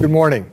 Good morning.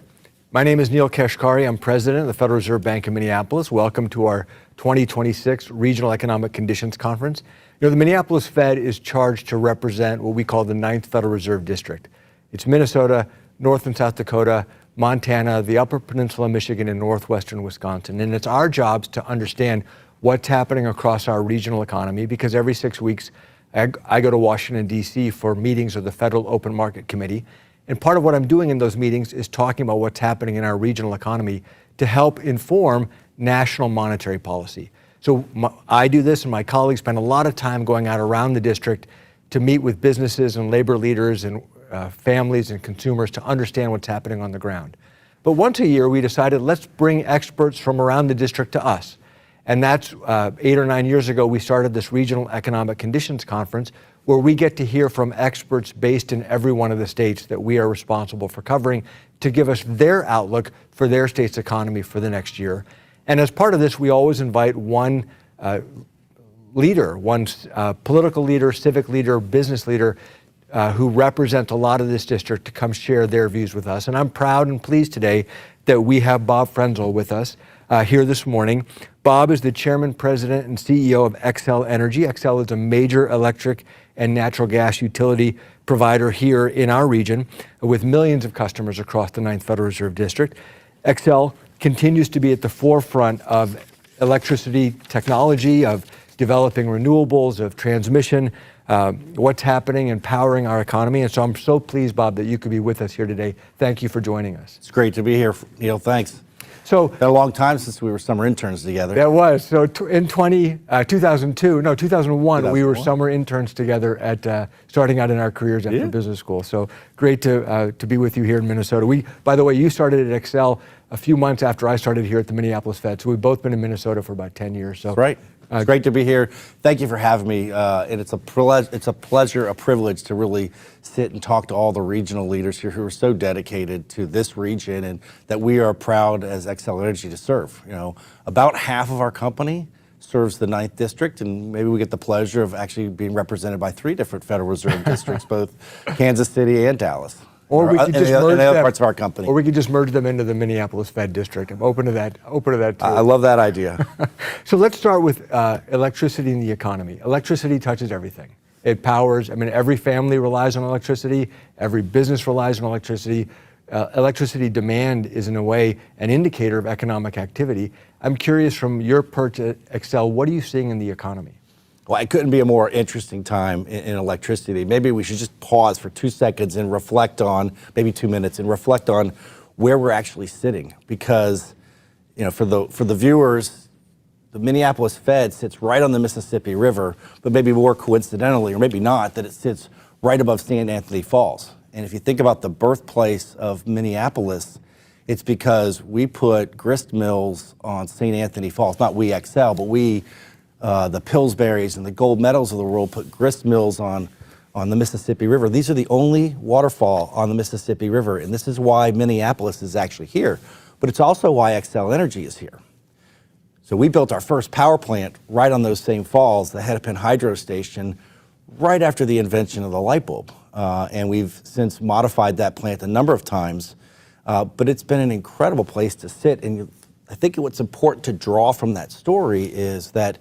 My name is Neel Kashkari. I'm president of the Federal Reserve Bank of Minneapolis. Welcome to our 2026 Regional Economic Conditions Conference. You know, the Minneapolis Fed is charged to represent what we call the 9th Federal Reserve District. It's Minnesota, North and South Dakota, Montana, the Upper Peninsula, Michigan, and northwestern Wisconsin. And it's our jobs to understand what's happening across our regional economy, because every 6 weeks I go to Washington, D.C. for meetings of the Federal Open Market Committee. And part of what I'm doing in those meetings is talking about what's happening in our regional economy to help inform national monetary policy. So I do this, and my colleagues spend a lot of time going out around the district to meet with businesses and labor leaders and families and consumers to understand what's happening on the ground. But once a year, we decided, let's bring experts from around the district to us. And that's 8 or 9 years ago, we started this Regional Economic Conditions Conference, where we get to hear from experts based in every one of the states that we are responsible for covering to give us their outlook for their state's economy for the next year. And as part of this, we always invite one leader, one political leader, civic leader, business leader who represent a lot of this district to come share their views with us. And I'm proud and pleased today that we have Bob Frenzel with us here this morning. Bob is the chairman, president, and CEO of Xcel Energy. Xcel is a major electric and natural gas utility provider here in our region with millions of customers across the 9th Federal Reserve District. Xcel continues to be at the forefront of electricity technology, of developing renewables, of transmission, what's happening and powering our economy. And so I'm so pleased, Bob, that you could be with us here today. Thank you for joining us. It's great to be here, Neel. Thanks. So, been a long time since we were summer interns together. That was. So in 2001, we were summer interns together at starting out in our careers after business school. So great to be with you here in Minnesota. By the way, you started at Xcel a few months after I started here at the Minneapolis Fed. So we've both been in Minnesota for about 10 years. So. That's right. It's great to be here. Thank you for having me. And it's a pleasure, a privilege to really sit and talk to all the regional leaders here who are so dedicated to this region and that we are proud as Xcel Energy to serve. You know, about half of our company serves the 9th District, and maybe we get the pleasure of actually being represented by 3 different Federal Reserve districts, both Kansas City and Dallas. Or we could just merge other parts of our company. Or we could just merge them into the Minneapolis Fed District. I'm open to that. Open to that too. I love that idea. So let's start with electricity in the economy. Electricity touches everything. It powers. I mean, every family relies on electricity. Every business relies on electricity. Electricity demand is, in a way, an indicator of economic activity. I'm curious, from your perch at Xcel, what are you seeing in the economy? Well, it couldn't be a more interesting time in electricity. Maybe we should just pause for 2 seconds and reflect on, maybe 2 minutes, and reflect on where we're actually sitting. Because, you know, for the viewers, the Minneapolis Fed sits right on the Mississippi River, but maybe more coincidentally, or maybe not, that it sits right above St. Anthony Falls. And if you think about the birthplace of Minneapolis, it's because we put grist mills on St. Anthony Falls. Not we, Xcel, but we, the Pillsburys and the gold medals of the world, put grist mills on the Mississippi River. These are the only waterfall on the Mississippi River, and this is why Minneapolis is actually here. But it's also why Xcel Energy is here. So we built our first power plant right on those same falls, the Hennepin Hydro Station, right after the invention of the light bulb. And we've since modified that plant a number of times, but it's been an incredible place to sit. And I think what's important to draw from that story is that,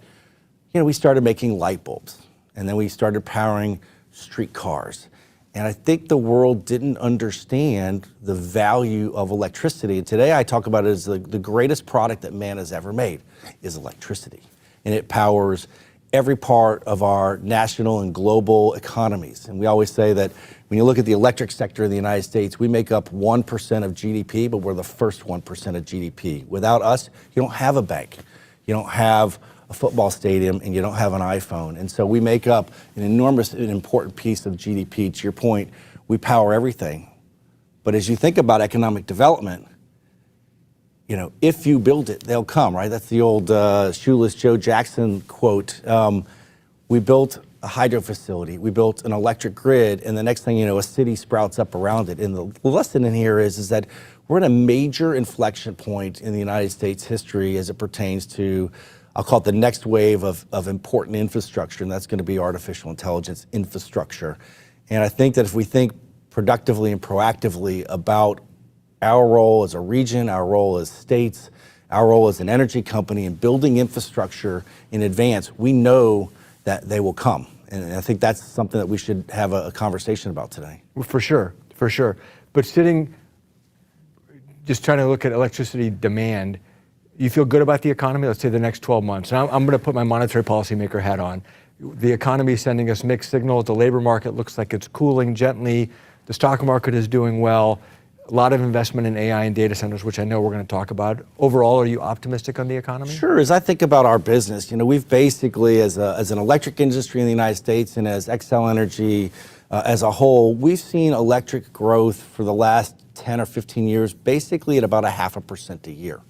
you know, we started making light bulbs, and then we started powering streetcars. And I think the world didn't understand the value of electricity. And today I talk about it as the greatest product that man has ever made is electricity. And it powers every part of our national and global economies. And we always say that when you look at the electric sector in the United States, we make up 1% of GDP, but we're the first 1% of GDP. Without us, you don't have a bank. You don't have a football stadium, and you don't have an iPhone. And so we make up an enormous and important piece of GDP. To your point, we power everything. But as you think about economic development, you know, if you build it, they'll come, right? That's the old shoeless Joe Jackson quote. We built a hydro facility, we built an electric grid, and the next thing you know, a city sprouts up around it. And the lesson in here is that we're at a major inflection point in the United States history as it pertains to, I'll call it the next wave of important infrastructure, and that's going to be artificial intelligence infrastructure. And I think that if we think productively and proactively about our role as a region, our role as states, our role as an energy company in building infrastructure in advance, we know that they will come. And I think that's something that we should have a conversation about today. Well, for sure, for sure. But just trying to look at electricity demand, you feel good about the economy, let's say the next 12 months. And I'm going to put my monetary policymaker hat on. The economy is sending us mixed signals. The labor market looks like it's cooling gently. The stock market is doing well. A lot of investment in AI and data centers, which I know we're going to talk about. Overall, are you optimistic on the economy? Sure. As I think about our business, we've basically, as an electric industry in the United States and as Xcel Energy as a whole, we've seen electric growth for the last 10 or 15 years, basically at about 0.5% a year.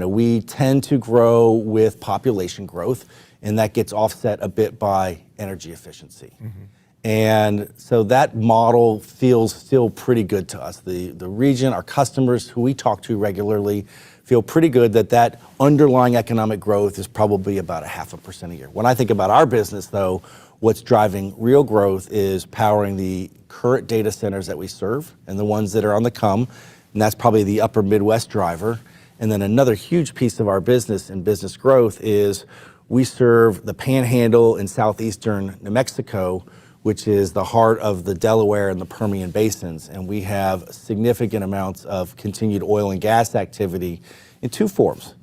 We tend to grow with population growth, and that gets offset a bit by energy efficiency. Mm-hmm. And so that model feels still pretty good to us. The region, our customers who we talk to regularly feel pretty good that underlying economic growth is probably about 0.5% a year. When I think about our business, though, what's driving real growth is powering the current data centers that we serve and the ones that are on the come, and that's probably the upper Midwest driver. And then another huge piece of our business and business growth is we serve the Panhandle in southeastern New Mexico, which is the heart of the Delaware and the Permian basins. And we have significant amounts of continued oil and gas activity in two forms.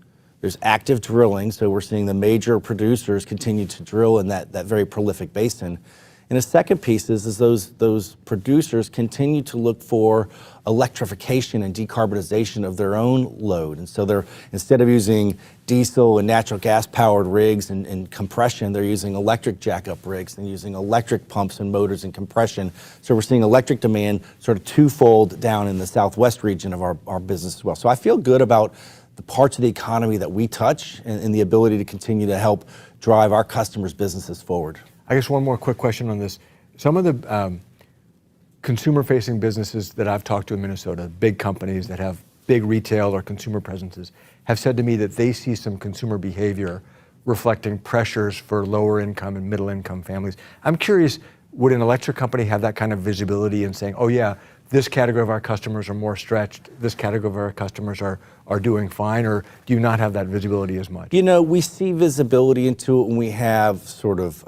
There's active drilling, so we're seeing the major producers continue to drill in that very prolific basin. And the second piece is those producers continue to look for electrification and decarbonization of their own load. And so they're, instead of using diesel and natural gas powered rigs and compression, they're using electric jackup rigs and using electric pumps and motors and compression. So we're seeing electric demand sort of twofold down in the southwest region of our business as well. So I feel good about the parts of the economy that we touch and the ability to continue to help drive our customers' businesses forward. I guess one more quick question on this. Some of the consumer-facing businesses that I've talked to in Minnesota, big companies that have big retail or consumer presences, have said to me that they see some consumer behavior reflecting pressures for lower income and middle income families. I'm curious, would an electric company have that kind of visibility in saying, oh yeah, this category of our customers are more stretched, this category of our customers are doing fine, or do you not have that visibility as much? We see visibility into it when we have sort of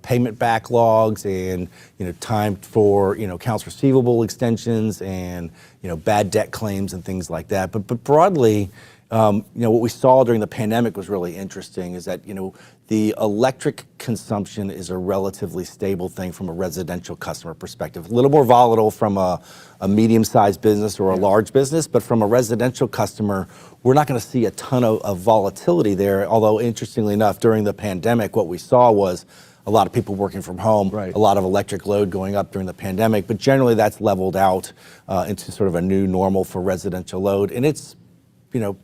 payment backlogs and, time for, accounts receivable extensions and, bad debt claims and things like that. But broadly, what we saw during the pandemic was really interesting is that, the electric consumption is a relatively stable thing from a residential customer perspective. A little more volatile from a medium-sized business or a large business, but from a residential customer, we're not going to see a ton of volatility there. Although, interestingly enough, during the pandemic, what we saw was a lot of people working from home, right. A lot of electric load going up during the pandemic, but generally that's leveled out into sort of a new normal for residential load, and it's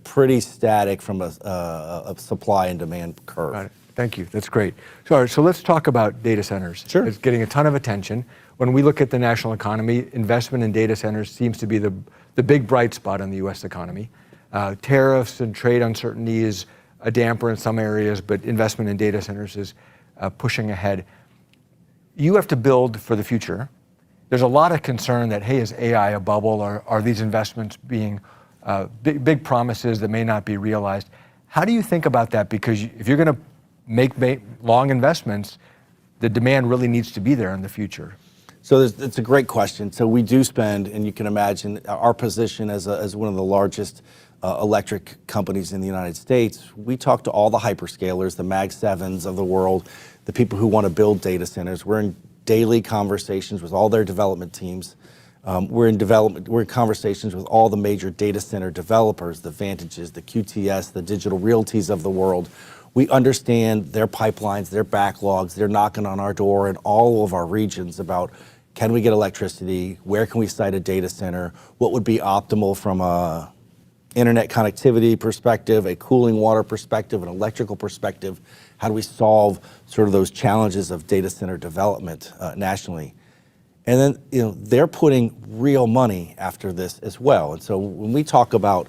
pretty static from a supply and demand curve. Got it. Thank you. That's great. So let's talk about data centers. Sure. It's getting a ton of attention. When we look at the national economy, investment in data centers seems to be the big bright spot in the U.S. economy. Tariffs and trade uncertainty is a damper in some areas, but investment in data centers is pushing ahead. You have to build for the future. There's a lot of concern that, hey, is AI a bubble, or are these investments being big promises that may not be realized? How do you think about that? Because if you're going to make long investments, the demand really needs to be there in the future. So it's a great question. So we do spend, and you can imagine our position as one of the largest electric companies in the United States, we talk to all the hyperscalers, the Mag 7s of the world, the people who want to build data centers. We're in daily conversations with all their development teams. We're in conversations with all the major data center developers, the Vantages, the QTS, the Digital Realties of the world. We understand their pipelines, their backlogs. They're knocking on our door in all of our regions about, can we get electricity? Where can we site a data center? What would be optimal from a internet connectivity perspective, a cooling water perspective, an electrical perspective? How do we solve sort of those challenges of data center development nationally? And then, they're putting real money after this as well. And so when we talk about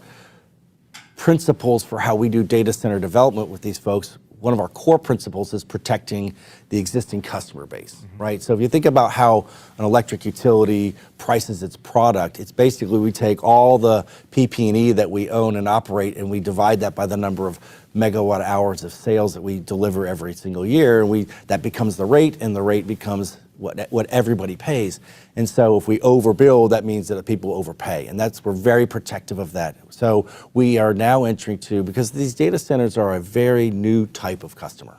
principles for how we do data center development with these folks, one of our core principles is protecting the existing customer base, right? So if you think about how an electric utility prices its product, it's basically we take all the PP&E that we own and operate and we divide that by the number of megawatt hours of sales that we deliver every single year, and that becomes the rate, and the rate becomes what everybody pays. And so if we overbuild, that means that people overpay, and we're very protective of that. So we are now entering because these data centers are a very new type of customer.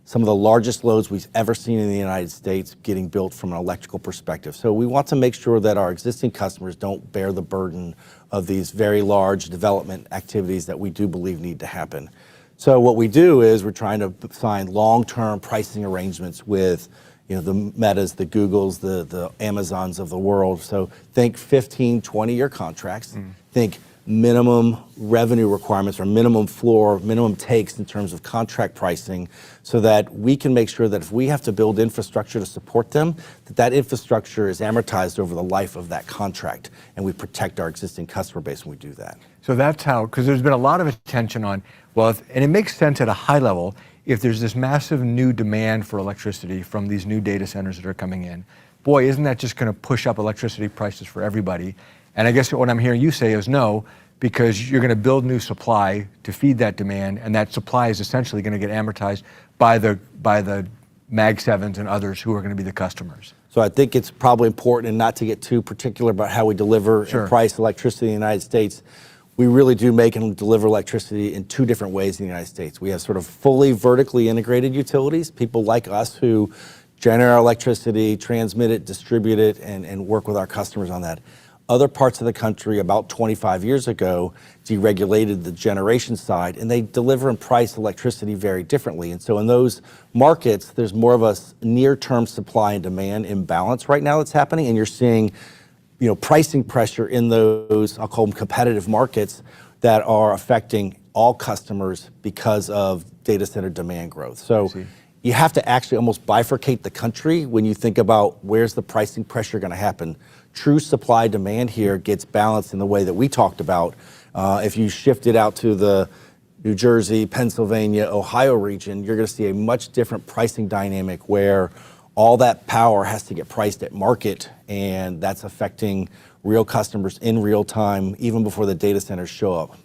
Some of the largest loads we've ever seen in the United States getting built from an electrical perspective. So we want to make sure that our existing customers don't bear the burden of these very large development activities that we do believe need to happen. So what we do is we're trying to sign long-term pricing arrangements with the Metas, the Googles, the Amazons of the world. So think 15, 20-year contracts. Think minimum revenue requirements or minimum floor, minimum takes in terms of contract pricing, so that we can make sure that if we have to build infrastructure to support them, that infrastructure is amortized over the life of that contract, and we protect our existing customer base when we do that. So that's how, because there's been a lot of attention on, and it makes sense at a high level, if there's this massive new demand for electricity from these new data centers that are coming in, boy, isn't that just going to push up electricity prices for everybody? And I guess what I'm hearing you say is no, because you're going to build new supply to feed that demand, and that supply is essentially going to get amortized by the Mag 7s and others who are going to be the customers. So I think it's probably important, and not to get too particular about how we deliver and price electricity in the United States. We really do make and deliver electricity in two different ways in the United States. We have sort of fully vertically integrated utilities, people like us who generate our electricity, transmit it, distribute it, and work with our customers on that. Other parts of the country, about 25 years ago, deregulated the generation side, and they deliver and price electricity very differently. And so in those markets, there's more of a near-term supply and demand imbalance right now that's happening, and you're seeing pricing pressure in those, I'll call them competitive markets, that are affecting all customers because of data center demand growth. So you have to actually almost bifurcate the country when you think about where's the pricing pressure going to happen. True supply demand here gets balanced in the way that we talked about. If you shift it out to the New Jersey, Pennsylvania, Ohio region, you're going to see a much different pricing dynamic where all that power has to get priced at market, and that's affecting real customers in real time, even before the data centers show up.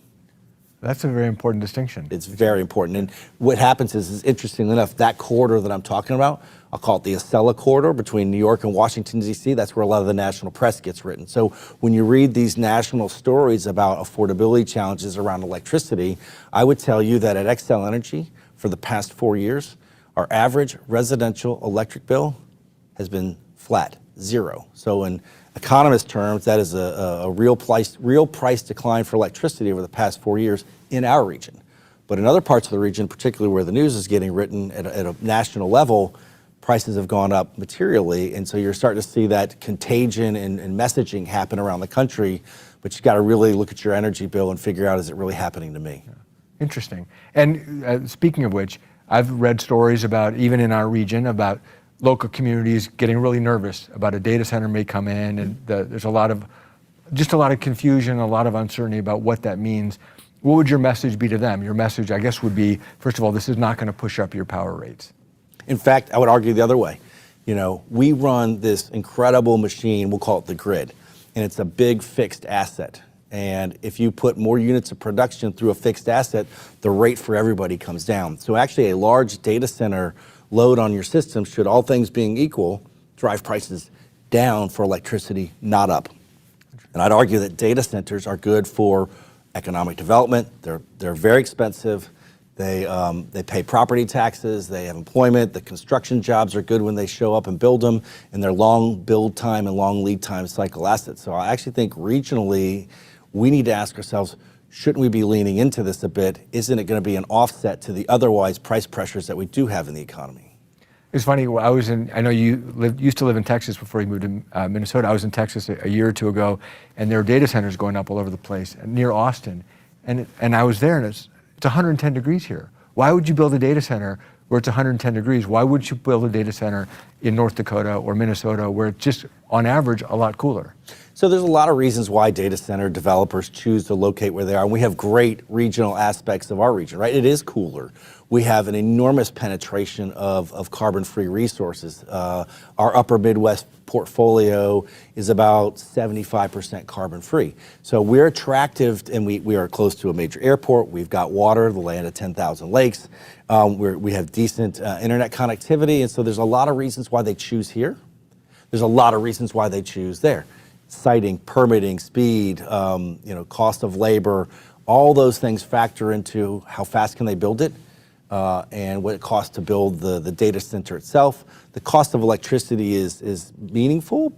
That's a very important distinction. It's very important. And what happens is interestingly enough, that corridor that I'm talking about, I'll call it the Xcel corridor between New York and Washington, D.C., that's where a lot of the national press gets written. So when you read these national stories about affordability challenges around electricity, I would tell you that at Xcel Energy, for the past 4 years, our average residential electric bill has been flat, zero. So in economist terms, that is a real price decline for electricity over the past 4 years in our region. But in other parts of the region, particularly where the news is getting written at a national level, prices have gone up materially. And so you're starting to see that contagion and messaging happen around the country, but you got to really look at your energy bill and figure out, is it really happening to me? Interesting. And speaking of which, I've read stories about, even in our region, about local communities getting really nervous about a data center may come in, and there's a lot of confusion, a lot of uncertainty about what that means. What would your message be to them? Your message, I guess, would be, first of all, this is not going to push up your power rates. In fact, I would argue the other way. We run this incredible machine, we'll call it the grid, and it's a big fixed asset. And if you put more units of production through a fixed asset, the rate for everybody comes down. So actually a large data center load on your system should, all things being equal, drive prices down for electricity, not up. And I'd argue that data centers are good for economic development. They're very expensive. They pay property taxes. They have employment. The construction jobs are good when they show up and build them, and they're long build time and long lead time cycle assets. So I actually think regionally, we need to ask ourselves, shouldn't we be leaning into this a bit? Isn't it going to be an offset to the otherwise price pressures that we do have in the economy? It's funny, I know you used to live in Texas before you moved to Minnesota. I was in Texas a year or two ago, and there were data centers going up all over the place near Austin. And I was there, and it's 110 degrees here. Why would you build a data center where it's 110 degrees? Why would you build a data center in North Dakota or Minnesota where it's just on average, a lot cooler. So there's a lot of reasons why data center developers choose to locate where they are. And we have great regional aspects of our region, right? It is cooler. We have an enormous penetration of carbon-free resources. Our upper Midwest portfolio is about 75% carbon-free. So we're attractive, and we are close to a major airport. We've got water, the land of 10,000 lakes. We have decent internet connectivity, and so there's a lot of reasons why they choose here. There's a lot of reasons why they choose there. Siting, permitting, speed, cost of labor, all those things factor into how fast can they build it and what it costs to build the data center itself. The cost of electricity is meaningful,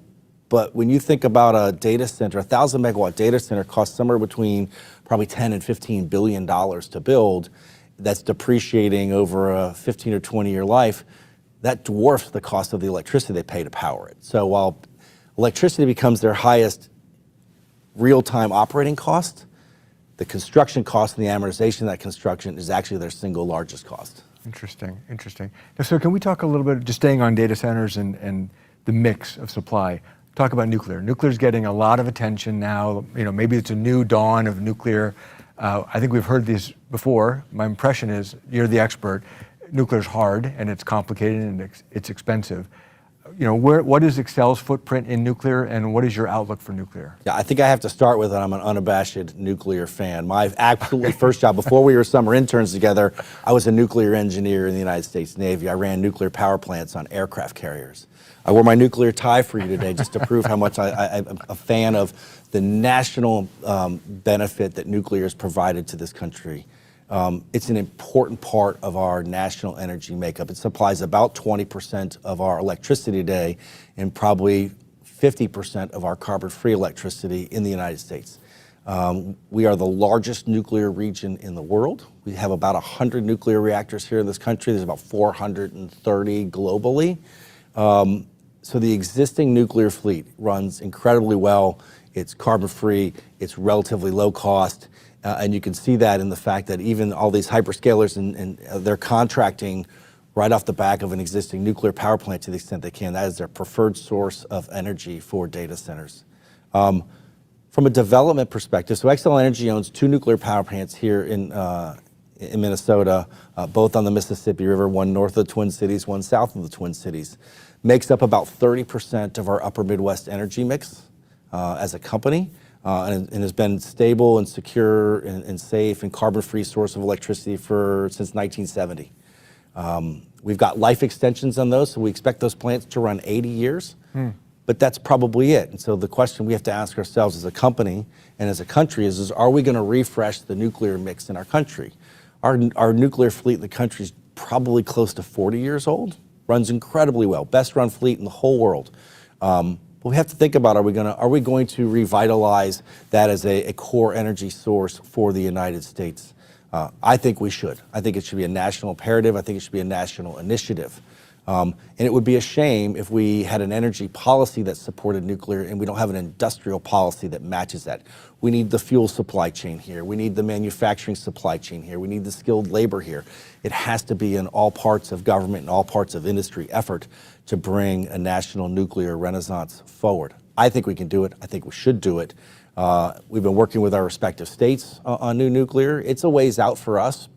but when you think about a data center, a 1,000 megawatt data center costs somewhere between probably $10 and $15 billion to build. That's depreciating over a 15 or 20-year life. That dwarfs the cost of the electricity they pay to power it. So while electricity becomes their highest real-time operating cost, the construction cost and the amortization of that construction is actually their single largest cost. Interesting. Now, so can we talk a little bit, just staying on data centers and the mix of supply, talk about nuclear. Nuclear's getting a lot of attention now. Maybe it's a new dawn of nuclear. I think we've heard these before. My impression is, you're the expert, nuclear's hard and it's complicated and it's expensive. What is Xcel's footprint in nuclear, and what is your outlook for nuclear? Yeah, I think I have to start with that I'm an unabashed nuclear fan. My absolutely first job, before we were summer interns together, I was a nuclear engineer in the United States Navy. I ran nuclear power plants on aircraft carriers. I wore my nuclear tie for you today just to prove how much I'm a fan of the national benefit that nuclear has provided to this country. It's an important part of our national energy makeup. It supplies about 20% of our electricity today and probably 50% of our carbon-free electricity in the United States. We are the largest nuclear region in the world. We have about 100 nuclear reactors here in this country. There's about 430 globally. So the existing nuclear fleet runs incredibly well. It's carbon-free, it's relatively low cost. And you can see that in the fact that even all these hyperscalers and they're contracting right off the back of an existing nuclear power plant to the extent they can. That is their preferred source of energy for data centers. From a development perspective, so Xcel Energy owns 2 nuclear power plants here in Minnesota, both on the Mississippi River, one north of the Twin Cities, one south of the Twin Cities. Makes up about 30% of our upper Midwest energy mix as a company. And has been stable and secure and safe and carbon-free source of electricity since 1970. We've got life extensions on those, so we expect those plants to run 80 years, but that's probably it. And so the question we have to ask ourselves as a company and as a country is are we going to refresh the nuclear mix in our country? Our nuclear fleet in the country is probably close to 40 years old, runs incredibly well, best run fleet in the whole world. But we have to think about, are we going to revitalize that as a core energy source for the United States? I think we should. I think it should be a national imperative. I think it should be a national initiative. And it would be a shame if we had an energy policy that supported nuclear and we don't have an industrial policy that matches that. We need the fuel supply chain here. We need the manufacturing supply chain here. We need the skilled labor here. It has to be in all parts of government and all parts of industry effort to bring a national nuclear renaissance forward. I think we can do it. I think we should do it. We've been working with our respective states on new nuclear. It's a ways out for us,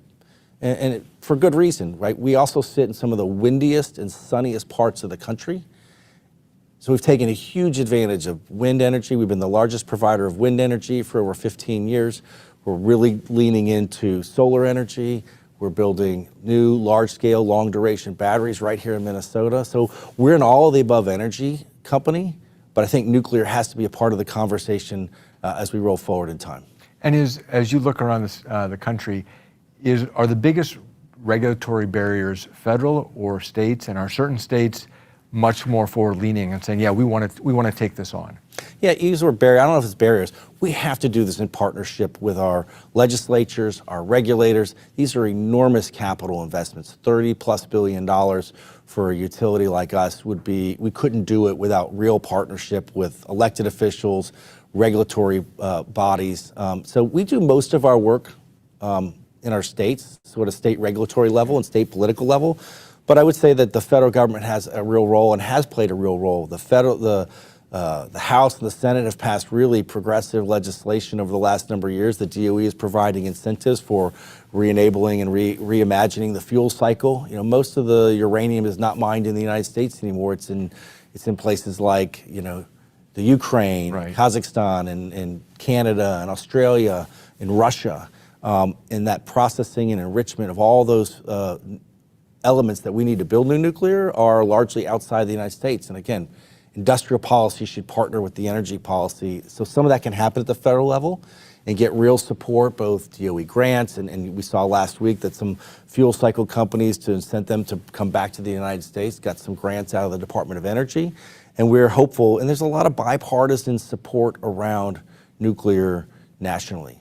and for good reason, right? We also sit in some of the windiest and sunniest parts of the country. So we've taken a huge advantage of wind energy. We've been the largest provider of wind energy for over 15 years. We're really leaning into solar energy. We're building new large-scale, long-duration batteries right here in Minnesota. So we're an all-of-the-above energy company, but I think nuclear has to be a part of the conversation as we roll forward in time. And as you look around the country, are the biggest regulatory barriers federal or states, and are certain states much more forward-leaning and saying, yeah, we want to take this on? Yeah, use the word barrier. I don't know if it's barriers. We have to do this in partnership with our legislatures, our regulators. These are enormous capital investments. $30+ billion for a utility like us we couldn't do it without real partnership with elected officials, regulatory bodies. So we do most of our work in our states, sort of state regulatory level and state political level. But I would say that the federal government has a real role and has played a real role. The the House and the Senate have passed really progressive legislation over the last number of years. The DOE is providing incentives for re-enabling and reimagining the fuel cycle. You know, most of the uranium is not mined in the United States anymore. It's in places like, you know, the Ukraine, Right. Kazakhstan, and Canada, and Australia, and Russia. And that processing and enrichment of all those elements that we need to build new nuclear are largely outside the United States. And again, industrial policy should partner with the energy policy. So some of that can happen at the federal level and get real support, both DOE grants, and we saw last week that some fuel cycle companies, to incent them to come back to the United States, got some grants out of the Department of Energy. And we're hopeful, and there's a lot of bipartisan support around nuclear nationally.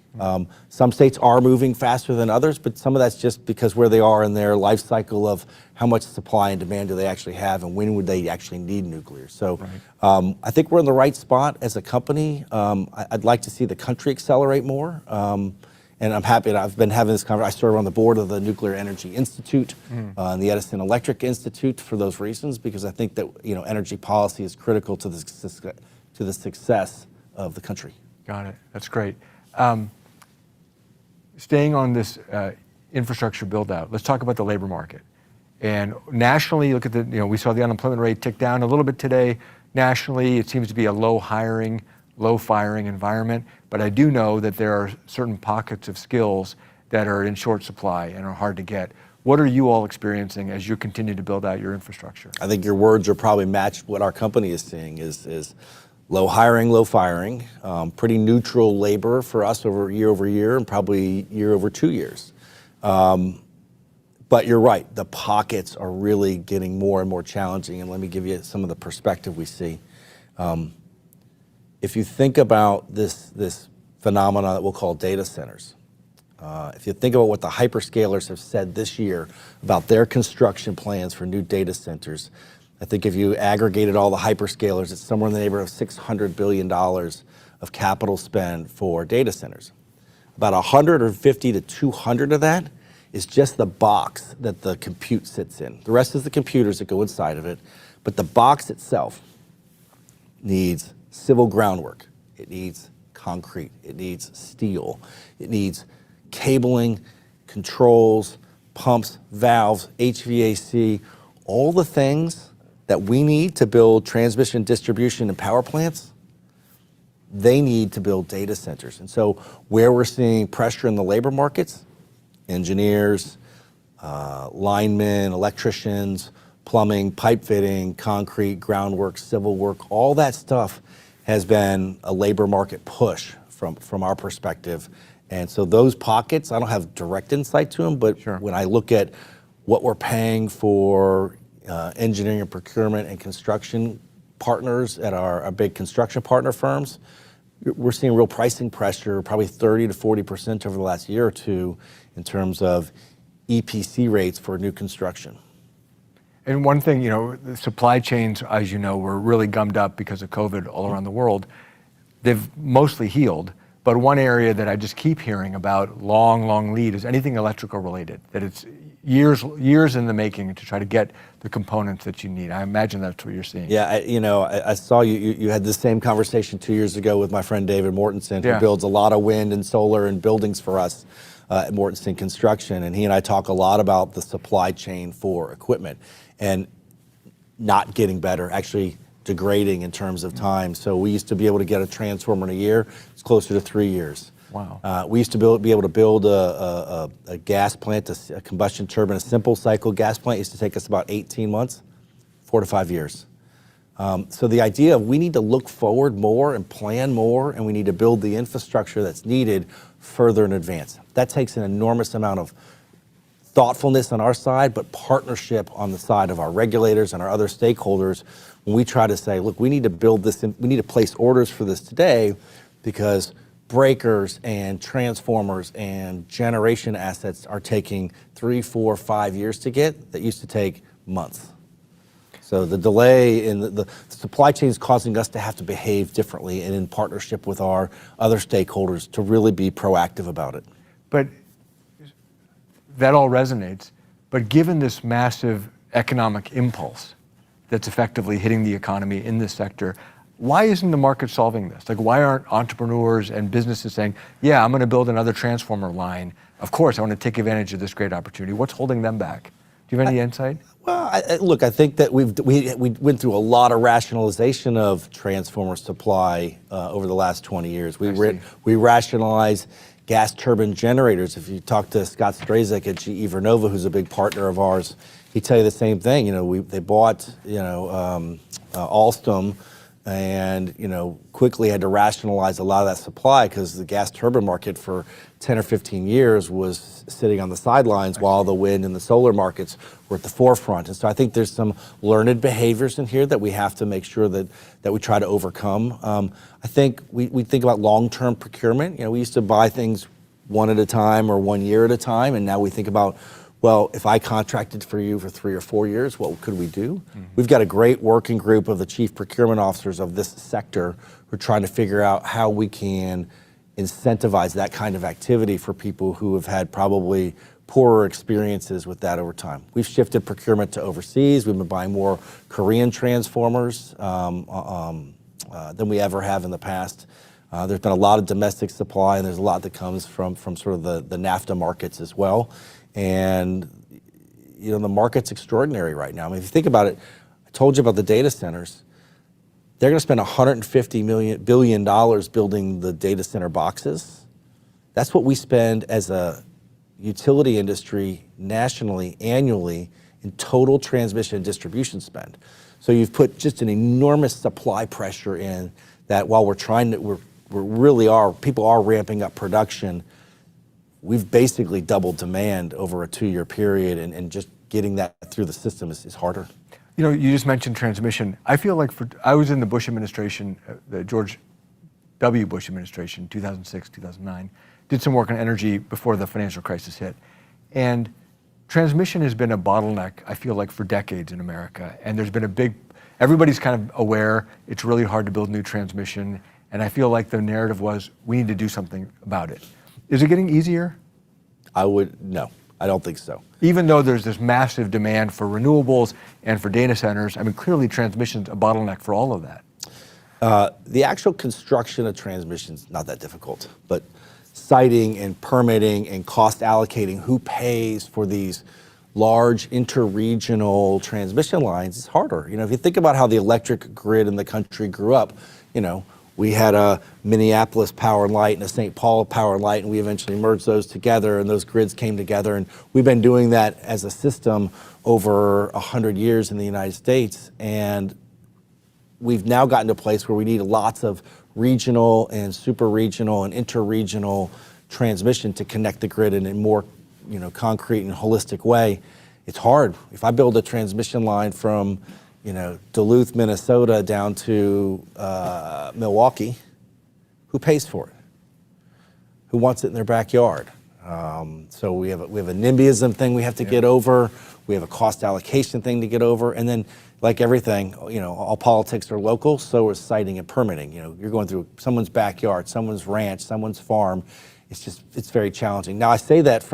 Some states are moving faster than others, but some of that's just because where they are in their life cycle of how much supply and demand do they actually have, and when would they actually need nuclear. So I think we're in the right spot as a company. I'd like to see the country accelerate more. And I'm happy that I've been having this conversation. I serve on the board of the Nuclear Energy Institute and the Edison Electric Institute for those reasons, because I think that, you know, energy policy is critical to the success of the country. Got it. That's great. Staying on this infrastructure build out, let's talk about the labor market. And nationally, look at the, you know, we saw the unemployment rate tick down a little bit today. Nationally, it seems to be a low hiring, low firing environment. But I do know that there are certain pockets of skills that are in short supply and are hard to get. What are you all experiencing as you continue to build out your infrastructure? I think your words are probably matched what our company is seeing is low hiring, low firing, pretty neutral labor for us over year, and probably year over 2 years. But you're right, the pockets are really getting more and more challenging, and let me give you some of the perspective we see. If you think about this phenomenon that we'll call data centers, if you think about what the hyperscalers have said this year about their construction plans for new data centers, I think if you aggregated all the hyperscalers, it's somewhere in the neighborhood of $600 billion of capital spend for data centers. About 150 to 200 of that is just the box that the compute sits in. The rest is the computers that go inside of it, but the box itself needs civil groundwork. It needs concrete. It needs steel. It needs cabling, controls, pumps, valves, HVAC, all the things that we need to build transmission, distribution, and power plants. They need to build data centers. And so where we're seeing pressure in the labor markets, engineers, linemen, electricians, plumbing, pipe fitting, concrete, groundwork, civil work, all that stuff has been a labor market push from our perspective. And so those pockets, I don't have direct insight to them, but when I look at what we're paying for engineering and procurement and construction partners at our big construction partner firms, we're seeing real pricing pressure, probably 30 to 40% over the last year or two in terms of EPC rates for new construction. And one thing, you know, the supply chains, as you know, were really gummed up because of COVID all around the world. They've mostly healed, but one area that I just keep hearing about long lead is anything electrical related, that it's years in the making to try to get the components that you need. I imagine that's what you're seeing. Yeah, I saw you had the same conversation 2 years ago with my friend David Mortensen, who builds a lot of wind and solar and buildings for us at Mortensen Construction, and he and I talk a lot about the supply chain for equipment and not getting better, actually degrading in terms of time. So we used to be able to get a transformer in a year. It's closer to 3 years. Wow. We used to be able to build a gas plant, a combustion turbine, a simple cycle gas plant used to take us about 18 months, 4 to 5 years. So the idea of we need to look forward more and plan more, and we need to build the infrastructure that's needed further in advance. That takes an enormous amount of thoughtfulness on our side, but partnership on the side of our regulators and our other stakeholders when we try to say, look, we need to build this, we need to place orders for this today because breakers and transformers and generation assets are taking 3, 4, 5 years to get that used to take months. So the delay in the supply chain is causing us to have to behave differently and in partnership with our other stakeholders to really be proactive about it. But that all resonates. But given this massive economic impulse that's effectively hitting the economy in this sector, Why isn't the market solving this? Like, why aren't entrepreneurs and businesses saying, yeah, I'm going to build another transformer line. Of course, I want to take advantage of this great opportunity. What's holding them back? Do you have any insight? Well, look, I think that we went through a lot of rationalization of transformer supply over the last 20 years. We rationalized gas turbine generators. If you talk to Scott Strazek at GE Vernova, who's a big partner of ours, he'd tell you the same thing. They bought Alstom, and quickly had to rationalize a lot of that supply because the gas turbine market for 10 or 15 years was sitting on the sidelines while the wind and the solar markets were at the forefront. And so I think there's some learned behaviors in here that we have to make sure that we try to overcome. I think we think about long-term procurement. We used to buy things one at a time or 1 year at a time, and now we think about, well, if I contracted for you for 3 or 4 years, what could we do? Mm-hmm. We've got a great working group of the chief procurement officers of this sector who are trying to figure out how we can incentivize that kind of activity for people who have had probably poorer experiences with that over time. We've shifted procurement to overseas. We've been buying more Korean transformers than we ever have in the past. There's been a lot of domestic supply, and there's a lot that comes from sort of the NAFTA markets as well. And the market's extraordinary right now. I mean, if you think about it, I told you about the data centers. They're going to spend $150 billion building the data center boxes. That's what we spend as a utility industry nationally, annually, in total transmission and distribution spend. So you've put just an enormous supply pressure in that while people are ramping up production. We've basically doubled demand over a 2-year period, and just getting that through the system is harder. You just mentioned transmission. I feel like I was in the Bush administration, the George W. Bush administration, 2006, 2009, did some work on energy before the financial crisis hit. And transmission has been a bottleneck, I feel like, for decades in America. And there's been everybody's kind of aware it's really hard to build new transmission. And I feel like the narrative was, we need to do something about it. Is it getting easier? No, I don't think so. Even though there's this massive demand for renewables and for data centers, I mean, clearly transmission's a bottleneck for all of that. The actual construction of transmission's not that difficult, but siting and permitting and cost allocating, who pays for these large interregional transmission lines is harder. If you think about how the electric grid in the country grew up, we had a Minneapolis power and light and a St. Paul power and light, and we eventually merged those together, and those grids came together. And we've been doing that as a system over 100 years in the United States. And we've now gotten to a place where we need lots of regional and super regional and interregional transmission to connect the grid in a more concrete and holistic way. It's hard. If I build a transmission line from Duluth, Minnesota down to Milwaukee, who pays for it? Who wants it in their backyard? So we have a NIMBYism thing we have to get over. We have a cost allocation thing to get over. And then, like everything, all politics are local, so is siting and permitting. You're going through someone's backyard, someone's ranch, someone's farm. It's very challenging. Now, I say that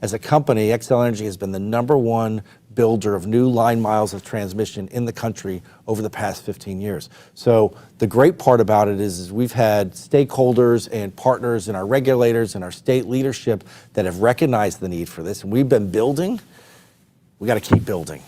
as a company, Xcel Energy has been the #1 builder of new line miles of transmission in the country over the past 15 years. So the great part about it is we've had stakeholders and partners and our regulators and our state leadership that have recognized the need for this, and we've been building. We got to keep building.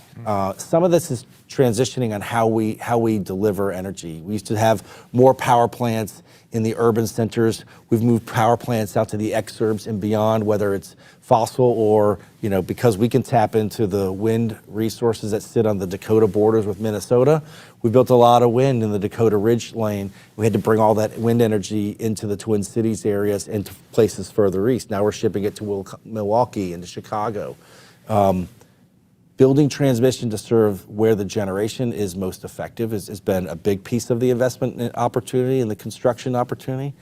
Some of this is transitioning on how we deliver energy. We used to have more power plants in the urban centers. We've moved power plants out to the exurbs and beyond, whether it's fossil or, because we can tap into the wind resources that sit on the Dakota borders with Minnesota. We built a lot of wind in the Dakota Ridge Lane. We had to bring all that wind energy into the Twin Cities areas and to places further east. Now we're shipping it to Milwaukee and to Chicago. Building transmission to serve where the generation is most effective has been a big piece of the investment opportunity and the construction opportunity.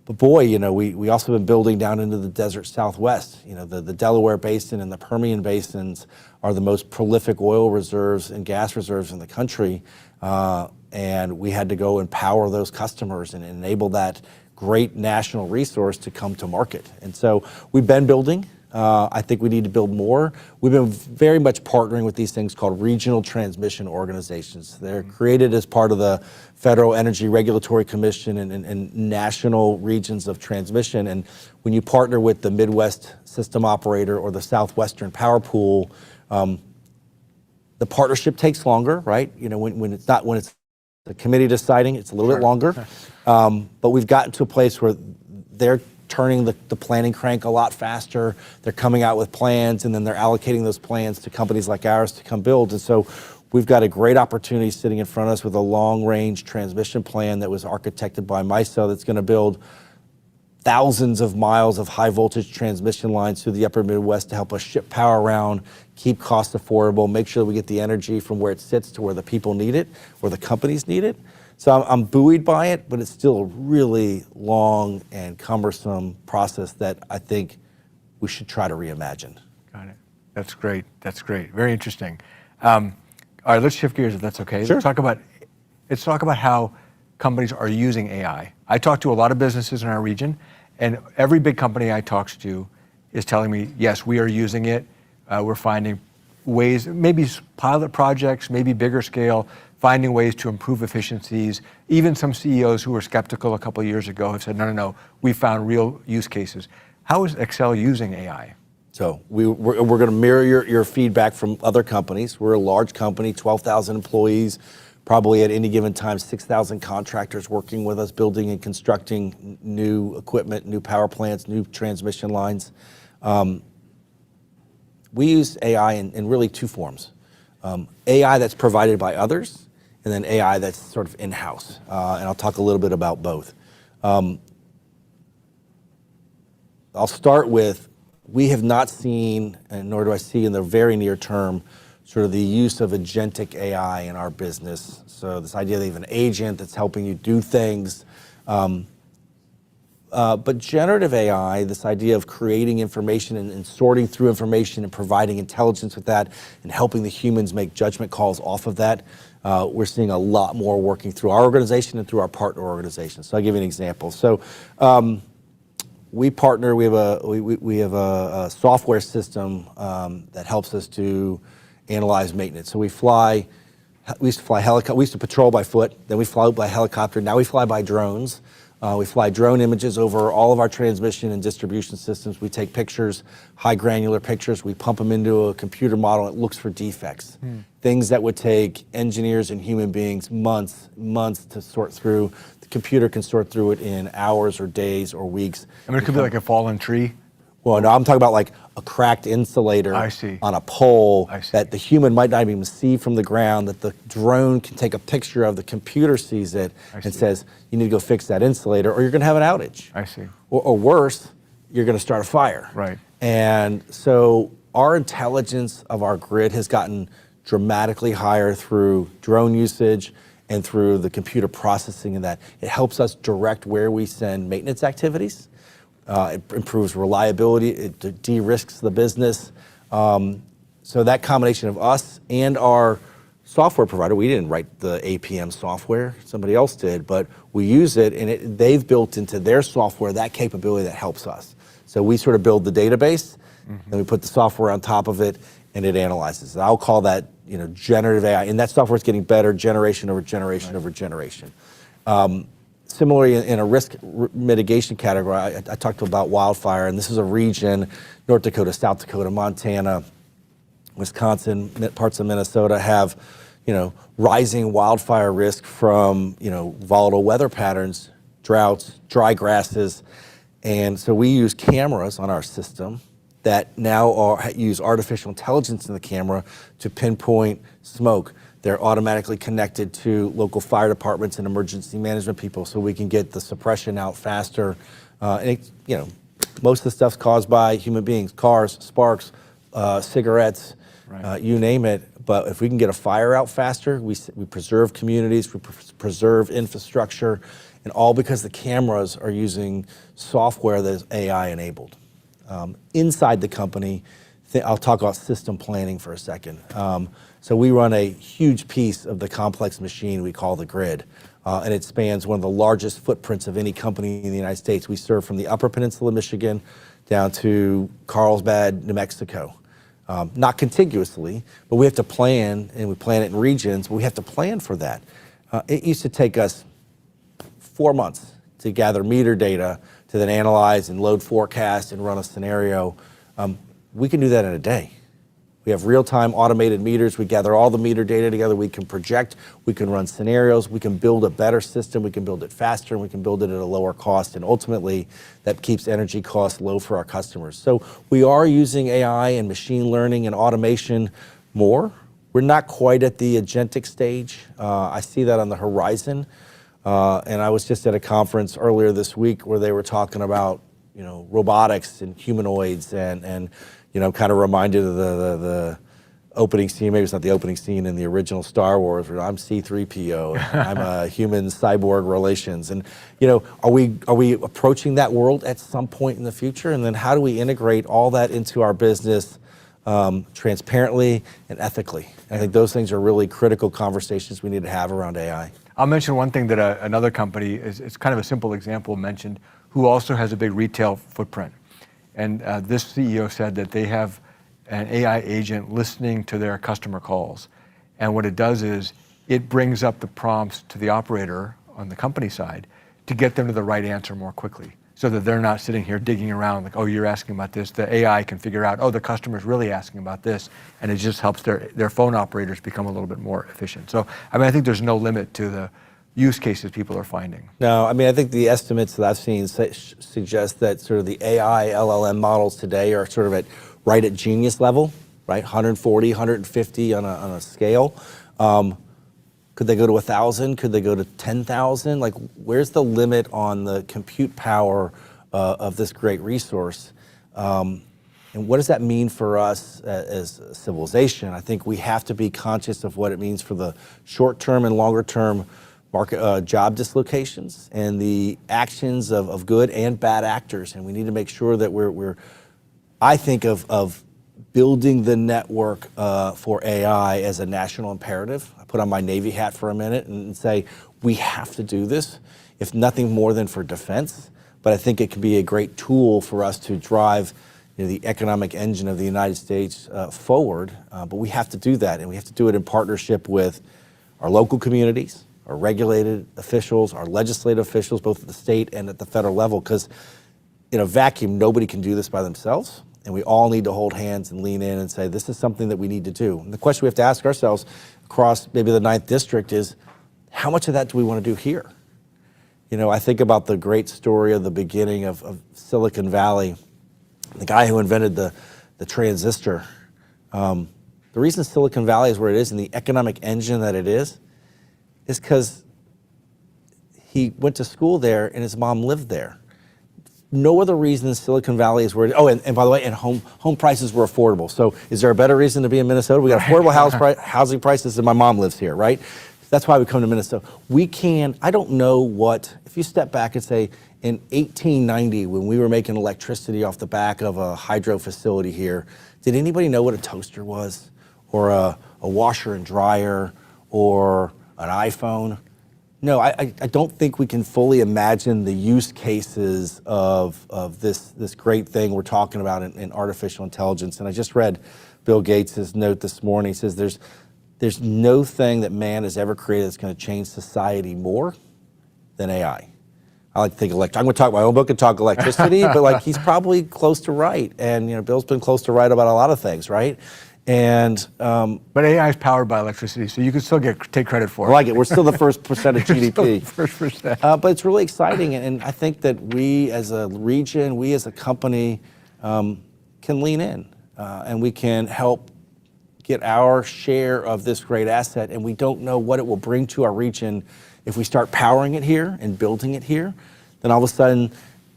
But boy, we also been building down into the desert Southwest. The Delaware Basin and the Permian basins are the most prolific oil reserves and gas reserves in the country. And we had to go empower those customers and enable that great national resource to come to market. And so we've been building. I think we need to build more. We've been very much partnering with these things called regional transmission organizations. They're created as part of the Federal Energy Regulatory Commission and national regions of transmission. And when you partner with the Midwest system operator or the Southwestern power pool, the partnership takes longer, right? You know, when it's the committee deciding, it's a little bit longer. But we've gotten to a place where they're turning the planning crank a lot faster. They're coming out with plans, and then they're allocating those plans to companies like ours to come build. And so we've got a great opportunity sitting in front of us with a long-range transmission plan that was architected by MISO that's going to build thousands of miles of high-voltage transmission lines through the upper Midwest to help us ship power around, keep costs affordable, make sure that we get the energy from where it sits to where the people need it, where the companies need it. So I'm buoyed by it, but it's still a really long and cumbersome process that I think we should try to reimagine. Got it. That's great. That's great. Very interesting. All right, let's shift gears if that's okay. Sure. Let's talk about how companies are using AI. I talk to a lot of businesses in our region, and every big company I talk to is telling me, yes, we are using it. We're finding ways, maybe pilot projects, maybe bigger scale, finding ways to improve efficiencies. Even some CEOs who were skeptical a couple of years ago have said, no, we found real use cases. How is Xcel using AI? So we're going to mirror your feedback from other companies. We're a large company, 12,000 employees, probably at any given time, 6,000 contractors working with us, building and constructing new equipment, new power plants, new transmission lines. We use AI in really two forms. AI that's provided by others, and then AI that's sort of in-house. And I'll talk a little bit about both. I'll start with, we have not seen, and nor do I see in the very near term, sort of the use of agentic AI in our business. So this idea that you have an agent that's helping you do things. But generative AI, this idea of creating information and sorting through information and providing intelligence with that and helping the humans make judgment calls off of that, we're seeing a lot more working through our organization and through our partner organizations. So I'll give you an example. So we partner, we have a software system that helps us to analyze maintenance. So we used to fly helicopter, we used to patrol by foot, then we fly by helicopter, now we fly by drones. We fly drone images over all of our transmission and distribution systems. We take pictures, high granular pictures. We pump them into a computer model. It looks for defects. Things that would take engineers and human beings months to sort through. The computer can sort through it in hours or days or weeks. I mean, it could be like a fallen tree. Well, no, I'm talking about like a cracked insulator on a pole that the human might not even see from the ground, that the drone can take a picture of, the computer sees it and says, you need to go fix that insulator or you're gonna have an outage. I see. Or worse, you're gonna start a fire. Right. And so our intelligence of our grid has gotten dramatically higher through drone usage and through the computer processing of that. It helps us direct where we send maintenance activities. It improves reliability, it de-risks the business. So that combination of us and our software provider, we didn't write the APM software, somebody else did, but we use it and they've built into their software that capability that helps us. So we sort of build the database, then we put the software on top of it and it analyzes. I'll call that, generative AI, and that software is getting better generation over generation over generation. Similarly, in a risk mitigation category, I talked about wildfire, and this is a region, North Dakota, South Dakota, Montana, Wisconsin, parts of Minnesota have, rising wildfire risk from, volatile weather patterns, droughts, dry grasses. And so we use cameras on our system that now use artificial intelligence in the camera to pinpoint smoke. They're automatically connected to local fire departments and emergency management people so we can get the suppression out faster. Most of the stuff's caused by human beings, cars, sparks, cigarettes, you name it. But if we can get a fire out faster, we preserve communities, we preserve infrastructure, and all because the cameras are using software that is AI enabled. Inside the company, I'll talk about system planning for a second. So we run a huge piece of the complex machine we call the grid. and it spans one of the largest footprints of any company in the United States. We serve from the Upper Peninsula, Michigan, down to Carlsbad, New Mexico. Not contiguously, but we have to plan, and we plan it in regions, but we have to plan for that. It used to take us 4 months to gather meter data, to then analyze and load forecast and run a scenario. We can do that in a day. We have real-time automated meters. We gather all the meter data together. We can project, we can run scenarios, we can build a better system, we can build it faster, and we can build it at a lower cost. And ultimately, that keeps energy costs low for our customers. So we are using AI and machine learning and automation more. We're not quite at the agentic stage. I see that on the horizon. And I was just at a conference earlier this week where they were talking about, robotics and humanoids and kind of reminded of the opening scene. Maybe it's not the opening scene in the original Star Wars where I'm C-3PO, and I'm a human cyborg relations. And, are we approaching that world at some point in the future? And then how do we integrate all that into our business transparently and ethically? I think those things are really critical conversations we need to have around AI. I'll mention one thing that another company, it's kind of a simple example, mentioned, who also has a big retail footprint. And this CEO said that they have an AI agent listening to their customer calls. And what it does is it brings up the prompts to the operator on the company side to get them to the right answer more quickly, so that they're not sitting here digging around like, oh, you're asking about this. The AI can figure out, oh, the customer's really asking about this. And it just helps their phone operators become a little bit more efficient. So, I think there's no limit to the use cases people are finding. No, I think the estimates that I've seen suggest that sort of the AI LLM models today are sort of right at genius level, right? 140, 150 on a scale. Could they go to 1,000? Could they go to 10,000? Like, where's the limit on the compute power of this great resource? And what does that mean for us as a civilization? I think we have to be conscious of what it means for the short-term and longer-term market job dislocations and the actions of good and bad actors. And we need to make sure that I think of building the network for AI as a national imperative. I put on my Navy hat for a minute and say, we have to do this, if nothing more than for defense. But I think it can be a great tool for us to drive the economic engine of the United States forward. But we have to do that, and we have to do it in partnership with our local communities, our regulated officials, our legislative officials, both at the state and at the federal level, because in a vacuum, nobody can do this by themselves. And we all need to hold hands and lean in and say, this is something that we need to do. And the question we have to ask ourselves across maybe the 9th District is, how much of that do we want to do here? I think about the great story of the beginning of Silicon Valley, the guy who invented the transistor. The reason Silicon Valley is where it is and the economic engine that it is because he went to school there and his mom lived there. No other reason Silicon Valley is where it is. Oh, and by the way, and home prices were affordable. So is there a better reason to be in Minnesota? We got affordable housing prices and my mom lives here, right? That's why we come to Minnesota. I don't know what, if you step back and say, in 1890, when we were making electricity off the back of a hydro facility here, did anybody know what a toaster was? Or a washer and dryer? Or an iPhone? No, I don't think we can fully imagine the use cases of this great thing we're talking about in artificial intelligence. And I just read Bill Gates' note this morning. He says there's no thing that man has ever created that's going to change society more than AI. I like to think I'm going to talk my own book and talk electricity, but he's probably close to right. And Bill's been close to right about a lot of things, right? And but AI is powered by electricity, so you can still take credit for it. I like it. We're still the first percent of GDP. First percent. But it's really exciting, and I think that we as a region, we as a company, can lean in, and we can help get our share of this great asset. And we don't know what it will bring to our region if we start powering it here and building it here. Then all of a sudden,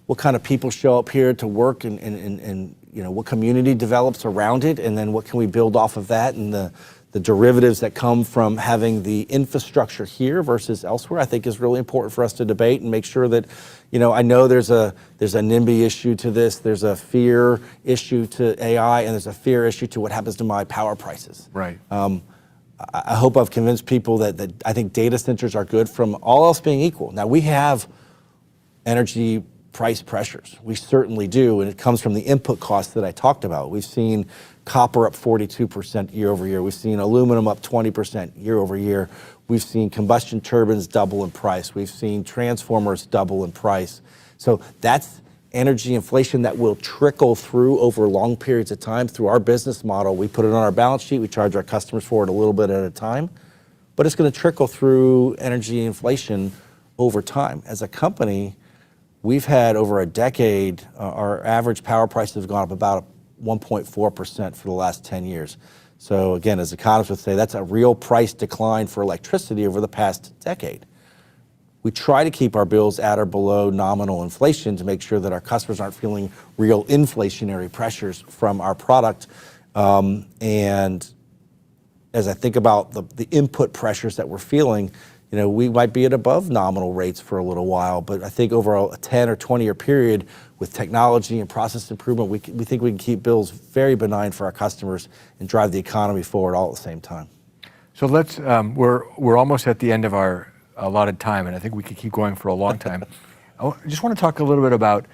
what kind of people show up here to work and what community develops around it, and then what can we build off of that, and the derivatives that come from having the infrastructure here versus elsewhere, I think is really important for us to debate and make sure that, I know there's a NIMBY issue to this, there's a fear issue to AI, and there's a fear issue to what happens to my power prices. Right. I hope I've convinced people that I think data centers are good from all else being equal. Now, we have energy price pressures. We certainly do, and it comes from the input costs that I talked about. We've seen copper up 42% year over year. We've seen aluminum up 20% year over year. We've seen combustion turbines double in price. We've seen transformers double in price. So that's energy inflation that will trickle through over long periods of time through our business model. We put it on our balance sheet. We charge our customers for it a little bit at a time, but it's going to trickle through energy inflation over time. As a company, we've had over a decade, our average power prices have gone up about 1.4% for the last 10 years. So again, as economists would say, that's a real price decline for electricity over the past decade. We try to keep our bills at or below nominal inflation to make sure that our customers aren't feeling real inflationary pressures from our product. And as I think about the input pressures that we're feeling, we might be at above nominal rates for a little while, but I think over a 10 or 20 year period with technology and process improvement, we think we can keep bills very benign for our customers and drive the economy forward all at the same time. So let's, we're almost at the end of our allotted time, and I think we could keep going for a long time. I just want to talk a little bit about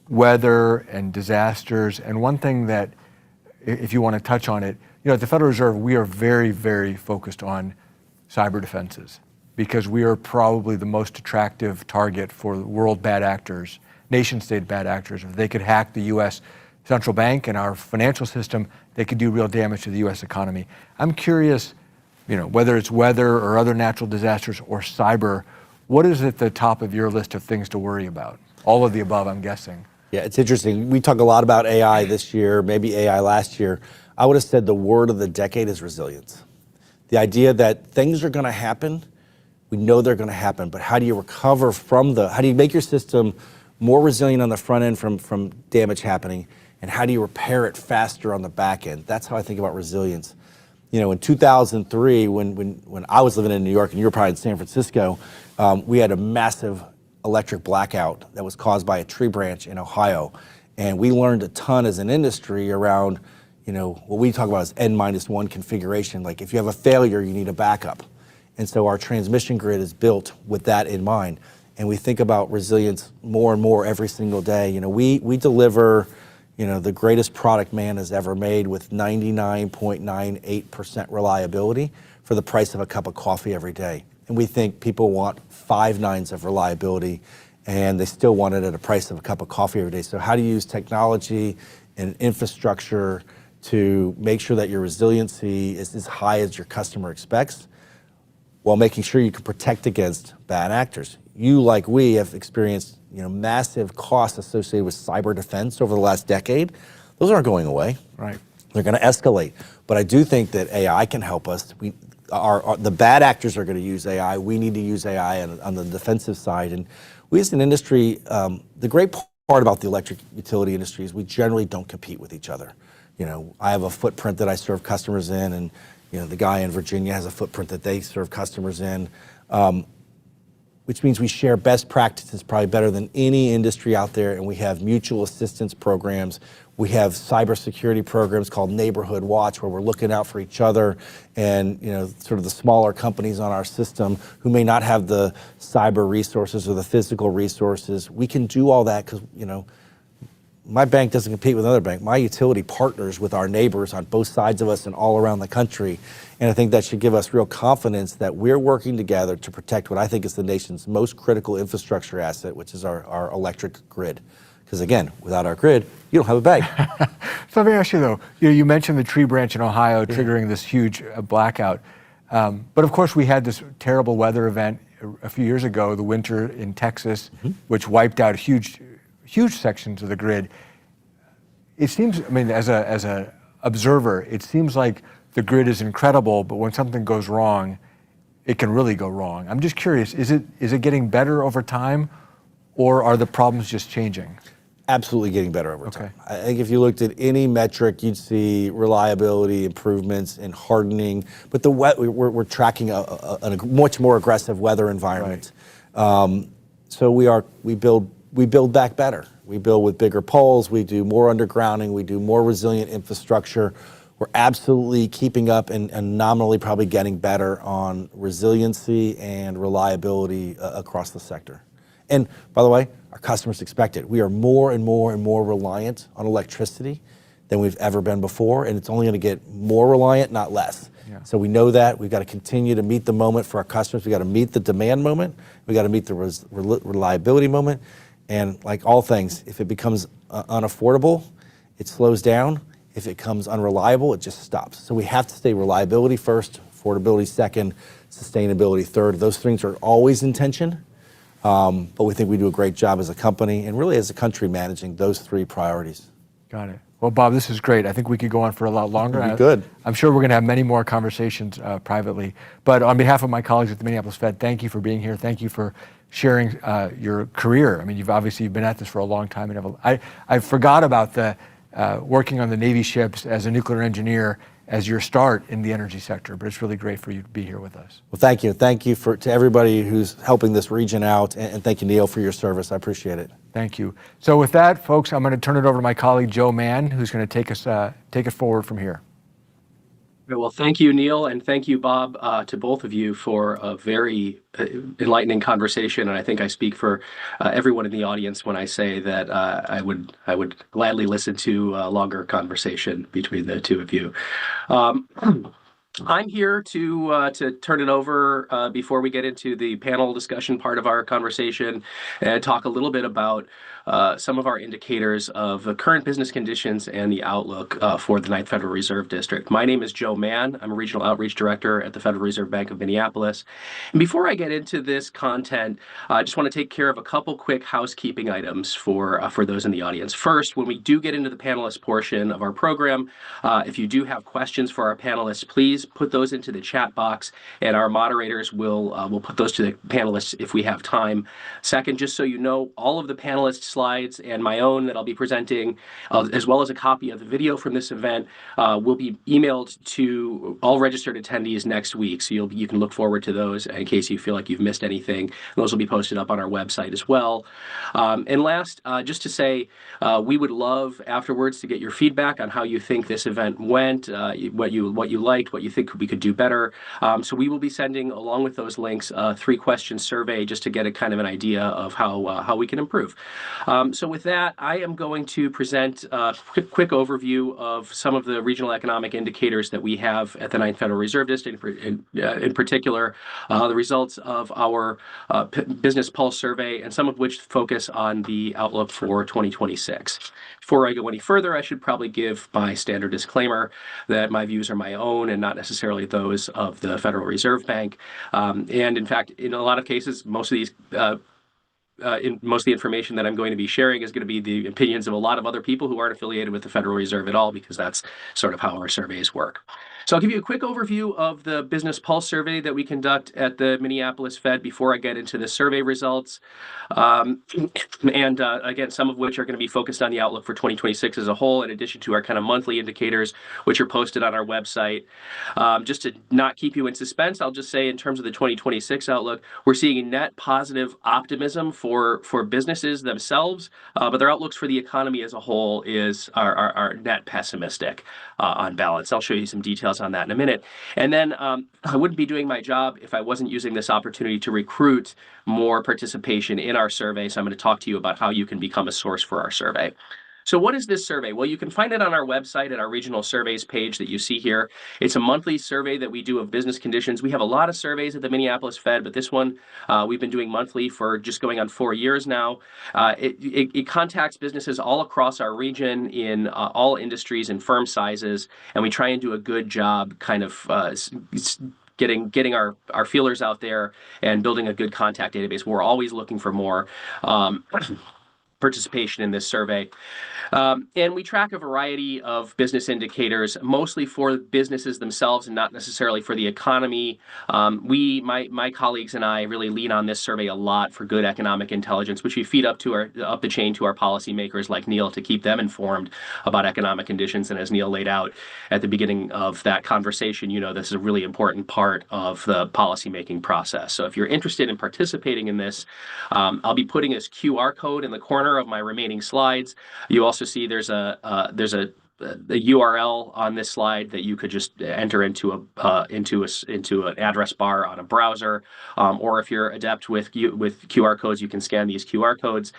weather and disasters, and one thing that, if you want to touch on it, at the Federal Reserve, we are very, very focused on cyber defenses because we are probably the most attractive target for the world bad actors, nation state bad actors. If they could hack the U.S. central bank and our financial system, they could do real damage to the U.S. economy. I'm curious, whether it's weather or other natural disasters or cyber, what is at the top of your list of things to worry about? All of the above, I'm guessing. Yeah, it's interesting. We talk a lot about AI this year, maybe AI last year. I would have said the word of the decade is resilience. The idea that things are going to happen, we know they're going to happen, but how do you recover from how do you make your system more resilient on the front end from damage happening, and how do you repair it faster on the back end? That's how I think about resilience. In 2003, when I was living in New York and you were probably in San Francisco, we had a massive electric blackout that was caused by a tree branch in Ohio. And we learned a ton as an industry around, what we talk about as N-1 configuration. Like if you have a failure, you need a backup. And so our transmission grid is built with that in mind. And we think about resilience more and more every single day. We deliver, the greatest product man has ever made with 99.98% reliability for the price of a cup of coffee every day. And we think people want 5 nines of reliability, and they still want it at a price of a cup of coffee every day. So how do you use technology and infrastructure to make sure that your resiliency is as high as your customer expects, while making sure you can protect against bad actors? You, like we, have experienced massive costs associated with cyber defense over the last decade. Those aren't going away. Right. They're going to escalate. But I do think that AI can help us. The bad actors are going to use AI. We need to use AI on the defensive side. And we as an industry, the great part about the electric utility industry is we generally don't compete with each other. I have a footprint that I serve customers in, and the guy in Virginia has a footprint that they serve customers in, which means we share best practices probably better than any industry out there, and we have mutual assistance programs. We have cybersecurity programs called Neighborhood Watch, where we're looking out for each other and sort of the smaller companies on our system who may not have the cyber resources or the physical resources. We can do all that because my bank doesn't compete with another bank. My utility partners with our neighbors on both sides of us and all around the country. And I think that should give us real confidence that we're working together to protect what I think is the nation's most critical infrastructure asset, which is our electric grid. Because again, without our grid, you don't have a bank. So let me ask you though, you mentioned the tree branch in Ohio triggering this huge blackout. But of course we had this terrible weather event a few years ago, the winter in Texas, which wiped out huge sections of the grid. It seems, as a observer, it seems like the grid is incredible, but when something goes wrong, it can really go wrong. I'm just curious, is it getting better over time, or are the problems just changing? Absolutely getting better over time. I think if you looked at any metric, you'd see reliability improvements and hardening, but we're tracking a much more aggressive weather environment. Right. So we build back better. We build with bigger poles, we do more undergrounding, we do more resilient infrastructure. we're absolutely keeping up and nominally probably getting better on resiliency and reliability across the sector. And by the way, our customers expect it. We are more and more and more reliant on electricity than we've ever been before, and it's only going to get more reliant, not less. Yeah. So we know that we've got to continue to meet the moment for our customers. We've got to meet the demand moment. We've got to meet the reliability moment. And like all things, if it becomes unaffordable, it slows down. If it becomes unreliable, it just stops. So we have to stay reliability first, affordability second, sustainability third. Those things are always in tension, but we think we do a great job as a company and really as a country managing those three priorities. Got it. Well, Bob, this is great. I think we could go on for a lot longer. Good. I'm sure we're going to have many more conversations privately. But on behalf of my colleagues at the Minneapolis Fed, thank you for being here. Thank you for sharing your career. I mean, you've obviously been at this for a long time. And I forgot about the working on the Navy ships as a nuclear engineer as your start in the energy sector, but it's really great for you to be here with us. Well, thank you. Thank you to everybody who's helping this region out, and thank you, Neel, for your service. I appreciate it. Thank you. So with that, folks, I'm going to turn it over to my colleague, Joe Mann, who's going to take it forward from here. Well, thank you, Neel, and thank you, Bob, to both of you for a very enlightening conversation. And I think I speak for everyone in the audience when I say that I would gladly listen to a longer conversation between the two of you. I'm here to turn it over before we get into the panel discussion part of our conversation and talk a little bit about some of our indicators of the current business conditions and the outlook for the Ninth Federal Reserve District. My name is Joe Mann. I'm a Regional Outreach Director at the Federal Reserve Bank of Minneapolis. And before I get into this content, I just want to take care of a couple quick housekeeping items for those in the audience. First, when we do get into the panelist portion of our program, if you do have questions for our panelists, please put those into the chat box, and our moderators will put those to the panelists if we have time. Second, just so you know, all of the panelists' slides and my own that I'll be presenting, as well as a copy of the video from this event, will be emailed to all registered attendees next week. So you can look forward to those in case you feel like you've missed anything. Those will be posted up on our website as well. And last, just to say, we would love afterwards to get your feedback on how you think this event went, what you liked, what you think we could do better. So we will be sending, along with those links, a 3-question survey just to get a kind of an idea of how we can improve. So with that, I am going to present a quick overview of some of the regional economic indicators that we have at the Ninth Federal Reserve District, in particular, the results of our Business Pulse survey, and some of which focus on the outlook for 2026. Before I go any further, I should probably give my standard disclaimer that my views are my own and not necessarily those of the Federal Reserve Bank. And in fact, in a lot of cases, most of these most of the information that I'm going to be sharing is going to be the opinions of a lot of other people who aren't affiliated with the Federal Reserve at all, because that's sort of how our surveys work. So I'll give you a quick overview of the Business Pulse survey that we conduct at the Minneapolis Fed before I get into the survey results. Again, some of which are going to be focused on the outlook for 2026 as a whole, in addition to our kind of monthly indicators, which are posted on our website. Just to not keep you in suspense, I'll just say in terms of the 2026 outlook, we're seeing a net positive optimism for businesses themselves, but their outlooks for the economy as a whole are net pessimistic on balance. I'll show you some details on that in a minute. And then I wouldn't be doing my job if I wasn't using this opportunity to recruit more participation in our survey. So I'm going to talk to you about how you can become a source for our survey. So what is this survey? Well, you can find it on our website at our regional surveys page that you see here. It's a monthly survey that we do of business conditions. We have a lot of surveys at the Minneapolis Fed, but this one we've been doing monthly for just going on 4 years now. It contacts businesses all across our region in all industries and firm sizes, and we try and do a good job kind of getting our feelers out there and building a good contact database. We're always looking for more participation in this survey. And we track a variety of business indicators, mostly for businesses themselves and not necessarily for the economy. My colleagues and I really lean on this survey a lot for good economic intelligence, which we feed up the chain to our policymakers like Neel to keep them informed about economic conditions. And as Neel laid out at the beginning of that conversation, you know, this is a really important part of the policymaking process. So if you're interested in participating in this, I'll be putting this QR code in the corner of my remaining slides. You also see there's a the URL on this slide that you could just enter into an address bar on a browser, or if you're adept with QR codes, you can scan these QR codes,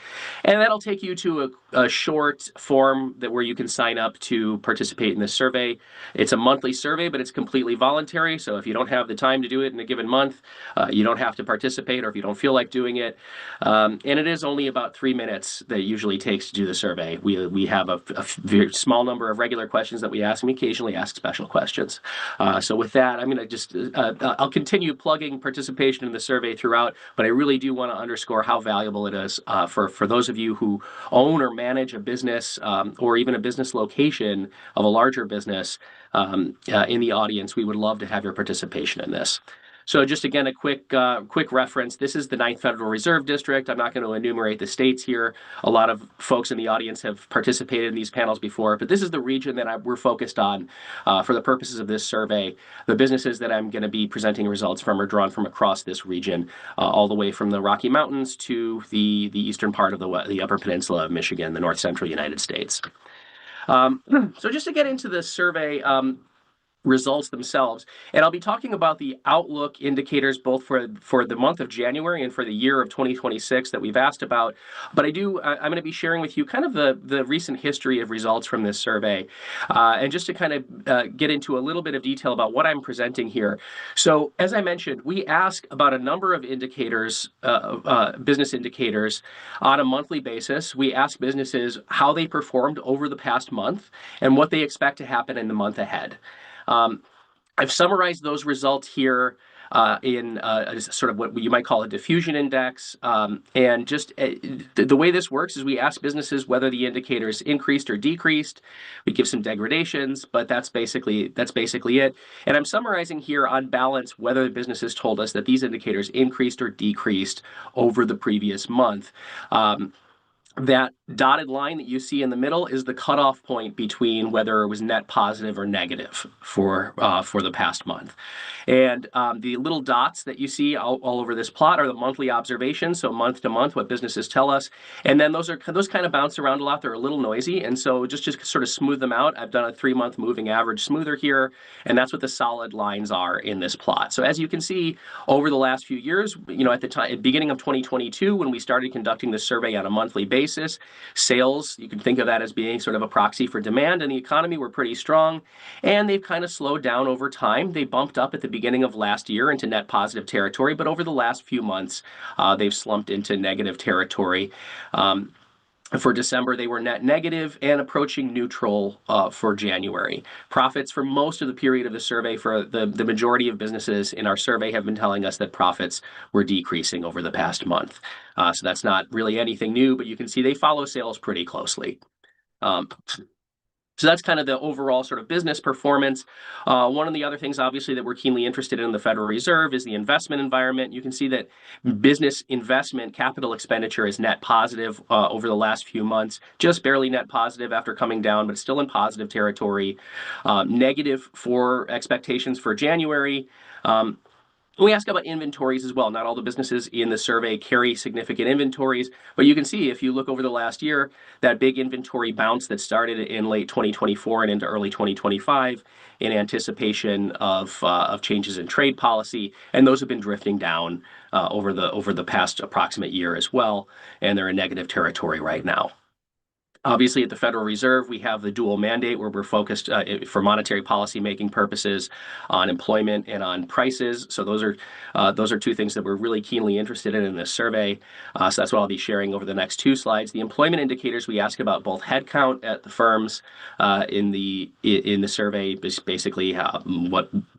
and that'll take you to a short form where you can sign up to participate in this survey. It's a monthly survey, but it's completely voluntary. So if you don't have the time to do it in a given month, you don't have to participate, or if you don't feel like doing it. And it is only about 3 minutes that it usually takes to do the survey. We have a very small number of regular questions that we ask, and we occasionally ask special questions. So with that, I'm going to just I'll continue plugging participation in the survey throughout, but I really do want to underscore how valuable it is for those of you who own or manage a business, or even a business location of a larger business in the audience. We would love to have your participation in this. So just again, a quick reference. This is the 9th Federal Reserve District. I'm not going to enumerate the states here. A lot of folks in the audience have participated in these panels before, but this is the region that we're focused on for the purposes of this survey. The businesses that I'm going to be presenting results from are drawn from across this region, all the way from the Rocky Mountains to the eastern part of the Upper Peninsula of Michigan, the north central United States. So just to get into the survey results themselves, and I'll be talking about the outlook indicators both for the month of January and for the year of 2026 that we've asked about. But I'm going to be sharing with you kind of the recent history of results from this survey, and just to kind of get into a little bit of detail about what I'm presenting here. So as I mentioned, we ask about a number of indicators, business indicators, on a monthly basis. We ask businesses how they performed over the past month and what they expect to happen in the month ahead. I've summarized those results here in sort of what you might call a diffusion index. And just the way this works is we ask businesses whether the indicators increased or decreased. We give some degradations, but that's basically it. And I'm summarizing here on balance whether the businesses told us that these indicators increased or decreased over the previous month. That dotted line that you see in the middle is the cutoff point between whether it was net positive or negative for the past month. And the little dots that you see all over this plot are the monthly observations, so month to month, what businesses tell us. And then those kind of bounce around a lot. They're a little noisy. And so just to sort of smooth them out, I've done a 3-month moving average smoother here. And that's what the solid lines are in this plot. So as you can see, over the last few years, at the beginning of 2022, when we started conducting this survey on a monthly basis, sales, you can think of that as being sort of a proxy for demand, and the economy were pretty strong, and they've kind of slowed down over time. They bumped up at the beginning of last year into net positive territory, but over the last few months, they've slumped into negative territory. For December, they were net negative and approaching neutral for January. Profits for most of the period of the survey, for the majority of businesses in our survey, have been telling us that profits were decreasing over the past month. So that's not really anything new, but you can see they follow sales pretty closely. So that's kind of the overall sort of business performance. One of the other things, obviously, that we're keenly interested in the Federal Reserve is the investment environment. You can see that business investment capital expenditure is net positive over the last few months, just barely net positive after coming down, but still in positive territory. Negative for expectations for January. We ask about inventories as well. Not all the businesses in the survey carry significant inventories, but you can see if you look over the last year, that big inventory bounce that started in late 2024 and into early 2025 in anticipation of changes in trade policy, and those have been drifting down over the past approximate year as well, and they're in negative territory right now. Obviously, at the Federal Reserve, we have the dual mandate where we're focused for monetary policy making purposes on employment and on prices. So those are two things that we're really keenly interested in this survey. So that's what I'll be sharing over the next 2 slides. The employment indicators, we ask about both headcount at the firms in the survey, basically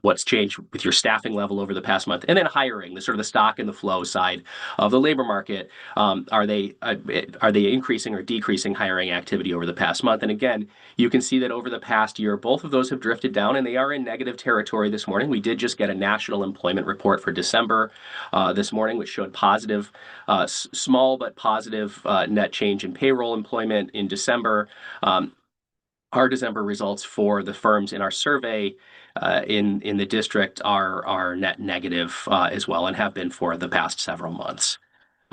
what's changed with your staffing level over the past month, and then hiring, the sort of the stock and the flow side of the labor market. Are they increasing or decreasing hiring activity over the past month? And again, you can see that over the past year, both of those have drifted down, and they are in negative territory this morning. We did just get a national employment report for December this morning, which showed positive, small but positive net change in payroll employment in December. Our December results for the firms in our survey in the district are net negative as well, and have been for the past several months.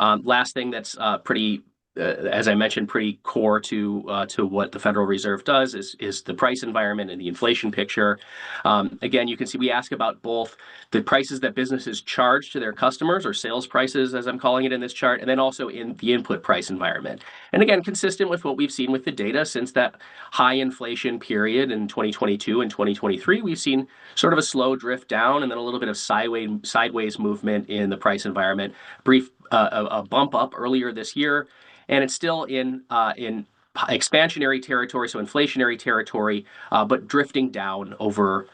Last thing that's pretty as I mentioned, pretty core to what the Federal Reserve does is the price environment and the inflation picture. Again, you can see we ask about both the prices that businesses charge to their customers, or sales prices, as I'm calling it in this chart, and then also in the input price environment. And again, consistent with what we've seen with the data since that high inflation period in 2022 and 2023, we've seen sort of a slow drift down and then a little bit of sideways movement in the price environment. Brief a bump up earlier this year, and it's still in expansionary territory, so inflationary territory, but drifting down over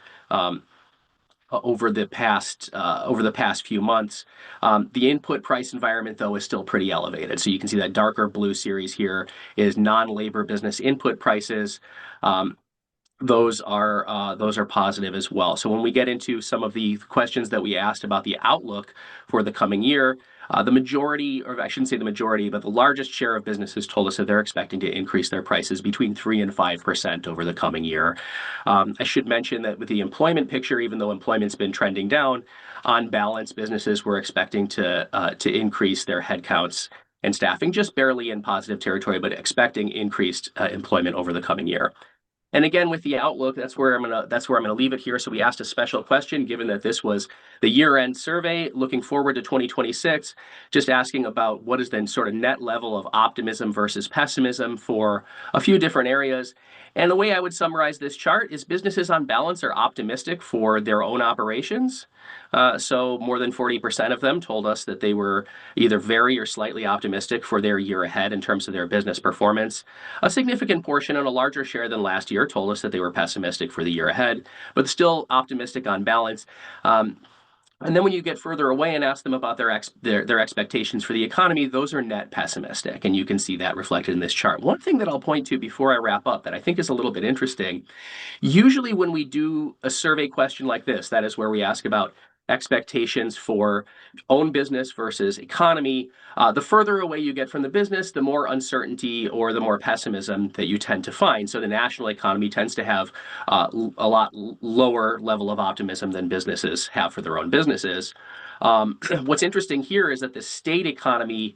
the past few months. The input price environment, though, is still pretty elevated. So you can see that darker blue series here is non-labor business input prices. Those are positive as well. So when we get into some of the questions that we asked about the outlook for the coming year, the majority, or I shouldn't say the majority, but the largest share of businesses told us that they're expecting to increase their prices between 3 and 5% over the coming year. I should mention that with the employment picture, even though employment's been trending down, on balance, businesses were expecting to increase their headcounts and staffing just barely in positive territory, but expecting increased employment over the coming year. And again, with the outlook, that's where I'm gonna leave it here. So we asked a special question, given that this was the year-end survey, looking forward to 2026, just asking about what is then sort of net level of optimism versus pessimism for a few different areas. And the way I would summarize this chart is businesses on balance are optimistic for their own operations. So more than 40% of them told us that they were either very or slightly optimistic for their year ahead in terms of their business performance. A significant portion and a larger share than last year told us that they were pessimistic for the year ahead, but still optimistic on balance. And then when you get further away and ask them about their expectations for the economy, those are net pessimistic, and you can see that reflected in this chart. One thing that I'll point to before I wrap up that I think is a little bit interesting, usually when we do a survey question like this, that is where we ask about expectations for own business versus economy, the further away you get from the business, the more uncertainty or the more pessimism that you tend to find. So the national economy tends to have a lot lower level of optimism than businesses have for their own businesses. What's interesting here is that the state economy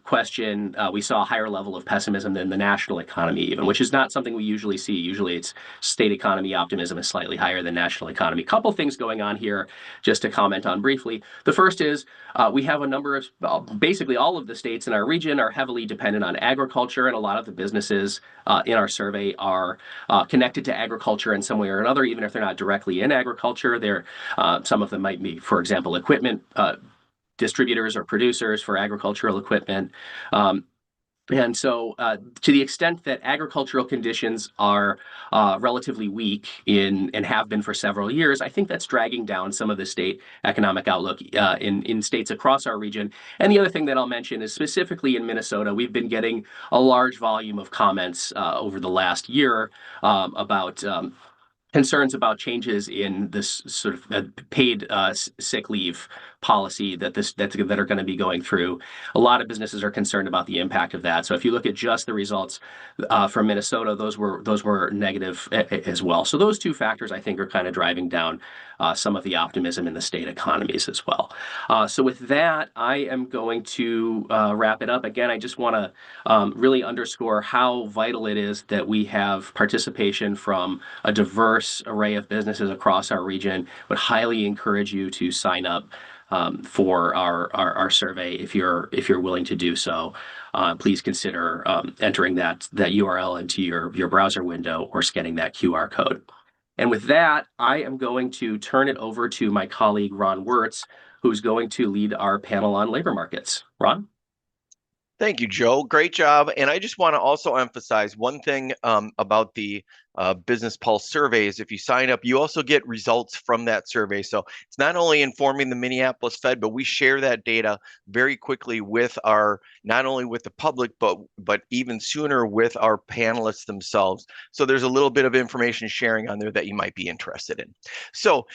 question, we saw a higher level of pessimism than the national economy even, which is not something we usually see. Usually it's state economy optimism is slightly higher than national economy. Couple things going on here just to comment on briefly. The first is we have a number of, basically all of the states in our region are heavily dependent on agriculture, and a lot of the businesses in our survey are connected to agriculture in some way or another, even if they're not directly in agriculture. Some of them might be, for example, equipment distributors or producers for agricultural equipment. And so to the extent that agricultural conditions are relatively weak and have been for several years, I think that's dragging down some of the state economic outlook in states across our region. And the other thing that I'll mention is specifically in Minnesota, we've been getting a large volume of comments over the last year about concerns about changes in this sort of paid sick leave policy that are going to be going through. A lot of businesses are concerned about the impact of that. So if you look at just the results from Minnesota, those were negative as well. So those two factors, I think, are kind of driving down some of the optimism in the state economies as well. So with that, I am going to wrap it up. Again, I just want to really underscore how vital it is that we have participation from a diverse array of businesses across our region. Would highly encourage you to sign up for our survey if you're willing to do so. Please consider entering that URL into your browser window or scanning that QR code. And with that, I am going to turn it over to my colleague, Ron Wirtz, who's going to lead our panel on labor markets. Ron? Thank you, Joe. Great job. And I just want to also emphasize one thing about the Business Pulse surveys. If you sign up, you also get results from that survey. So it's not only informing the Minneapolis Fed, but we share that data very quickly with not only with the public, but even sooner with our panelists themselves. So there's a little bit of information sharing on there that you might be interested in. So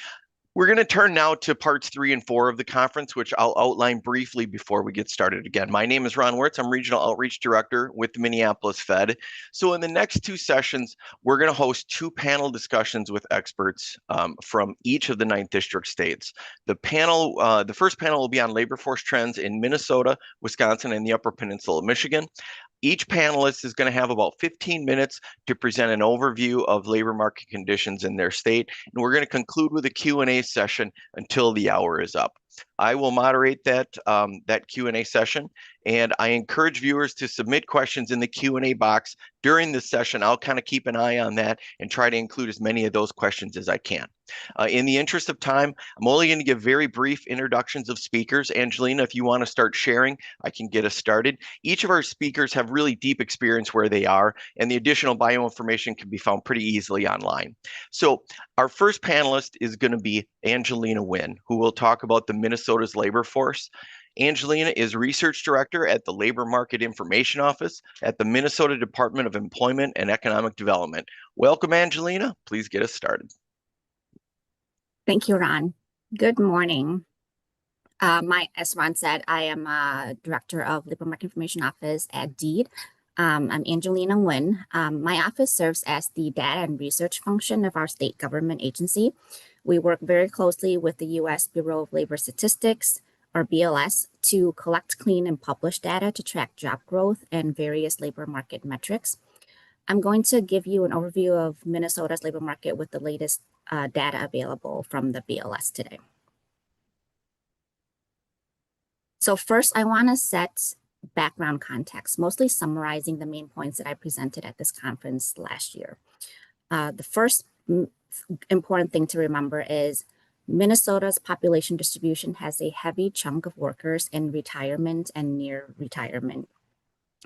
We're going to turn now to parts 3 and 4 of the conference, which I'll outline briefly before we get started again. My name is Ron Wirtz. I'm Regional Outreach Director with the Minneapolis Fed. So in the next 2 sessions, we're going to host 2 panel discussions with experts from each of the 9th District states. The first panel will be on labor force trends in Minnesota, Wisconsin, and the Upper Peninsula of Michigan. Each panelist is going to have about 15 minutes to present an overview of labor market conditions in their state, and we're going to conclude with a Q&A session until the hour is up. I will moderate that Q&A session, and I encourage viewers to submit questions in the Q&A box during this session. I'll kind of keep an eye on that and try to include as many of those questions as I can. In the interest of time, I'm only going to give very brief introductions of speakers. Angelina, if you want to start sharing, I can get us started. Each of our speakers have really deep experience where they are, and the additional bio information can be found pretty easily online. So our first panelist is going to be Angelina Nguyen, who will talk about the Minnesota's labor force. Angelina is Research Director at the Labor Market Information Office at the Minnesota Department of Employment and Economic Development. Welcome, Angelina. Please get us started. Thank you, Ron. Good morning. As Ron said, I am a Director of Labor Market Information Office at DEED. I'm Angelina Nguyen. My office serves as the data and research function of our state government agency. We work very closely with the U.S. Bureau of Labor Statistics, or BLS, to collect, clean, and publish data to track job growth and various labor market metrics. I'm going to give you an overview of Minnesota's labor market with the latest data available from the BLS today. So first, I want to set background context, mostly summarizing the main points that I presented at this conference last year. The first important thing to remember is Minnesota's population distribution has a heavy chunk of workers in retirement and near retirement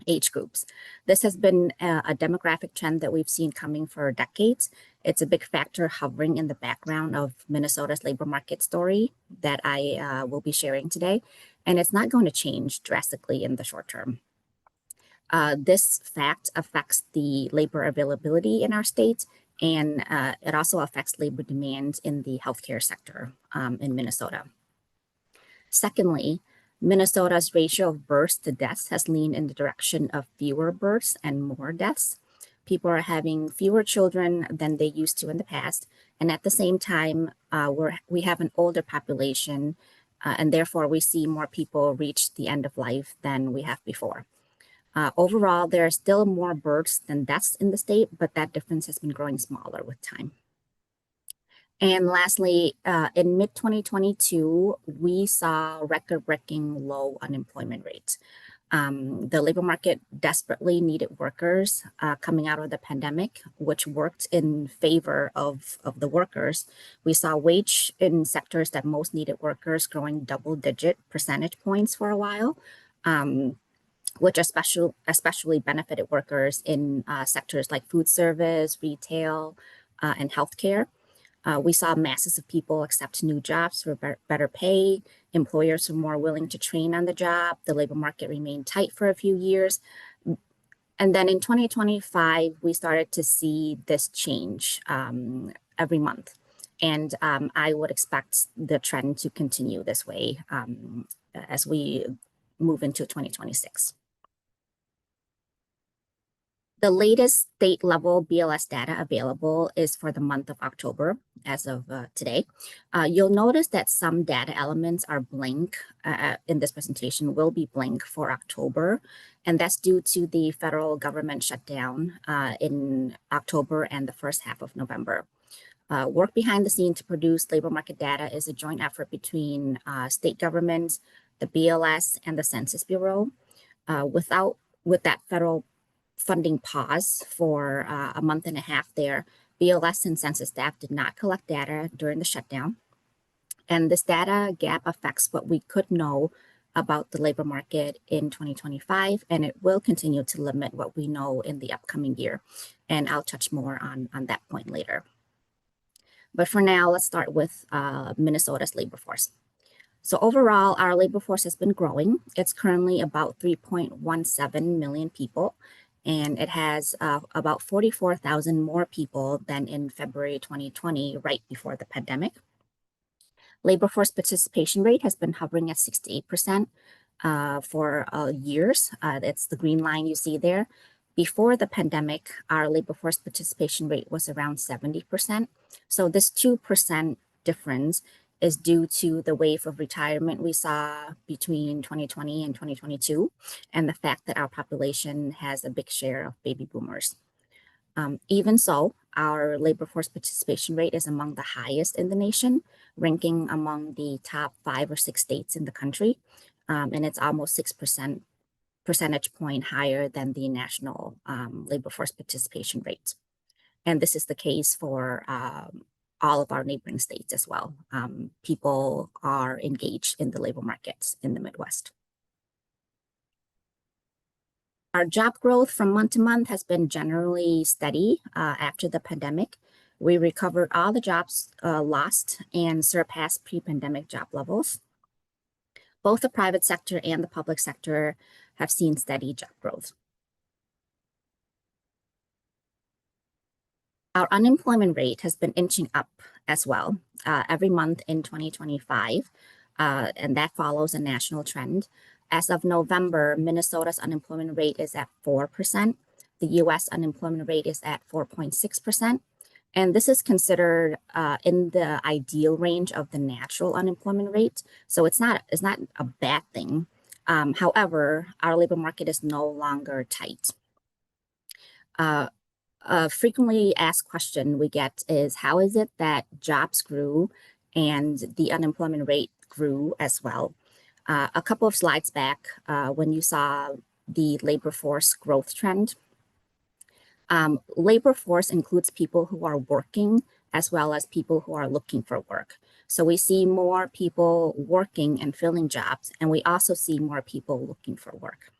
age groups. This has been a demographic trend that we've seen coming for decades. It's a big factor hovering in the background of Minnesota's labor market story that I will be sharing today, and it's not going to change drastically in the short term. This fact affects the labor availability in our state, and it also affects labor demand in the healthcare sector in Minnesota. Secondly, Minnesota's ratio of births to deaths has leaned in the direction of fewer births and more deaths. People are having fewer children than they used to in the past, and at the same time, we have an older population, and therefore we see more people reach the end of life than we have before. Overall, there are still more births than deaths in the state, but that difference has been growing smaller with time. And lastly, in mid-2022, we saw record-breaking low unemployment rates. The labor market desperately needed workers coming out of the pandemic, which worked in favor of the workers. We saw wage in sectors that most needed workers growing double-digit percentage points for a while, which especially benefited workers in sectors like food service, retail, and healthcare. We saw masses of people accept new jobs for better pay. Employers were more willing to train on the job. The labor market remained tight for a few years. And then in 2025, we started to see this change every month. And I would expect the trend to continue this way as we move into 2026. The latest state level BLS data available is for the month of October as of today. You'll notice that some data elements are blank in this presentation, will be blank for October, and that's due to the federal government shutdown in October and the first half of November. Work behind the scene to produce labor market data is a joint effort between state governments, the BLS, and the Census Bureau. With that federal funding pause for a month and a half there, BLS and census staff did not collect data during the shutdown. And this data gap affects what we could know about the labor market in 2025, and it will continue to limit what we know in the upcoming year. And I'll touch more on that point later. But for now, let's start with Minnesota's labor force. So overall, our labor force has been growing. It's currently about 3.17 million people, and it has about 44,000 more people than in February 2020, right before the pandemic. Labor force participation rate has been hovering at 68% for years. That's the green line you see there. Before the pandemic, our labor force participation rate was around 70%. So this 2% difference is due to the wave of retirement we saw between 2020 and 2022, and the fact that our population has a big share of baby boomers. Even so, our labor force participation rate is among the highest in the nation, ranking among the top 5 or 6 states in the country. And it's almost 6% point higher than the national labor force participation rate. And this is the case for all of our neighboring states as well. People are engaged in the labor markets in the Midwest. Our job growth from month to month has been generally steady after the pandemic. We recovered all the jobs lost and surpassed pre-pandemic job levels. Both the private sector and the public sector have seen steady job growth. Our unemployment rate has been inching up as well every month in 2025, and that follows a national trend. As of November, Minnesota's unemployment rate is at 4%. The US unemployment rate is at 4.6%. And this is considered in the ideal range of the natural unemployment rate. So it's not a bad thing. However, our labor market is no longer tight. A frequently asked question we get is, how is it that jobs grew and the unemployment rate grew as well? A couple of slides back, when you saw the labor force growth trend, labor force includes people who are working as well as people who are looking for work. So we see more people working and filling jobs, and we also see more people looking for work.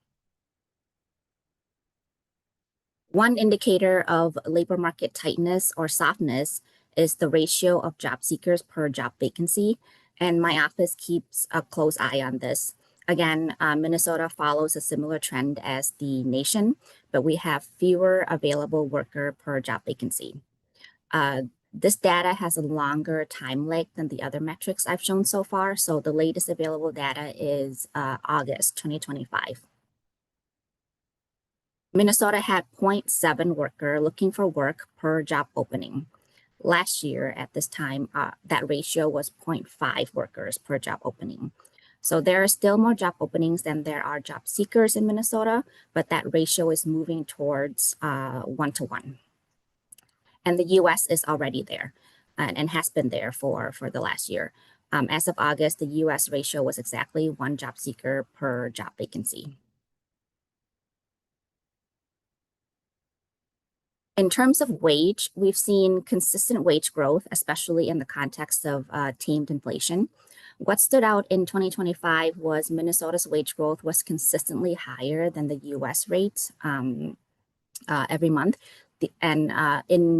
One indicator of labor market tightness or softness is the ratio of job seekers per job vacancy, and my office keeps a close eye on this. Again, Minnesota follows a similar trend as the nation, but we have fewer available worker per job vacancy. This data has a longer time lag than the other metrics I've shown so far, so the latest available data is August 2025. Minnesota had 0.7 worker looking for work per job opening. Last year at this time, that ratio was 0.5 workers per job opening. So there are still more job openings than there are job seekers in Minnesota, but that ratio is moving towards 1-to-1. And the US is already there and has been there for the last year. As of August, the US ratio was exactly 1 job seeker per job vacancy. In terms of wage, we've seen consistent wage growth, especially in the context of tamed inflation. What stood out in 2025 was Minnesota's wage growth was consistently higher than the US rate every month. In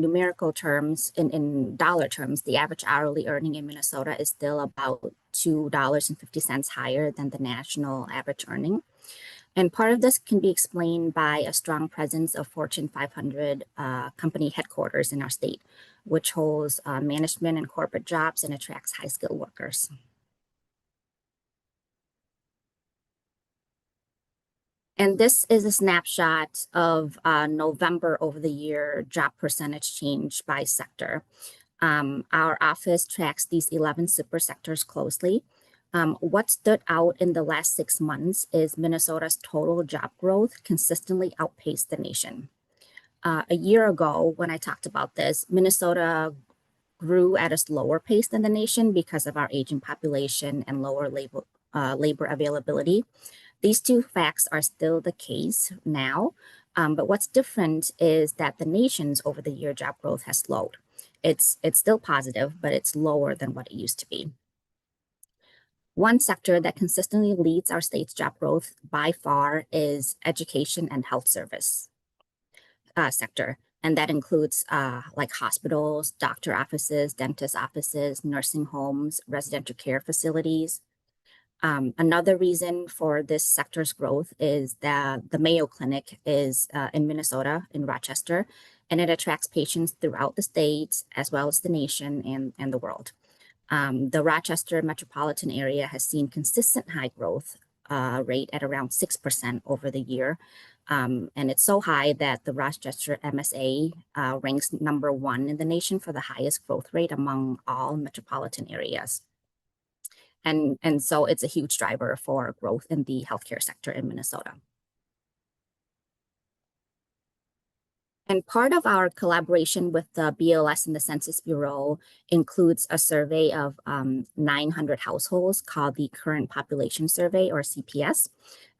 numerical terms, in dollar terms, the average hourly earning in Minnesota is still about $2.50 higher than the national average earning. And part of this can be explained by a strong presence of Fortune 500 company headquarters in our state, which holds management and corporate jobs and attracts high-skilled workers. And this is a snapshot of November over the year job percentage change by sector. Our office tracks these 11 super sectors closely. What stood out in the last 6 months is Minnesota's total job growth consistently outpaced the nation. A year ago, when I talked about this, Minnesota grew at a slower pace than the nation because of our aging population and lower labor availability. These two facts are still the case now, but what's different is that the nation's over-the-year job growth has slowed. It's still positive, but it's lower than what it used to be. One sector that consistently leads our state's job growth by far is education and health service sector. And that includes like hospitals, doctor offices, dentist offices, nursing homes, residential care facilities. Another reason for this sector's growth is that the Mayo Clinic is in Minnesota, in Rochester, and it attracts patients throughout the state as well as the nation and the world. The Rochester metropolitan area has seen consistent high growth rate at around 6% over the year. And it's so high that the Rochester MSA ranks #1 in the nation for the highest growth rate among all metropolitan areas. And so it's a huge driver for growth in the healthcare sector in Minnesota. And part of our collaboration with the BLS and the Census Bureau includes a survey of 900 households called the Current Population Survey, or CPS.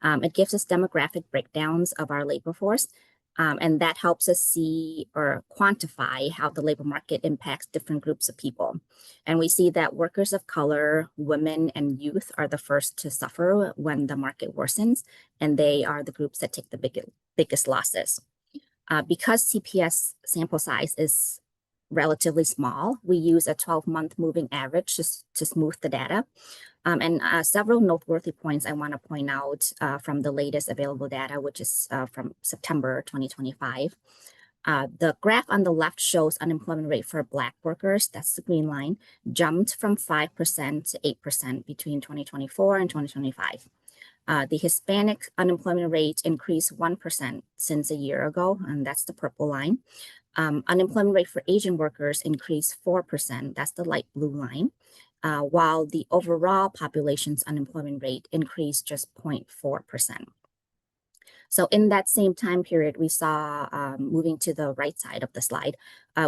It gives us demographic breakdowns of our labor force, and that helps us see or quantify how the labor market impacts different groups of people. And we see that workers of color, women, and youth are the first to suffer when the market worsens, and they are the groups that take the biggest losses. Because CPS sample size is relatively small, we use a 12-month moving average to smooth the data. And several noteworthy points I want to point out from the latest available data, which is from September 2025. The graph on the left shows unemployment rate for Black workers, that's the green line, jumped from 5% to 8% between 2024 and 2025. The Hispanic unemployment rate increased 1% since a year ago, and that's the purple line. Unemployment rate for Asian workers increased 4%, that's the light blue line, while the overall population's unemployment rate increased just 0.4%. So in that same time period, we saw, moving to the right side of the slide,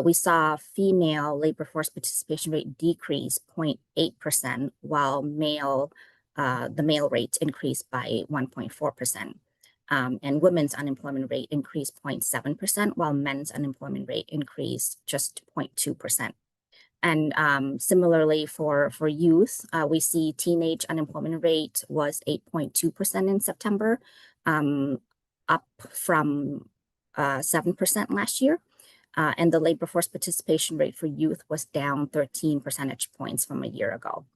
we saw female labor force participation rate decrease 0.8%, while the male rate increased by 1.4%. And women's unemployment rate increased 0.7%, while men's unemployment rate increased just 0.2%. And similarly for youth, we see teenage unemployment rate was 8.2% in September, up from 7% last year. And the labor force participation rate for youth was down 13 percentage points from a year ago.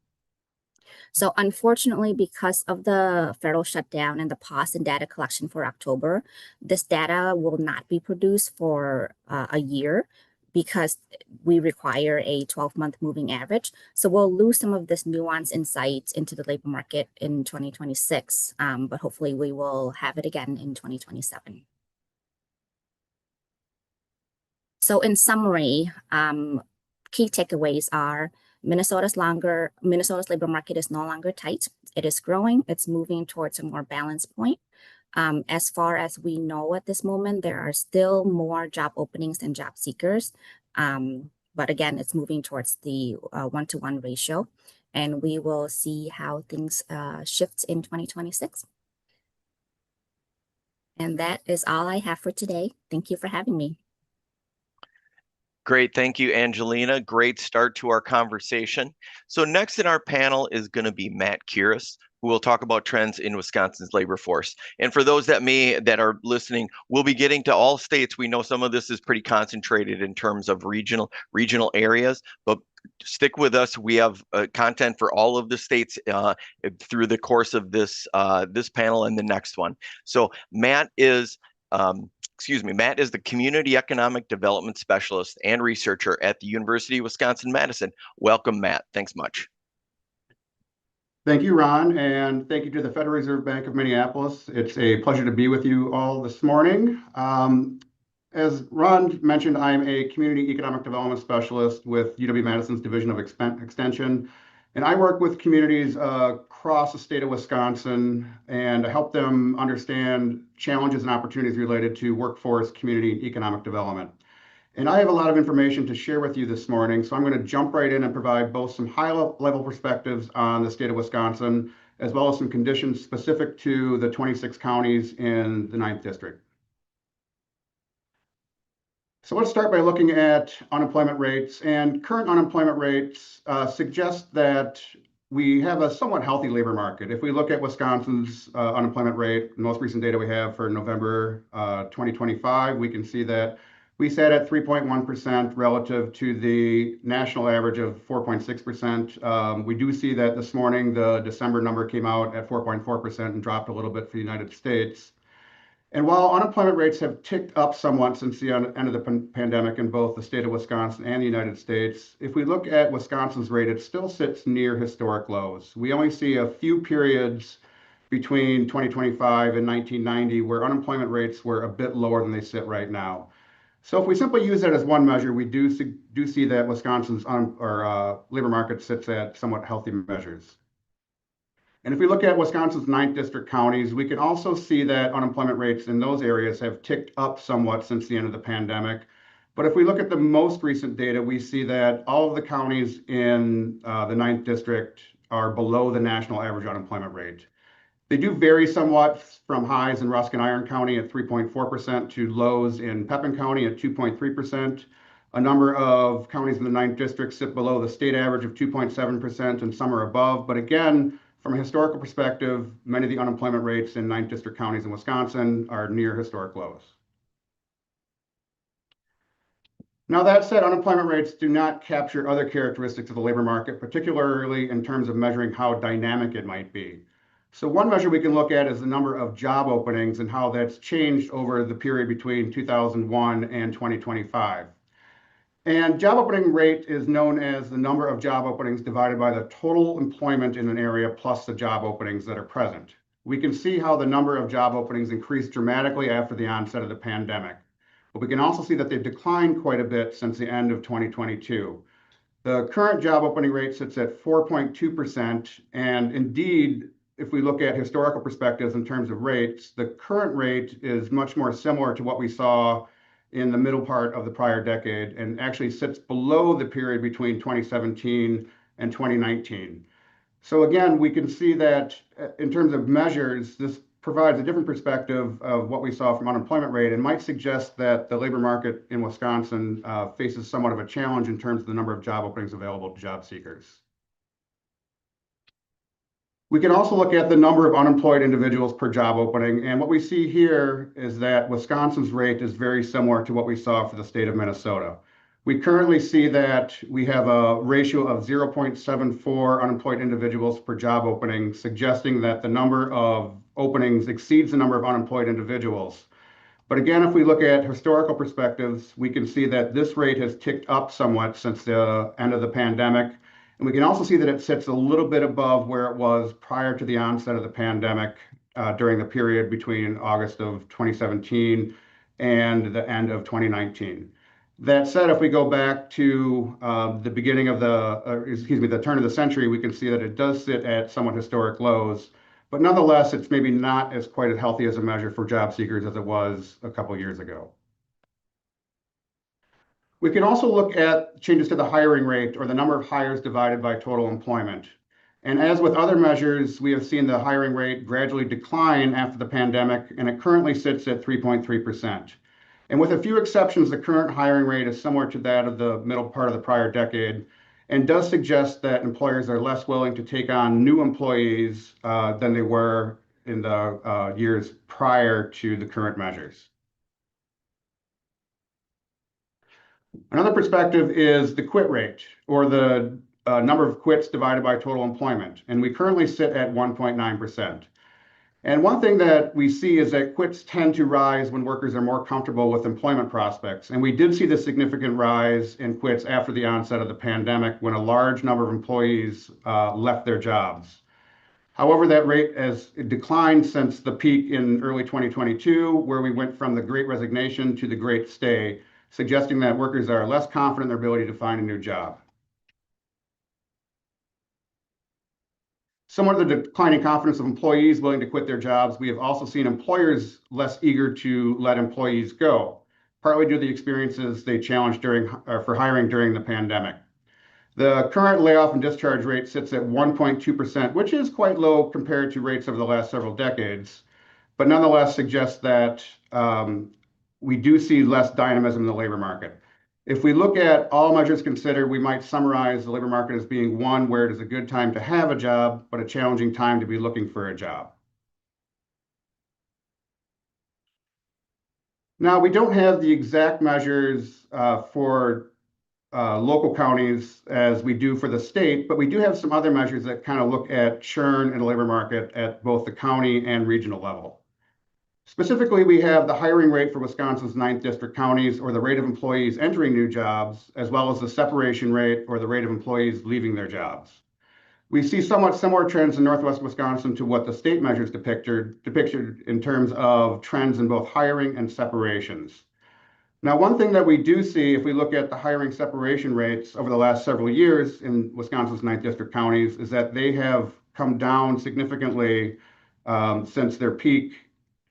So unfortunately, because of the federal shutdown and the pause in data collection for October, this data will not be produced for a year because we require a 12-month moving average. So we'll lose some of this nuanced insight into the labor market in 2026, but hopefully we will have it again in 2027. So in summary, key takeaways are Minnesota's labor market is no longer tight. It is growing. It's moving towards a more balanced point. As far as we know at this moment, there are still more job openings than job seekers. But again, it's moving towards the 1-to-1 ratio. And we will see how things shift in 2026. And that is all I have for today. Thank you for having me. Great. Thank you, Angelina. Great start to our conversation. So next in our panel is going to be Matt Kiris, who will talk about trends in Wisconsin's labor force. And for those that are listening, we'll be getting to all states. We know some of this is pretty concentrated in terms of regional areas, but stick with us. We have content for all of the states through the course of this panel and the next one. So Matt is the Community Economic Development Specialist and Researcher at the University of Wisconsin-Madison. Welcome, Matt. Thanks much. Thank you, Ron, and thank you to the Federal Reserve Bank of Minneapolis. It's a pleasure to be with you all this morning. As Ron mentioned, I'm a Community Economic Development Specialist with UW-Madison's Division of Extension, and I work with communities across the state of Wisconsin and help them understand challenges and opportunities related to workforce, community, and economic development. And I have a lot of information to share with you this morning, so I'm going to jump right in and provide both some high-level perspectives on the state of Wisconsin, as well as some conditions specific to the 26 counties in the 9th District. So let's start by looking at unemployment rates, and current unemployment rates suggest that we have a somewhat healthy labor market. If we look at Wisconsin's unemployment rate, the most recent data we have for November 2025, we can see that we sat at 3.1% relative to the national average of 4.6%. We do see that this morning the December number came out at 4.4% and dropped a little bit for the United States. And while unemployment rates have ticked up somewhat since the end of the pandemic in both the state of Wisconsin and the United States, if we look at Wisconsin's rate, it still sits near historic lows. We only see a few periods between 2025 and 1990 where unemployment rates were a bit lower than they sit right now. So if we simply use that as one measure, we do see that Wisconsin's labor market sits at somewhat healthy measures. And if we look at Wisconsin's 9th district counties, we can also see that unemployment rates in those areas have ticked up somewhat since the end of the pandemic. But if we look at the most recent data, we see that all of the counties in the 9th district are below the national average unemployment rate. They do vary somewhat from highs in Rusk and Iron County at 3.4% to lows in Pepin County at 2.3%. A number of counties in the 9th district sit below the state average of 2.7% and some are above. But again, from a historical perspective, many of the unemployment rates in 9th district counties in Wisconsin are near historic lows. Now, that said, unemployment rates do not capture other characteristics of the labor market, particularly in terms of measuring how dynamic it might be. So one measure we can look at is the number of job openings and how that's changed over the period between 2001 and 2025. And job opening rate is known as the number of job openings divided by the total employment in an area plus the job openings that are present. We can see how the number of job openings increased dramatically after the onset of the pandemic. But we can also see that they've declined quite a bit since the end of 2022. The current job opening rate sits at 4.2%. And indeed, if we look at historical perspectives in terms of rates, the current rate is much more similar to what we saw in the middle part of the prior decade and actually sits below the period between 2017 and 2019. So again, we can see that in terms of measures, this provides a different perspective of what we saw from unemployment rate and might suggest that the labor market in Wisconsin faces somewhat of a challenge in terms of the number of job openings available to job seekers. We can also look at the number of unemployed individuals per job opening. And what we see here is that Wisconsin's rate is very similar to what we saw for the state of Minnesota. We currently see that we have a ratio of 0.74 unemployed individuals per job opening, suggesting that the number of openings exceeds the number of unemployed individuals. But again, if we look at historical perspectives, we can see that this rate has ticked up somewhat since the end of the pandemic. And we can also see that it sits a little bit above where it was prior to the onset of the pandemic during the period between August of 2017 and the end of 2019. That said, if we go back to the beginning of the turn of the century, we can see that it does sit at somewhat historic lows. But nonetheless, it's maybe not as quite as healthy as a measure for job seekers as it was a couple years ago. We can also look at changes to the hiring rate or the number of hires divided by total employment. And as with other measures, we have seen the hiring rate gradually decline after the pandemic, and it currently sits at 3.3%. And with a few exceptions, the current hiring rate is similar to that of the middle part of the prior decade and does suggest that employers are less willing to take on new employees than they were in the years prior to the current measures. Another perspective is the quit rate, or the number of quits divided by total employment. And we currently sit at 1.9%. And one thing that we see is that quits tend to rise when workers are more comfortable with employment prospects. And we did see the significant rise in quits after the onset of the pandemic when a large number of employees left their jobs. However, that rate has declined since the peak in early 2022, where we went from the Great Resignation to the Great Stay, suggesting that workers are less confident in their ability to find a new job. Similar to the declining confidence of employees willing to quit their jobs, we have also seen employers less eager to let employees go, partly due to the experiences they challenged for hiring during the pandemic. The current layoff and discharge rate sits at 1.2%, which is quite low compared to rates over the last several decades, but nonetheless suggests that we do see less dynamism in the labor market. If we look at all measures considered, we might summarize the labor market as being one where it is a good time to have a job, but a challenging time to be looking for a job. Now, we don't have the exact measures for local counties as we do for the state, but we do have some other measures that kind of look at churn in the labor market at both the county and regional level. Specifically, we have the hiring rate for Wisconsin's 9th district counties, or the rate of employees entering new jobs, as well as the separation rate, or the rate of employees leaving their jobs. We see somewhat similar trends in Northwest Wisconsin to what the state measures depicted in terms of trends in both hiring and separations. Now, one thing that we do see if we look at the hiring separation rates over the last several years in Wisconsin's 9th district counties is that they have come down significantly since their peak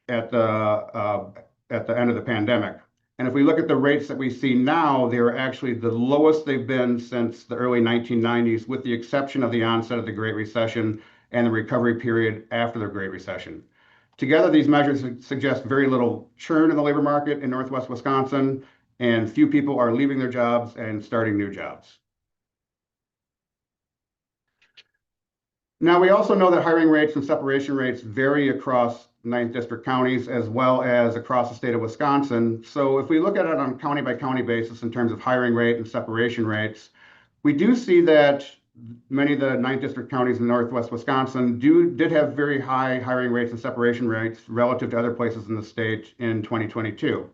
at the end of the pandemic. And if we look at the rates that we see now, they are actually the lowest they've been since the early 1990s, with the exception of the onset of the Great Recession and the recovery period after the Great Recession. Together, these measures suggest very little churn in the labor market in Northwest Wisconsin, and few people are leaving their jobs and starting new jobs. Now, we also know that hiring rates and separation rates vary across 9th district counties as well as across the state of Wisconsin. So if we look at it on a county by county basis in terms of hiring rate and separation rates, we do see that many of the 9th district counties in Northwest Wisconsin did have very high hiring rates and separation rates relative to other places in the state in 2022.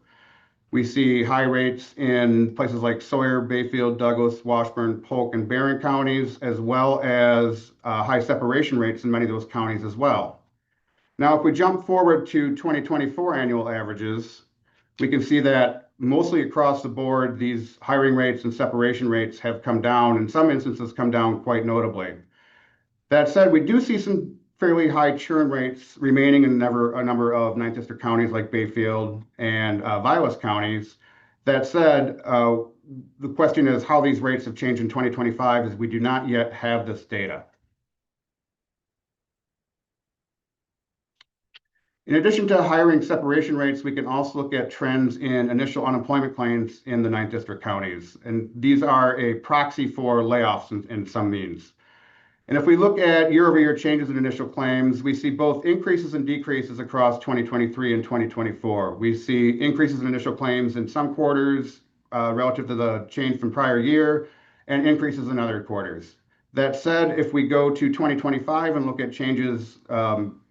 We see high rates in places like Sawyer, Bayfield, Douglas, Washburn, Polk, and Barron counties, as well as high separation rates in many of those counties as well. Now, if we jump forward to 2024 annual averages, we can see that mostly across the board, these hiring rates and separation rates have come down, in some instances come down quite notably. That said, we do see some fairly high churn rates remaining in a number of 9th district counties like Bayfield and Vilas counties. That said, the question is how these rates have changed in 2025, as we do not yet have this data. In addition to hiring separation rates, we can also look at trends in initial unemployment claims in the 9th district counties. And these are a proxy for layoffs in some means. And if we look at year-over-year changes in initial claims, we see both increases and decreases across 2023 and 2024. We see increases in initial claims in some quarters relative to the change from prior year, and increases in other quarters. That said, if we go to 2025 and look at changes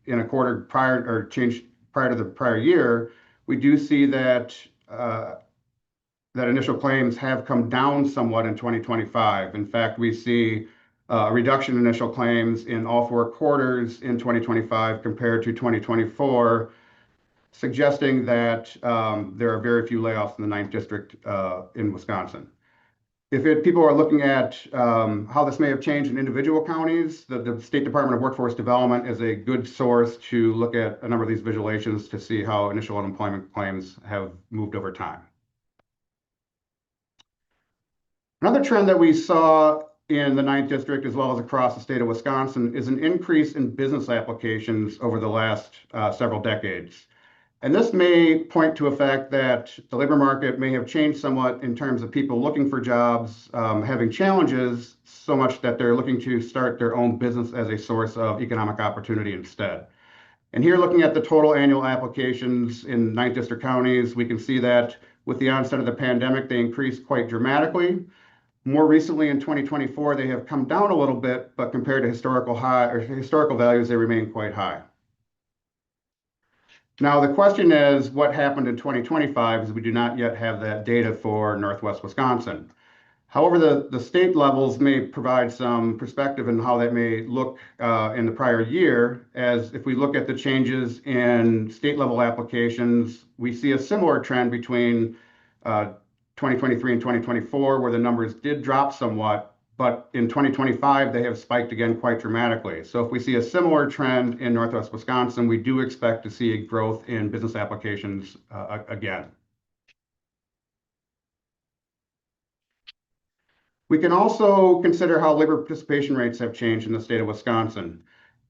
in a quarter prior or change prior to the prior year, we do see that that initial claims have come down somewhat in 2025. In fact, we see a reduction in initial claims in all 4 quarters in 2025 compared to 2024, suggesting that there are very few layoffs in the 9th district in Wisconsin. If people are looking at how this may have changed in individual counties, the State Department of Workforce Development is a good source to look at a number of these visualizations to see how initial unemployment claims have moved over time. Another trend that we saw in the 9th district, as well as across the state of Wisconsin, is an increase in business applications over the last several decades. And this may point to a fact that the labor market may have changed somewhat in terms of people looking for jobs, having challenges so much that they're looking to start their own business as a source of economic opportunity instead. And here, looking at the total annual applications in 9th district counties, we can see that with the onset of the pandemic, they increased quite dramatically. More recently, in 2024, they have come down a little bit, but compared to historical values, they remain quite high. Now, the question is, what happened in 2025, as we do not yet have that data for Northwest Wisconsin. However, the state levels may provide some perspective on how that may look in the prior year, as if we look at the changes in state level applications, we see a similar trend between 2023 and 2024, where the numbers did drop somewhat, but in 2025, they have spiked again quite dramatically. So if we see a similar trend in Northwest Wisconsin, we do expect to see a growth in business applications again. We can also consider how labor participation rates have changed in the state of Wisconsin.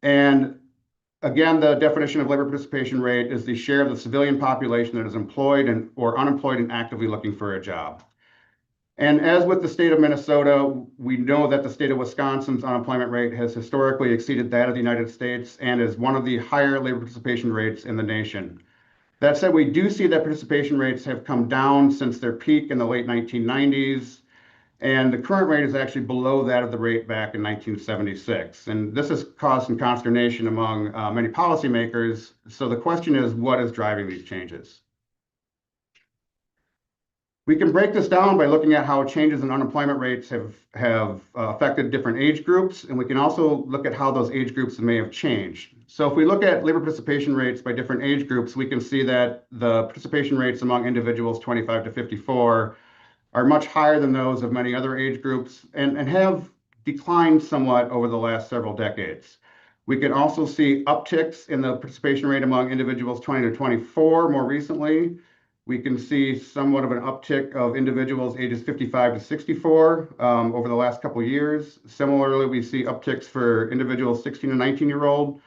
And again, the definition of labor participation rate is the share of the civilian population that is employed or unemployed and actively looking for a job. And as with the state of Minnesota, we know that the state of Wisconsin's unemployment rate has historically exceeded that of the United States and is one of the higher labor participation rates in the nation. That said, we do see that participation rates have come down since their peak in the late 1990s. And the current rate is actually below that of the rate back in 1976. And this has caused some consternation among many policymakers. So the question is, what is driving these changes? We can break this down by looking at how changes in unemployment rates have affected different age groups, and we can also look at how those age groups may have changed. So if we look at labor participation rates by different age groups, we can see that the participation rates among individuals 25 to 54 are much higher than those of many other age groups and have declined somewhat over the last several decades. We can also see upticks in the participation rate among individuals 20 to 24 more recently. We can see somewhat of an uptick of individuals ages 55 to 64 over the last couple of years. Similarly, we see upticks for individuals 16 to 19-year-old.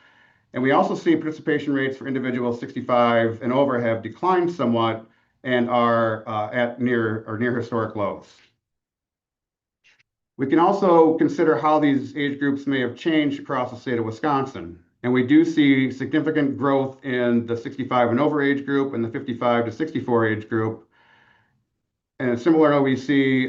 And we also see participation rates for individuals 65 and over have declined somewhat and are at near historic lows. We can also consider how these age groups may have changed across the state of Wisconsin. And we do see significant growth in the 65 and over age group and the 55 to 64 age group. And similarly, we see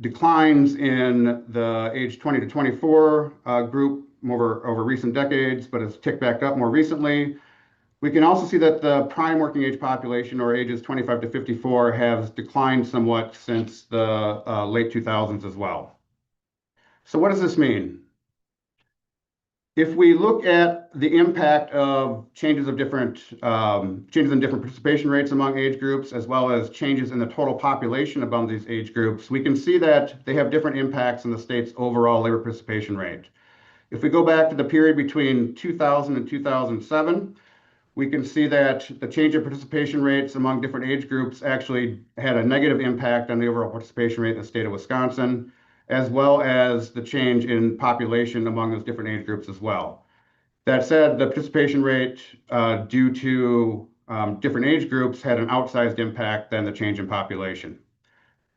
declines in the age 20 to 24 group over recent decades, but it's ticked back up more recently. We can also see that the prime working age population, or ages 25 to 54, has declined somewhat since the late 2000s as well. So what does this mean? If we look at the impact of changes in different participation rates among age groups, as well as changes in the total population among these age groups, we can see that they have different impacts on the state's overall labor participation rate. If we go back to the period between 2000 and 2007, we can see that the change in participation rates among different age groups actually had a negative impact on the overall participation rate in the state of Wisconsin, as well as the change in population among those different age groups as well. That said, the participation rate due to different age groups had an outsized impact than the change in population.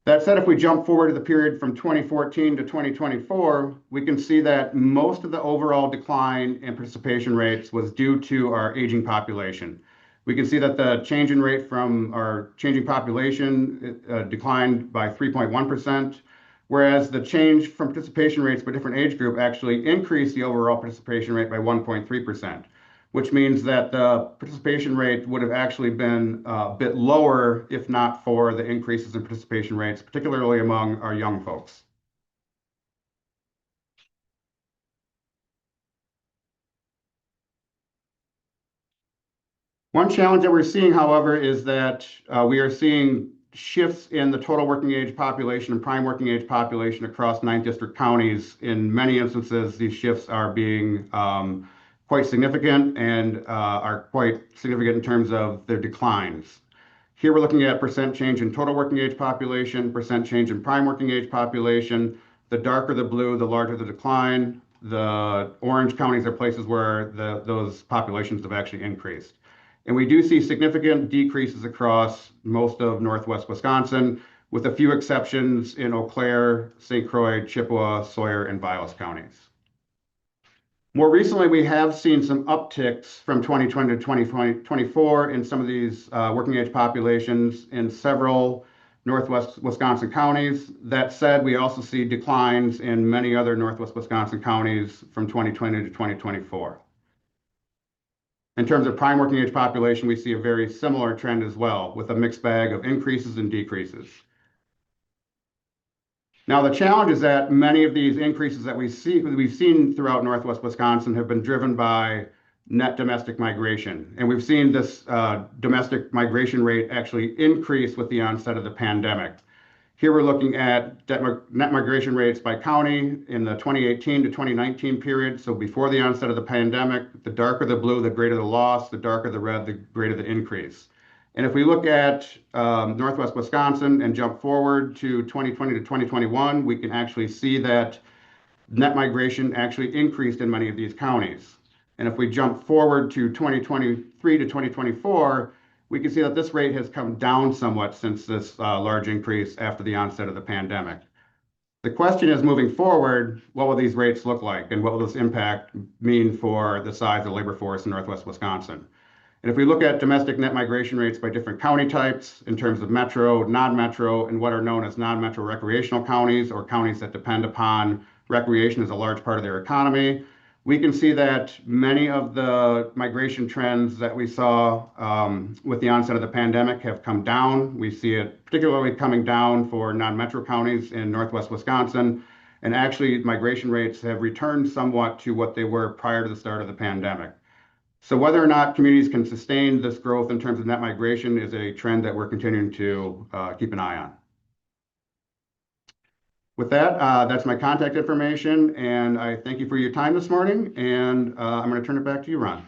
That said, if we jump forward to the period from 2014 to 2024, we can see that most of the overall decline in participation rates was due to our aging population. We can see that the change in rate from our changing population declined by 3.1%, whereas the change from participation rates by different age group actually increased the overall participation rate by 1.3%. Which means that the participation rate would have actually been a bit lower if not for the increases in participation rates, particularly among our young folks. One challenge that we're seeing, however, is that we are seeing shifts in the total working age population and prime working age population across 9 district counties. In many instances, these shifts are being quite significant and are quite significant in terms of their declines. Here we're looking at percent change in total working age population, percent change in prime working age population. The darker the blue, the larger the decline. The orange counties are places where those populations have actually increased. And we do see significant decreases across most of Northwest Wisconsin, with a few exceptions in Eau Claire, St. Croix, Chippewa, Sawyer, and Vilas counties. More recently, we have seen some upticks from 2020 to 2024 in some of these working age populations in several Northwest Wisconsin counties. That said, we also see declines in many other Northwest Wisconsin counties from 2020 to 2024. In terms of prime working age population, we see a very similar trend as well, with a mixed bag of increases and decreases. Now, the challenge is that many of these increases that we've seen throughout Northwest Wisconsin have been driven by net domestic migration. And we've seen this domestic migration rate actually increase with the onset of the pandemic. Here we're looking at net migration rates by county in the 2018 to 2019 period. So before the onset of the pandemic, the darker the blue, the greater the loss, the darker the red, the greater the increase. And if we look at Northwest Wisconsin and jump forward to 2020 to 2021, we can actually see that net migration actually increased in many of these counties. And if we jump forward to 2023 to 2024, we can see that this rate has come down somewhat since this large increase after the onset of the pandemic. The question is, moving forward, what will these rates look like, and what will this impact mean for the size of the labor force in Northwest Wisconsin? And if we look at domestic net migration rates by different county types in terms of metro, non-metro, and what are known as non-metro recreational counties or counties that depend upon recreation as a large part of their economy, we can see that many of the migration trends that we saw with the onset of the pandemic have come down. We see it particularly coming down for non-metro counties in Northwest Wisconsin. And actually, migration rates have returned somewhat to what they were prior to the start of the pandemic. So whether or not communities can sustain this growth in terms of net migration is a trend that we're continuing to keep an eye on. With that, that's my contact information, and I thank you for your time this morning, and I'm going to turn it back to you, Ron.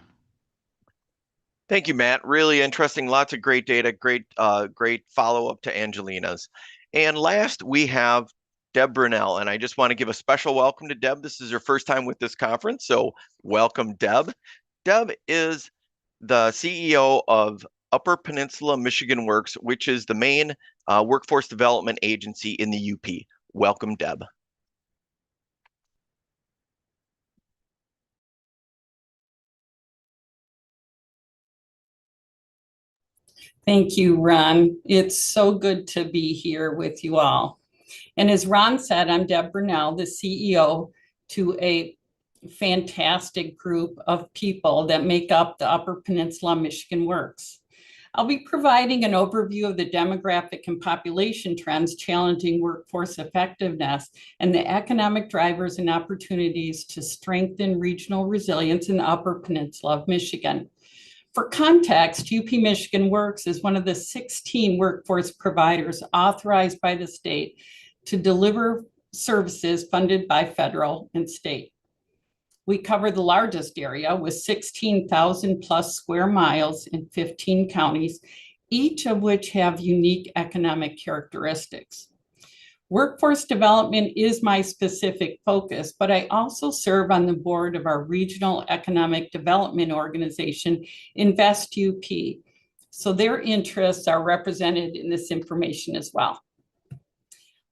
Thank you, Matt. Really interesting. Lots of great data. Great follow-up to Angelina's. And last, we have Deb Brunel, and I just want to give a special welcome to Deb. This is her first time with this conference, so welcome, Deb. Deb is the CEO of Upper Peninsula Michigan Works, which is the main workforce development agency in the UP. Welcome, Deb. Thank you, Ron. It's so good to be here with you all. And as Ron said, I'm Deb Brunel, the CEO to a fantastic group of people that make up the Upper Peninsula Michigan Works. I'll be providing an overview of the demographic and population trends challenging workforce effectiveness and the economic drivers and opportunities to strengthen regional resilience in the Upper Peninsula of Michigan. For context, UP Michigan Works is one of the 16 workforce providers authorized by the state to deliver services funded by federal and state. We cover the largest area with 16,000 plus square miles in 15 counties, each of which have unique economic characteristics. Workforce development is my specific focus, but I also serve on the board of our regional economic development organization, Invest UP. So their interests are represented in this information as well.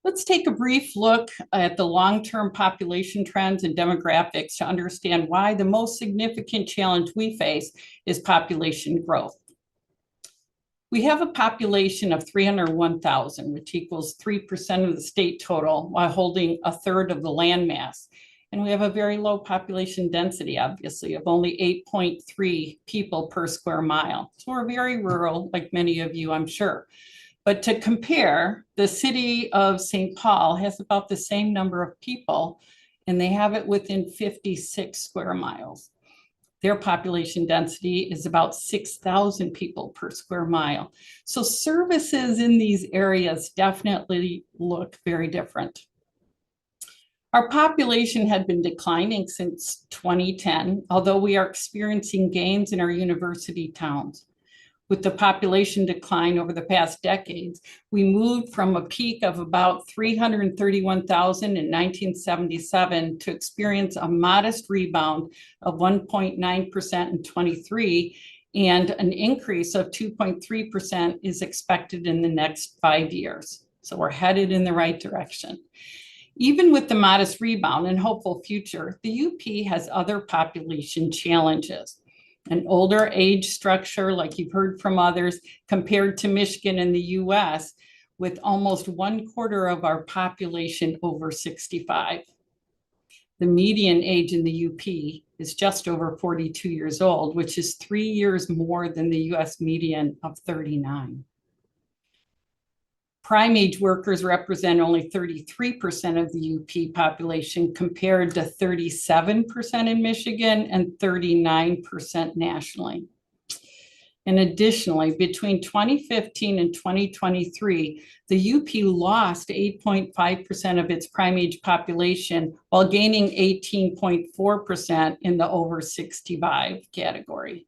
Let's take a brief look at the long-term population trends and demographics to understand why the most significant challenge we face is population growth. We have a population of 301,000, which equals 3% of the state total, while holding a third of the land mass. And we have a very low population density, obviously, of only 8.3 people per square mile. So we're very rural, like many of you, I'm sure. But to compare, the city of St. Paul has about the same number of people, and they have it within 56 square miles. Their population density is about 6,000 people per square mile. So services in these areas definitely look very different. Our population had been declining since 2010, although we are experiencing gains in our university towns. With the population decline over the past decades, we moved from a peak of about 331,000 in 1977 to experience a modest rebound of 1.9% in 23, and an increase of 2.3% is expected in the next 5 years. So we're headed in the right direction. Even with the modest rebound and hopeful future, the UP has other population challenges. An older age structure, like you've heard from others, compared to Michigan and the US, with almost 1/4 of our population over 65. The median age in the UP is just over 42 years old, which is 3 years more than the US median of 39. Prime age workers represent only 33% of the UP population compared to 37% in Michigan and 39% nationally. And additionally, between 2015 and 2023, the UP lost 8.5% of its prime age population while gaining 18.4% in the over 65 category.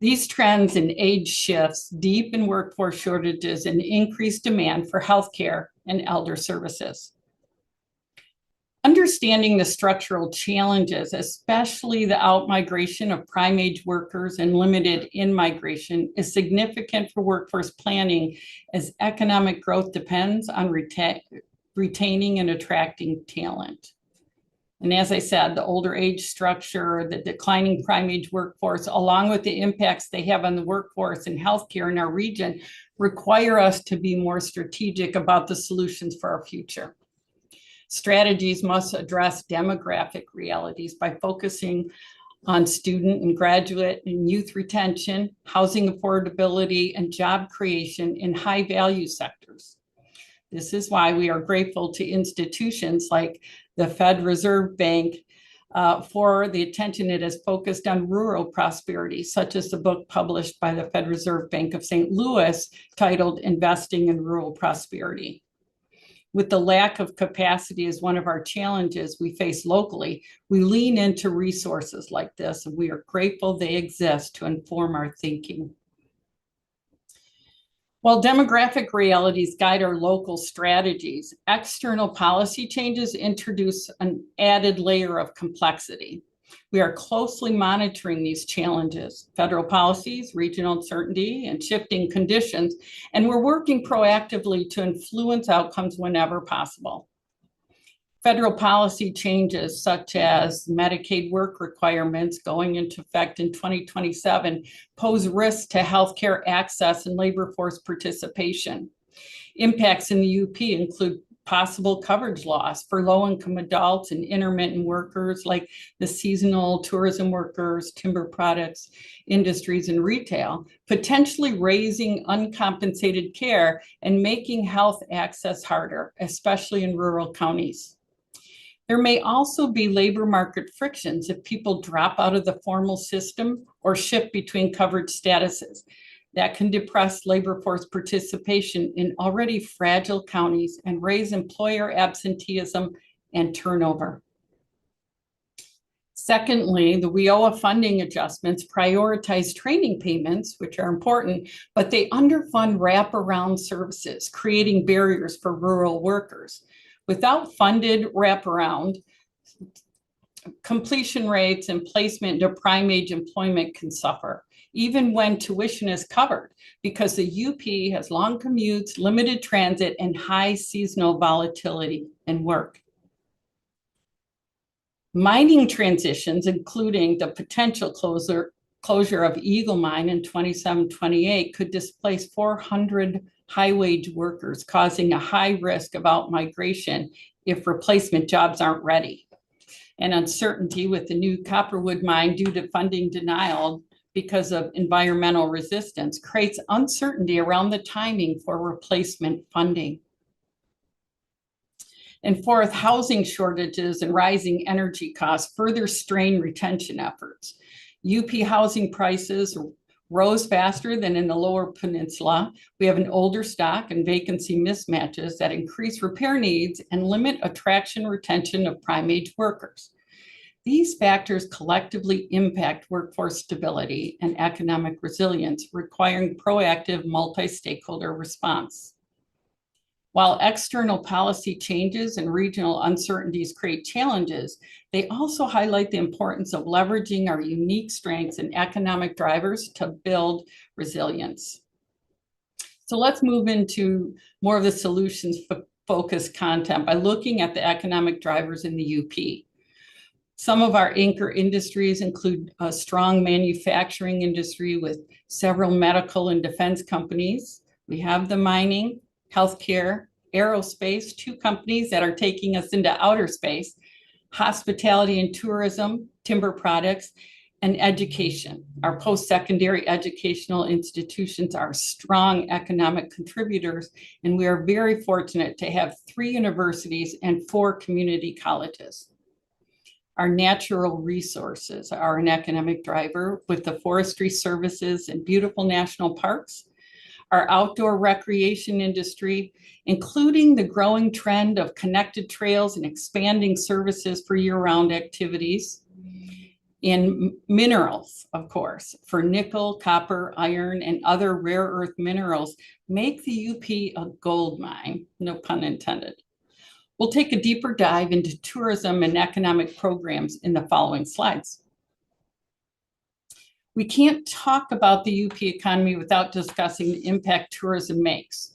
These trends and age shifts deepen workforce shortages and increased demand for healthcare and elder services. Understanding the structural challenges, especially the out-migration of prime age workers and limited in-migration, is significant for workforce planning as economic growth depends on retaining and attracting talent. And as I said, the older age structure, the declining prime age workforce, along with the impacts they have on the workforce and healthcare in our region, require us to be more strategic about the solutions for our future. Strategies must address demographic realities by focusing on student and graduate and youth retention, housing affordability, and job creation in high value sectors. This is why we are grateful to institutions like the Fed Reserve Bank for the attention it has focused on rural prosperity, such as the book published by the Fed Reserve Bank of St. Louis titled Investing in Rural Prosperity. With the lack of capacity as one of our challenges we face locally, we lean into resources like this, and we are grateful they exist to inform our thinking. While demographic realities guide our local strategies, external policy changes introduce an added layer of complexity. We are closely monitoring these challenges, federal policies, regional uncertainty, and shifting conditions, and we're working proactively to influence outcomes whenever possible. Federal policy changes such as Medicaid work requirements going into effect in 2027 pose risks to healthcare access and labor force participation. Impacts in the UP include possible coverage loss for low-income adults and intermittent workers like the seasonal tourism workers, timber products, industries, and retail, potentially raising uncompensated care and making health access harder, especially in rural counties. There may also be labor market frictions if people drop out of the formal system or shift between coverage statuses. That can depress labor force participation in already fragile counties and raise employer absenteeism and turnover. Secondly, the WIOA funding adjustments prioritize training payments, which are important, but they underfund wraparound services, creating barriers for rural workers. Without funded wraparound, completion rates and placement into prime age employment can suffer, even when tuition is covered, because the UP has long commutes, limited transit, and high seasonal volatility in work. Mining transitions, including the potential closure of Eagle Mine in 27-28, could displace 400 high-wage workers, causing a high risk of out-migration if replacement jobs aren't ready. And uncertainty with the new Copperwood mine due to funding denial because of environmental resistance creates uncertainty around the timing for replacement funding. And fourth, housing shortages and rising energy costs further strain retention efforts. UP housing prices rose faster than in the lower peninsula. We have an older stock and vacancy mismatches that increase repair needs and limit attraction retention of prime age workers. These factors collectively impact workforce stability and economic resilience, requiring proactive multi-stakeholder response. While external policy changes and regional uncertainties create challenges, they also highlight the importance of leveraging our unique strengths and economic drivers to build resilience. So let's move into more of the solutions-focused content by looking at the economic drivers in the UP. Some of our anchor industries include a strong manufacturing industry with several medical and defense companies. We have the mining, healthcare, aerospace, 2 companies that are taking us into outer space, hospitality and tourism, timber products, and education. Our post-secondary educational institutions are strong economic contributors, and we are very fortunate to have 3 universities and 4 community colleges. Our natural resources are an economic driver with the forestry services and beautiful national parks. Our outdoor recreation industry, including the growing trend of connected trails and expanding services for year-round activities. In minerals, of course, for nickel, copper, iron, and other rare earth minerals, make the UP a gold mine, no pun intended. We'll take a deeper dive into tourism and economic programs in the following slides. We can't talk about the UP economy without discussing the impact tourism makes.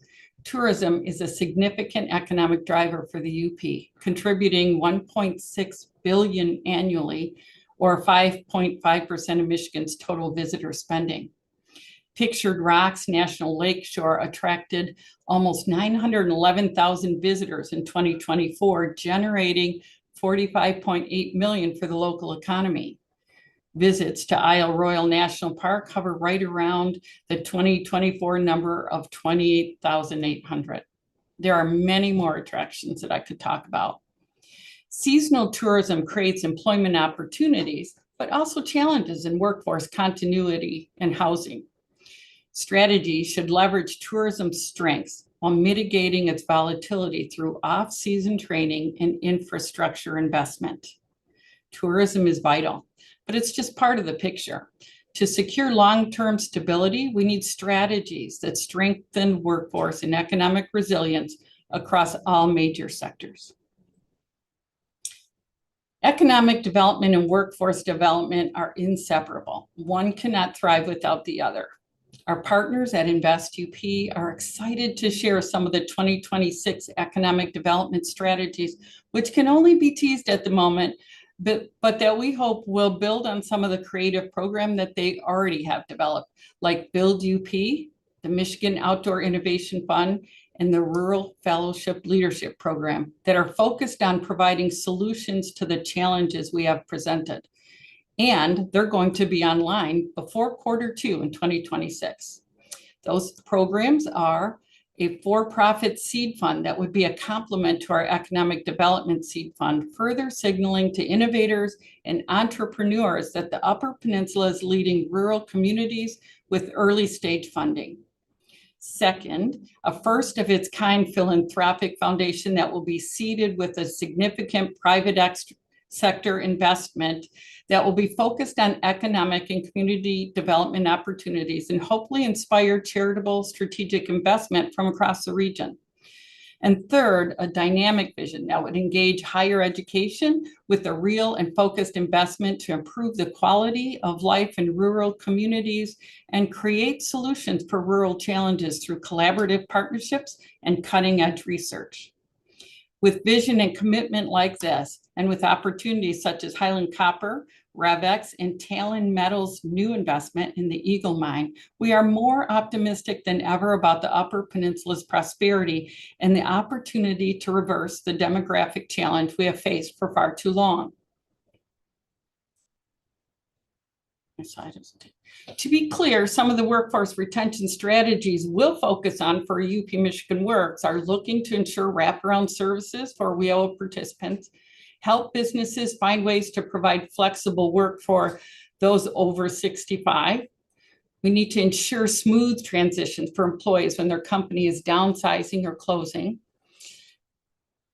tourism is a significant economic driver for the UP, contributing 1.6 billion annually, or 5.5% of Michigan's total visitor spending. Pictured Rocks National Lakeshore attracted almost 911,000 visitors in 2024, generating 45.8 million for the local economy. Visits to Isle Royale National Park hover right around the 2024 number of 28,800. There are many more attractions that I could talk about. Seasonal tourism creates employment opportunities, but also challenges in workforce continuity and housing. Strategies should leverage tourism's strengths while mitigating its volatility through off-season training and infrastructure investment. Tourism is vital, but it's just part of the picture. To secure long-term stability, we need strategies that strengthen workforce and economic resilience across all major sectors. Economic development and workforce development are inseparable. One cannot thrive without the other. Our partners at Invest UP are excited to share some of the 2026 economic development strategies, which can only be teased at the moment, but that we hope will build on some of the creative program that they already have developed, like Build UP, the Michigan Outdoor Innovation Fund, and the Rural Fellowship Leadership Program that are focused on providing solutions to the challenges we have presented. And they're going to be online before Q2 in 2026. Those programs are a for-profit seed fund that would be a complement to our economic development seed fund, further signaling to innovators and entrepreneurs that the Upper Peninsula is leading rural communities with early stage funding. Second, a first of its kind philanthropic foundation that will be seeded with a significant private sector investment that will be focused on economic and community development opportunities and hopefully inspire charitable strategic investment from across the region. And third, a dynamic vision that would engage higher education with a real and focused investment to improve the quality of life in rural communities and create solutions for rural challenges through collaborative partnerships and cutting-edge research. With vision and commitment like this, and with opportunities such as Highland Copper, Revex, and Talon Metals' new investment in the Eagle Mine, we are more optimistic than ever about the Upper Peninsula's prosperity and the opportunity to reverse the demographic challenge we have faced for far too long. To be clear, some of the workforce retention strategies we'll focus on for UP Michigan Works are looking to ensure wraparound services for WIO participants, help businesses find ways to provide flexible work for those over 65. We need to ensure smooth transitions for employees when their company is downsizing or closing.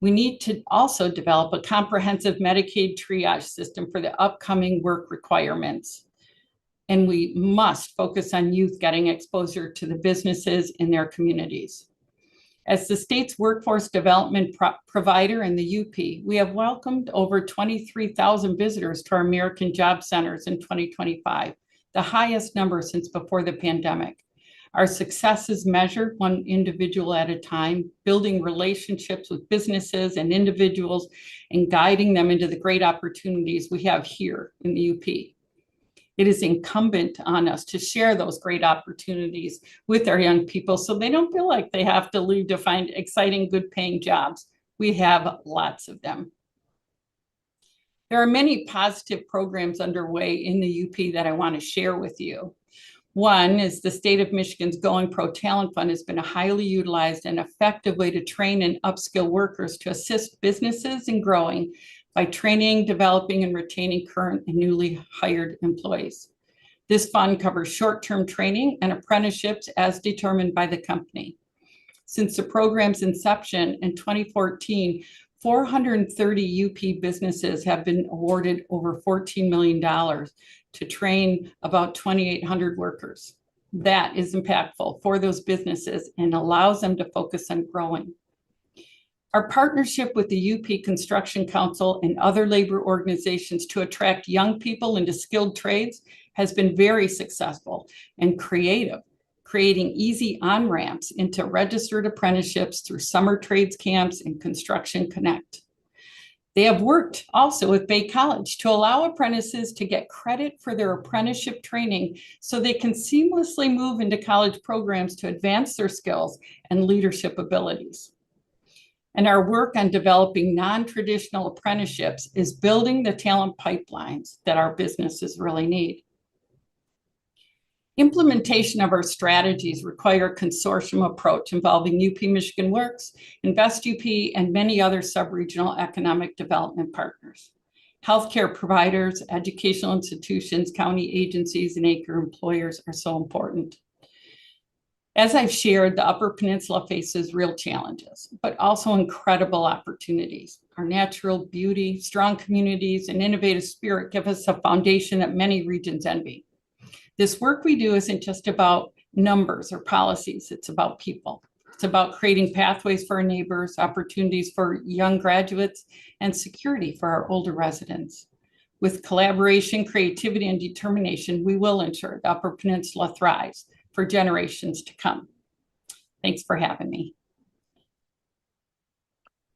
We need to also develop a comprehensive Medicaid triage system for the upcoming work requirements. And we must focus on youth getting exposure to the businesses in their communities. As the state's workforce development provider in the UP, we have welcomed over 23,000 visitors to our American Job Centers in 2025, the highest number since before the pandemic. Our success is measured one individual at a time, building relationships with businesses and individuals and guiding them into the great opportunities we have here in the UP. It is incumbent on us to share those great opportunities with our young people so they don't feel like they have to leave to find exciting, good paying jobs. We have lots of them. There are many positive programs underway in the UP that I want to share with you. One is the state of Michigan's Going Pro Talent Fund has been a highly utilized and effective way to train and upskill workers to assist businesses in growing by training, developing, and retaining current and newly hired employees. This fund covers short-term training and apprenticeships as determined by the company. Since the program's inception in 2014, 430 UP businesses have been awarded over $14 million to train about 2,800 workers. That is impactful for those businesses and allows them to focus on growing. Our partnership with the UP Construction Council and other labor organizations to attract young people into skilled trades has been very successful and creative creating easy on-ramps into registered apprenticeships through summer trades camps and Construction Connect. They have worked also with Bay College to allow apprentices to get credit for their apprenticeship training so they can seamlessly move into college programs to advance their skills and leadership abilities. And our work on developing non-traditional apprenticeships is building the talent pipelines that our businesses really need. Implementation of our strategies require a consortium approach involving UP Michigan Works, Invest UP, and many other sub-regional economic development partners. Healthcare providers, educational institutions, county agencies, and acre employers are so important. As I've shared, the Upper Peninsula faces real challenges, but also incredible opportunities. Our natural beauty, strong communities, and innovative spirit give us a foundation that many regions envy. This work we do isn't just about numbers or policies, it's about people. It's about creating pathways for our neighbors, opportunities for young graduates, and security for our older residents. With collaboration, creativity, and determination, we will ensure the Upper Peninsula thrives for generations to come. Thanks for having me.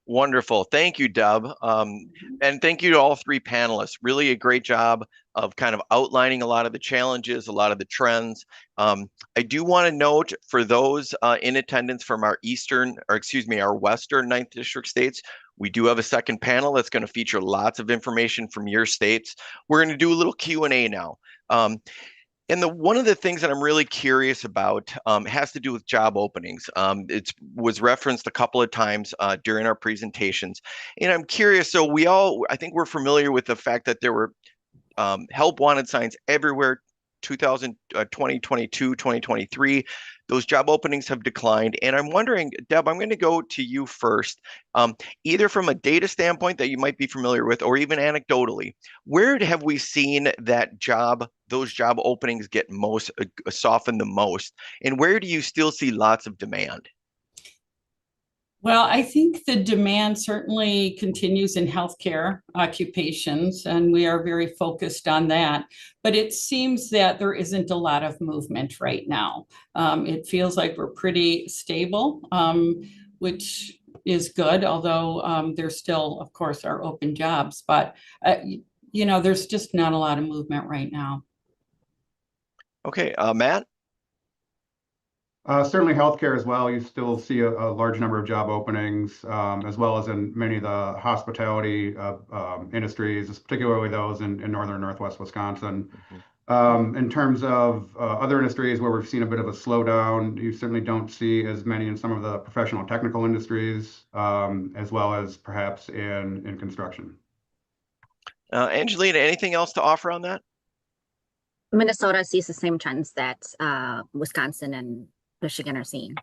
Wonderful. Thank you, Deb. And thank you to all three panelists. Really a great job of kind of outlining a lot of the challenges, a lot of the trends. I do want to note for those in attendance from our our Western 9th District states, we do have a second panel that's going to feature lots of information from your states. We're going to do a little Q&A now. And one of the things that I'm really curious about has to do with job openings. It was referenced a couple of times during our presentations. And I'm curious, so I think we're familiar with the fact that there were help wanted signs everywhere, 2022, 2023. Those job openings have declined. And I'm wondering, Deb, I'm going to go to you first, either from a data standpoint that you might be familiar with, or even anecdotally. Where have we seen those job openings get most soften the most? And where do you still see lots of demand? Well, I think the demand certainly continues in healthcare occupations, and we are very focused on that. But it seems that there isn't a lot of movement right now. It feels like we're pretty stable, which is good, although there still, of course, are open jobs. But, there's just not a lot of movement right now. Okay, Matt? Certainly healthcare as well. You still see a large number of job openings, as well as in many of the hospitality industries, particularly those in northern and northwest Wisconsin. In terms of other industries where we've seen a bit of a slowdown, you certainly don't see as many in some of the professional technical industries, as well as perhaps in construction. Angelina, anything else to offer on that? Minnesota sees the same trends that Wisconsin and Michigan are seeing.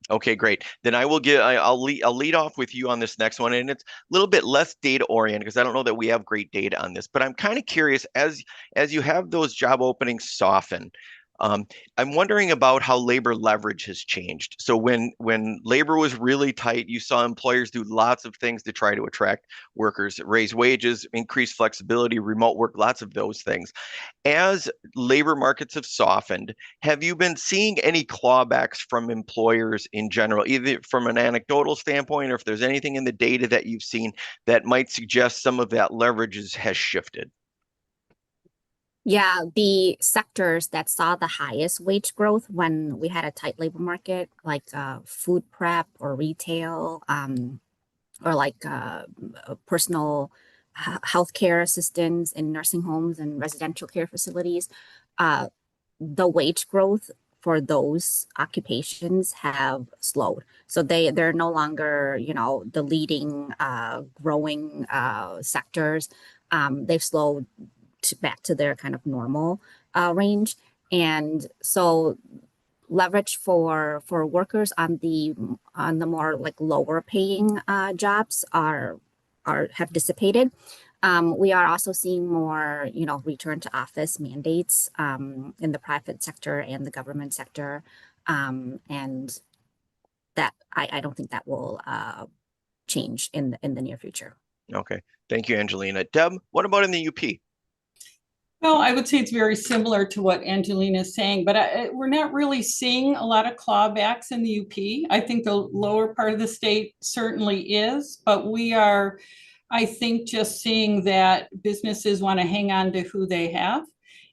Okay, great. Then I'll lead off with you on this next one, and it's a little bit less data oriented because I don't know that we have great data on this, but I'm kind of curious as you have those job openings soften. I'm wondering about how labor leverage has changed. So when labor was really tight, you saw employers do lots of things to try to attract workers, raise wages, increase flexibility, remote work, lots of those things. As labor markets have softened, have you been seeing any clawbacks from employers in general, either from an anecdotal standpoint or if there's anything in the data that you've seen that might suggest some of that leverage has shifted? Yeah, the sectors that saw the highest wage growth when we had a tight labor market, like food prep or retail, or like personal healthcare assistants in nursing homes and residential care facilities, the wage growth for those occupations have slowed. So they're no longer, the leading growing sectors. They've slowed back to their kind of normal range. And so leverage for workers on the more like lower paying jobs have dissipated. We are also seeing more, return to office mandates in the private sector and the government sector. And that I don't think that will change in the near future. Okay, thank you, Angelina. Deb, what about in the UP? Well, I would say it's very similar to what Angelina is saying, but we're not really seeing a lot of clawbacks in the UP. I think the lower part of the state certainly is, but we are, I think, just seeing that businesses want to hang on to who they have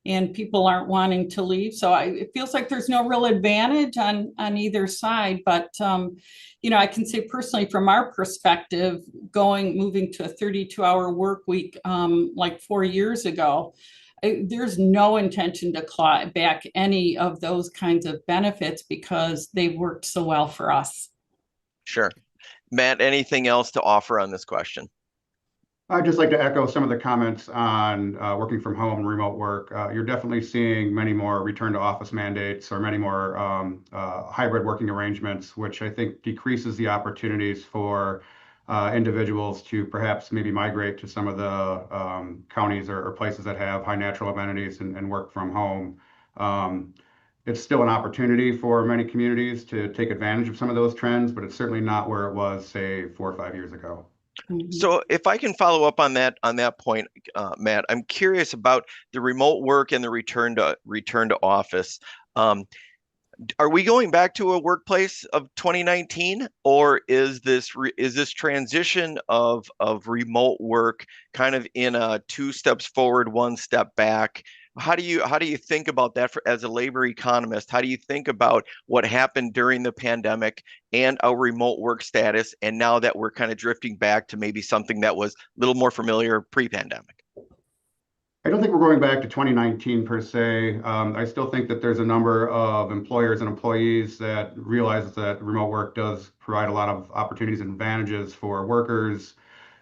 and people aren't wanting to leave. So it feels like there's no real advantage on either side. But, I can say personally from our perspective, moving to a 32-hour work week like 4 years ago, there's no intention to claw back any of those kinds of benefits because they worked so well for us. Sure. Matt, anything else to offer on this question? I'd just like to echo some of the comments on working from home and remote work. You're definitely seeing many more return to office mandates or many more hybrid working arrangements, which I think decreases the opportunities for individuals to perhaps maybe migrate to some of the counties or places that have high natural amenities and work from home. It's still an opportunity for many communities to take advantage of some of those trends, but it's certainly not where it was, say, 4 or 5 years ago. So if I can follow up on that point, Matt, I'm curious about the remote work and the return to office. Are we going back to a workplace of 2019, or is this transition of remote work kind of in a 2 steps forward, 1 step back? How do you think about that as a labor economist? How do you think about what happened during the pandemic and our remote work status, and now that we're kind of drifting back to maybe something that was a little more familiar pre-pandemic? I don't think we're going back to 2019 per se. I still think that there's a number of employers and employees that realize that remote work does provide a lot of opportunities and advantages for workers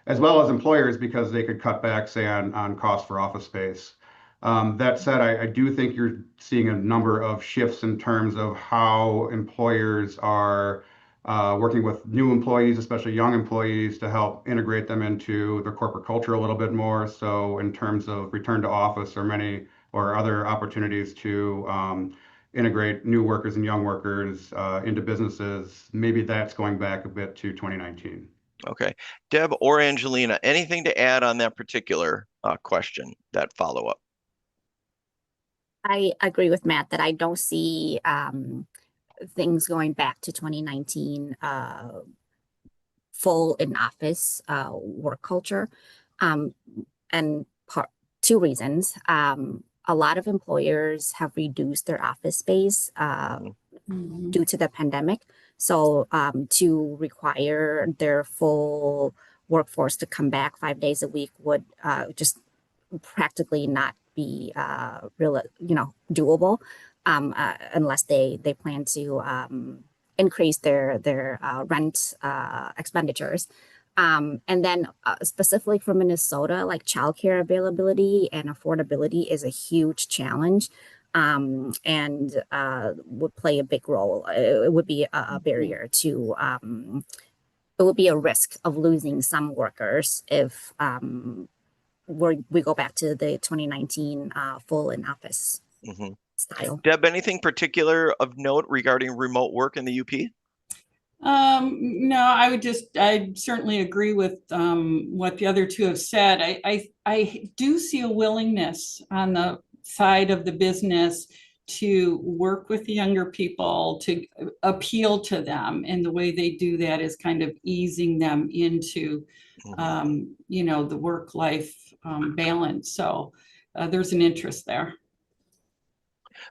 as well as employers because they could cut back, say, on cost for office space. That said, I do think you're seeing a number of shifts in terms of how employers are working with new employees, especially young employees, to help integrate them into their corporate culture a little bit more. So in terms of return to office or other opportunities to integrate new workers and young workers into businesses, maybe that's going back a bit to 2019. Okay. Deb or Angelina, anything to add on that particular question, that follow-up? I agree with Matt that I don't see things going back to 2019 full in office work culture. And 2 reasons. A lot of employers have reduced their office space due to the pandemic. So to require their full workforce to come back 5 days a week would just practically not be doable unless they plan to increase their rent expenditures. And then specifically for Minnesota, like childcare availability and affordability is a huge challenge and would play a big role. It would be a barrier to, it would be a risk of losing some workers if we go back to the 2019 full in office style. Deb, anything particular of note regarding remote work in the UP? No, I certainly agree with what the other 2 have said. I do see a willingness on the side of the business to work with the younger people, to appeal to them. And the way they do that is kind of easing them into, the work-life balance. So there's an interest there.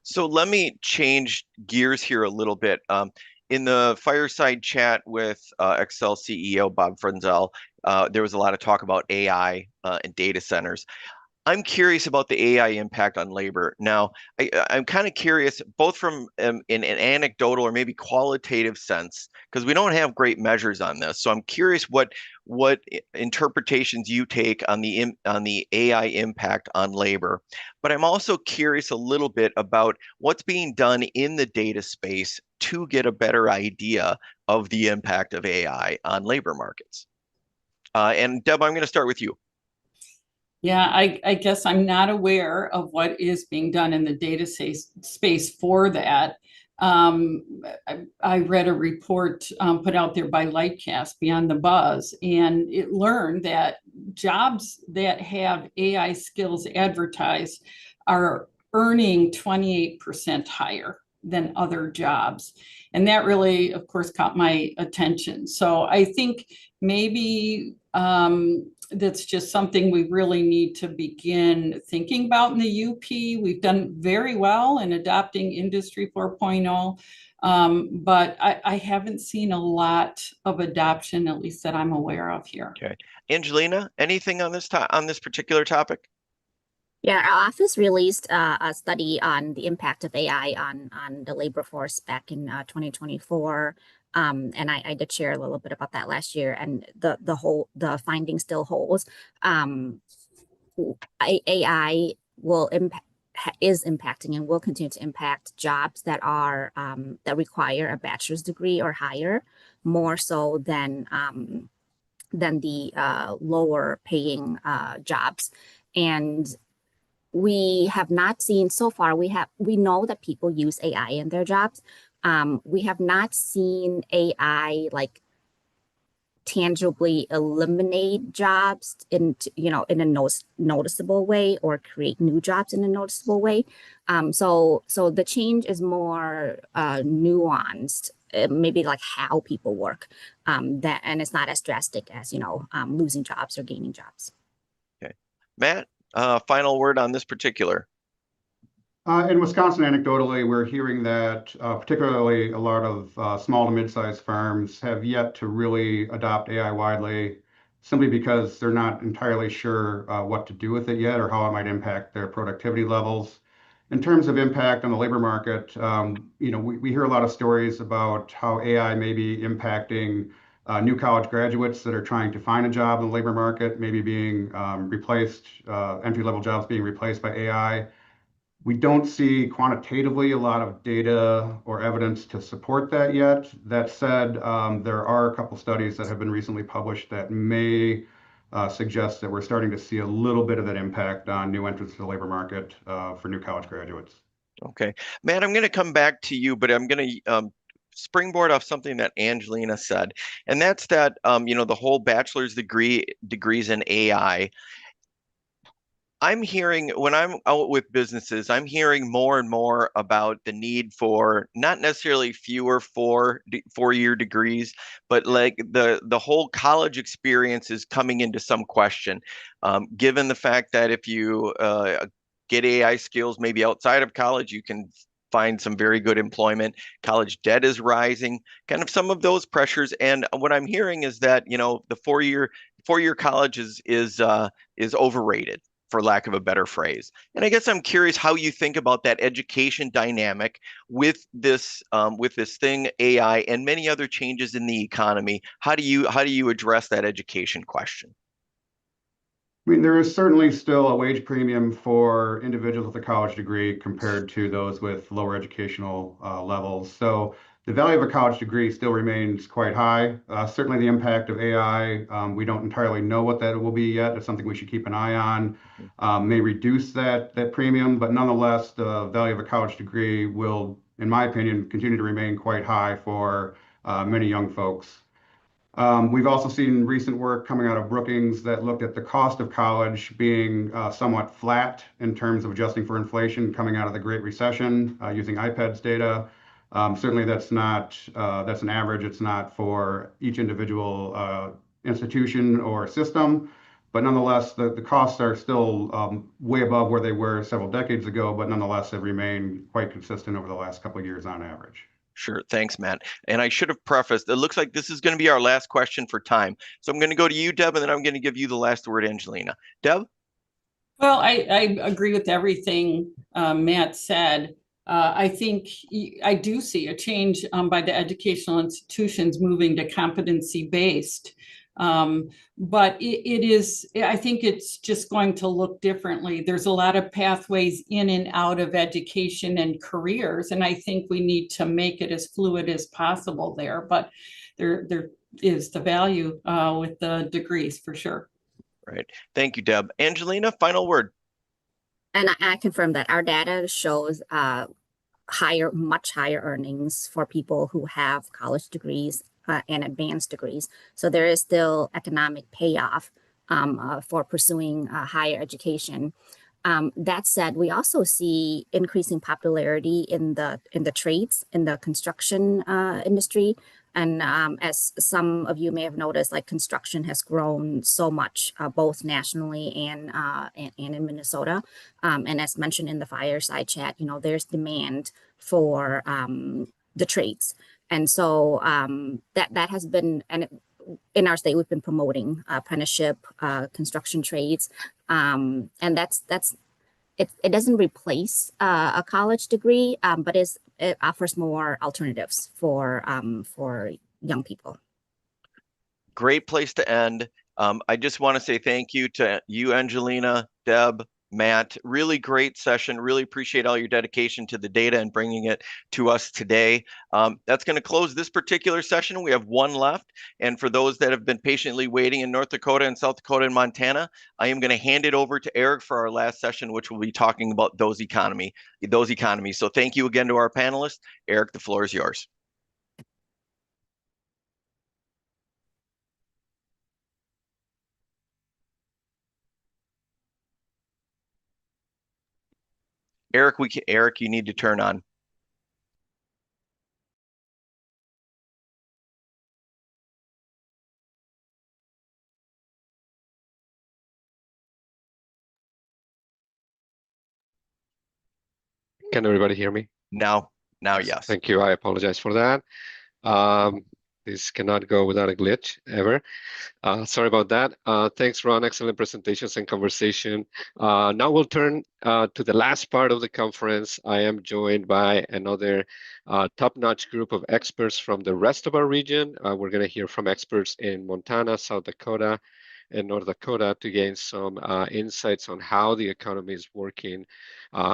So let me change gears here a little bit. In the fireside chat with Xcel CEO Bob Frenzel, there was a lot of talk about AI and data centers. I'm curious about the AI impact on labor. Now, I'm kind of curious, both from in an anecdotal or maybe qualitative sense, because we don't have great measures on this. So I'm curious what interpretations you take on the AI impact on labor. But I'm also curious a little bit about what's being done in the data space to get a better idea of the impact of AI on labor markets. And Deb, I'm going to start with you. Yeah, I guess I'm not aware of what is being done in the data space for that. I read a report put out there by Lightcast Beyond the Buzz, and it learned that jobs that have AI skills advertised are earning 28% higher than other jobs. And that really, of course, caught my attention. So I think maybe that's just something we really need to begin thinking about in the UP. We've done very well in adopting Industry 4.0, but I haven't seen a lot of adoption, at least that I'm aware of here. Okay. Angelina, anything on this particular topic? Yeah, our office released a study on the impact of AI on the labor force back in 2024. And I did share a little bit about that last year, and the finding still holds. AI is impacting and will continue to impact jobs that are that require a bachelor's degree or higher, more so than the lower paying jobs. And we have not seen so far, we know that people use AI in their jobs. We have not seen AI like tangibly eliminate jobs in a noticeable way or create new jobs in a noticeable way. So the change is more nuanced, maybe like how people work, and it's not as drastic as losing jobs or gaining jobs. Okay, Matt. Final word on this particular. In Wisconsin, anecdotally, we're hearing that particularly a lot of small to mid-sized firms have yet to really adopt AI widely, simply because they're not entirely sure what to do with it yet or how it might impact their productivity levels. In terms of impact on the labor market, we hear a lot of stories about how AI may be impacting new college graduates that are trying to find a job in the labor market, maybe being replaced, entry-level jobs being replaced by AI. We don't see quantitatively a lot of data or evidence to support that yet. That said, there are a couple studies that have been recently published that may suggest that we're starting to see a little bit of that impact on new entrants to the labor market for new college graduates. Okay, Matt, I'm going to come back to you, but I'm going to springboard off something that Angelina said, and that's that the whole bachelor's degrees in AI. I'm hearing when I'm out with businesses, I'm hearing more and more about the need for not necessarily fewer four-year degrees, but like the whole college experience is coming into some question, given the fact that if you get AI skills maybe outside of college, you can find some very good employment. College debt is rising, kind of some of those pressures. And what I'm hearing is that the four-year college is overrated, for lack of a better phrase. And I guess I'm curious how you think about that education dynamic with this thing, AI, and many other changes in the economy. How do you address that education question? I mean, there is certainly still a wage premium for individuals with a college degree compared to those with lower educational levels. So the value of a college degree still remains quite high. Certainly the impact of AI, we don't entirely know what that will be yet. It's something we should keep an eye on. May reduce that premium, but nonetheless, the value of a college degree will, in my opinion, continue to remain quite high for many young folks. We've also seen recent work coming out of Brookings that looked at the cost of college being somewhat flat in terms of adjusting for inflation coming out of the Great Recession using IPEDS data. Certainly that's an average. It's not for each individual institution or system, but nonetheless, the costs are still way above where they were several decades ago, but nonetheless have remained quite consistent over the last couple of years on average. Sure. Thanks, Matt. And I should have prefaced, it looks like this is going to be our last question for time. So I'm going to go to you, Deb, and then I'm going to give you the last word, Angelina. Deb? Well, I agree with everything Matt said. I think I do see a change by the educational institutions moving to competency-based. But I think it's just going to look differently. There's a lot of pathways in and out of education and careers, and I think we need to make it as fluid as possible there. But there is the value with the degrees for sure. Right. Thank you, Deb. Angelina, final word. And I confirm that our data shows much higher earnings for people who have college degrees and advanced degrees. So there is still economic payoff for pursuing higher education. That said, we also see increasing popularity in the trades, in the construction industry. And as some of you may have noticed, like construction has grown so much, both nationally and in Minnesota. And as mentioned in the fireside chat, there's demand for the trades. And so that has been, and in our state, we've been promoting apprenticeship, construction trades. And it doesn't replace a college degree, but it offers more alternatives for young people. Great place to end. I just want to say thank you to you, Angelina, Deb, Matt. Really great session. Really appreciate all your dedication to the data and bringing it to us today. That's going to close this particular session. We have one left. And for those that have been patiently waiting in North Dakota and South Dakota and Montana, I am going to hand it over to Eric for our last session, which will be talking about those economies. So thank you again to our panelists. Eric, the floor is yours. Eric, you need to turn on. Can everybody hear me? Now, yes. Thank you. I apologize for that. This cannot go without a glitch ever. Sorry about that. Thanks, Ron. Excellent presentations and conversation. Now we'll turn to the last part of the conference. I am joined by another top-notch group of experts from the rest of our region. We're going to hear from experts in Montana, South Dakota, and North Dakota to gain some insights on how the economy is working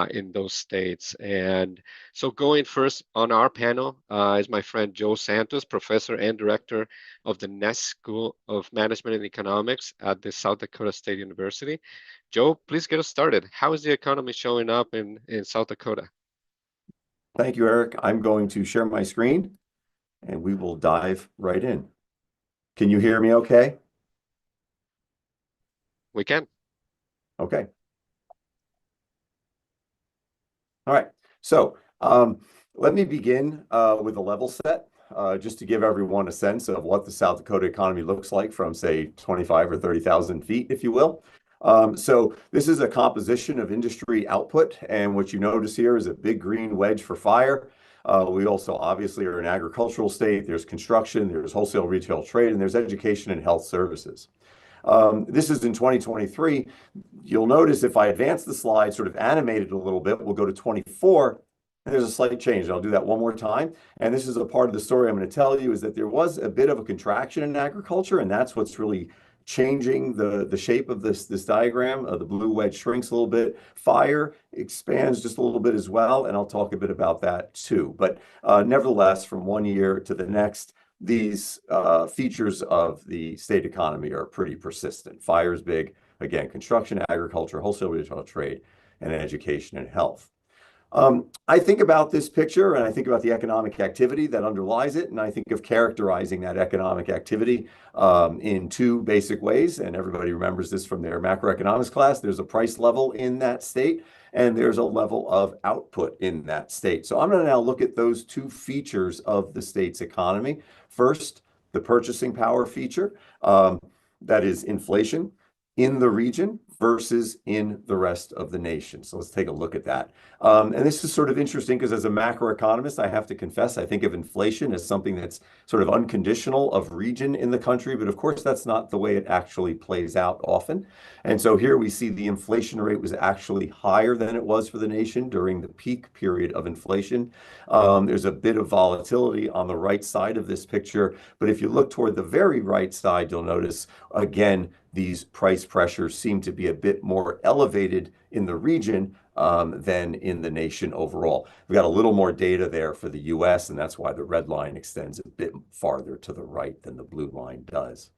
in those states. And so going first on our panel is my friend Joe Santos, professor and director of the Ness School of Management and Economics at the South Dakota State University. Joe, please get us started. How is the economy showing up in South Dakota? Thank you, Eric. I'm going to share my screen and we will dive right in. Can you hear me okay? We can. Okay. All right. So let me begin with a level set, just to give everyone a sense of what the South Dakota economy looks like from, say, 25 or 30,000 feet, if you will. So this is a composition of industry output, and what you notice here is a big green wedge for fire. We also obviously are an agricultural state. There's construction, there's wholesale retail trade, and there's education and health services. This is in 2023. You'll notice if I advance the slide, sort of animated a little bit, we'll go to 24. And there's a slight change. I'll do that one more time. And this is a part of the story I'm going to tell you, is that there was a bit of a contraction in agriculture, and that's what's really changing the shape of this diagram. The blue wedge shrinks a little bit. Fire expands just a little bit as well, and I'll talk a bit about that too. But nevertheless, from one year to the next, these features of the state economy are pretty persistent. Fire is big. Again, construction, agriculture, wholesale retail trade, and education and health. I think about this picture and I think about the economic activity that underlies it, and I think of characterizing that economic activity in two basic ways. And everybody remembers this from their macroeconomics class. There's a price level in that state, and there's a level of output in that state. So I'm going to now look at those two features of the state's economy. First, the purchasing power feature, that is inflation in the region versus in the rest of the nation. So let's take a look at that. And this is sort of interesting because as a macroeconomist, I have to confess, I think of inflation as something that's sort of unconditional of region in the country, but of course that's not the way it actually plays out often. And so here we see the inflation rate was actually higher than it was for the nation during the peak period of inflation. There's a bit of volatility on the right side of this picture, but if you look toward the very right side, you'll notice, again, these price pressures seem to be a bit more elevated in the region than in the nation overall. We've got a little more data there for the US, and that's why the red line extends a bit farther to the right than the blue line does.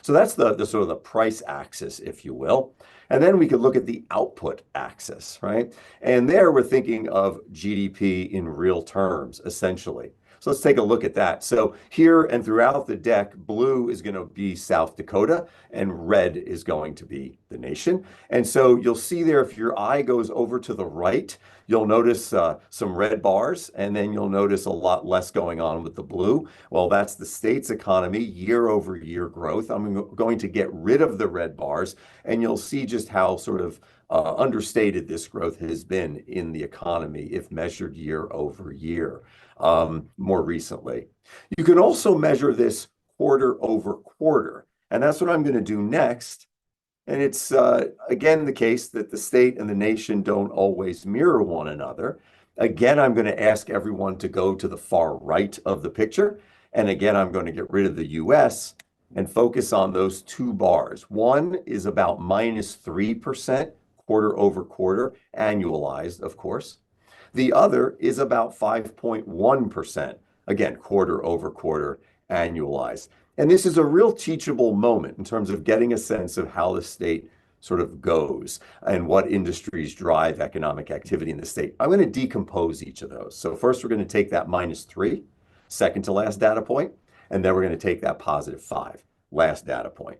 So that's the sort of the price axis, if you will. And then we could look at the output axis, right? And there we're thinking of GDP in real terms, essentially. So let's take a look at that. So here and throughout the deck, blue is going to be South Dakota and red is going to be the nation. And so you'll see there, if your eye goes over to the right, you'll notice some red bars, and then you'll notice a lot less going on with the blue. Well, that's the state's economy, year over year growth. I'm going to get rid of the red bars, and you'll see just how sort of understated this growth has been in the economy if measured year over year more recently. You can also measure this quarter over quarter, and that's what I'm going to do next. And it's, again, the case that the state and the nation don't always mirror one another. Again, I'm going to ask everyone to go to the far right of the picture. And again, I'm going to get rid of the US and focus on those two bars. One is about -3% quarter over quarter, annualized, of course. The other is about 5.1%, again, quarter over quarter, annualized. And this is a real teachable moment in terms of getting a sense of how the state sort of goes and what industries drive economic activity in the state. I'm going to decompose each of those. So first, we're going to take that -3, second to last data point, and then we're going to take that +5, last data point.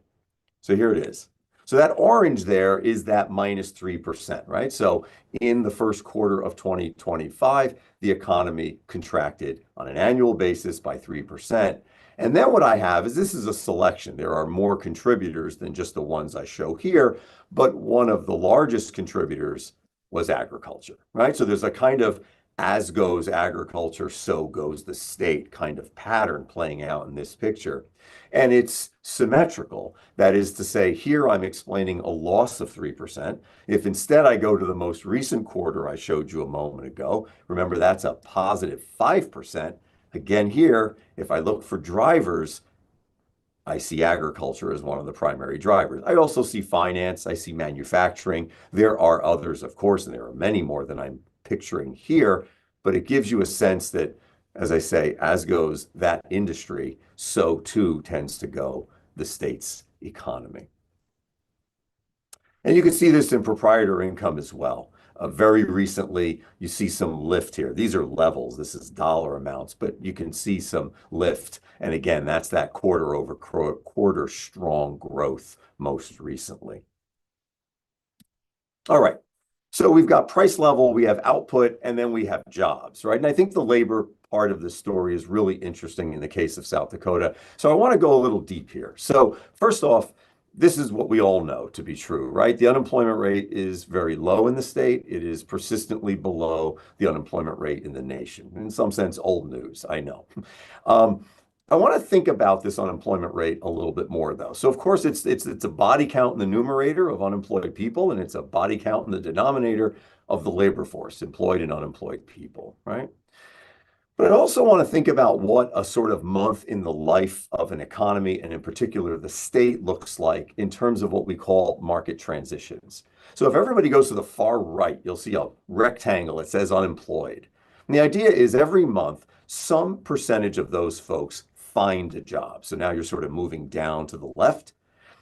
So here it is. So that orange there is that -3%, right? So in the first quarter of 2025, the economy contracted on an annual basis by 3%. And then what I have is this is a selection. There are more contributors than just the ones I show here, but one of the largest contributors was agriculture, right? So there's a kind of as goes agriculture, so goes the state kind of pattern playing out in this picture. And it's symmetrical. That is to say, here I'm explaining a loss of 3%. If instead I go to the most recent quarter I showed you a moment ago, remember that's a +5%. Again, here, if I look for drivers, I see agriculture as one of the primary drivers. I also see finance, I see manufacturing. There are others, of course, and there are many more than I'm picturing here, but it gives you a sense that, as I say, as goes that industry, so too tends to go the state's economy. And you can see this in proprietor income as well. Very recently, you see some lift here. These are levels. This is dollar amounts, but you can see some lift. And again, that's that quarter over quarter strong growth most recently. All right. So we've got price level, we have output, and then we have jobs, right? And I think the labor part of the story is really interesting in the case of South Dakota. So I want to go a little deep here. So first off, this is what we all know to be true, right? The unemployment rate is very low in the state. It is persistently below the unemployment rate in the nation. In some sense, old news, I know. I want to think about this unemployment rate a little bit more, though. So, of course, it's a body count in the numerator of unemployed people, and it's a body count in the denominator of the labor force, employed and unemployed people, right? But I also want to think about what a sort of month in the life of an economy, and in particular the state, looks like in terms of what we call market transitions. So if everybody goes to the far right, you'll see a rectangle that says unemployed. And the idea is every month, some percentage of those folks find a job. So now you're sort of moving down to the left.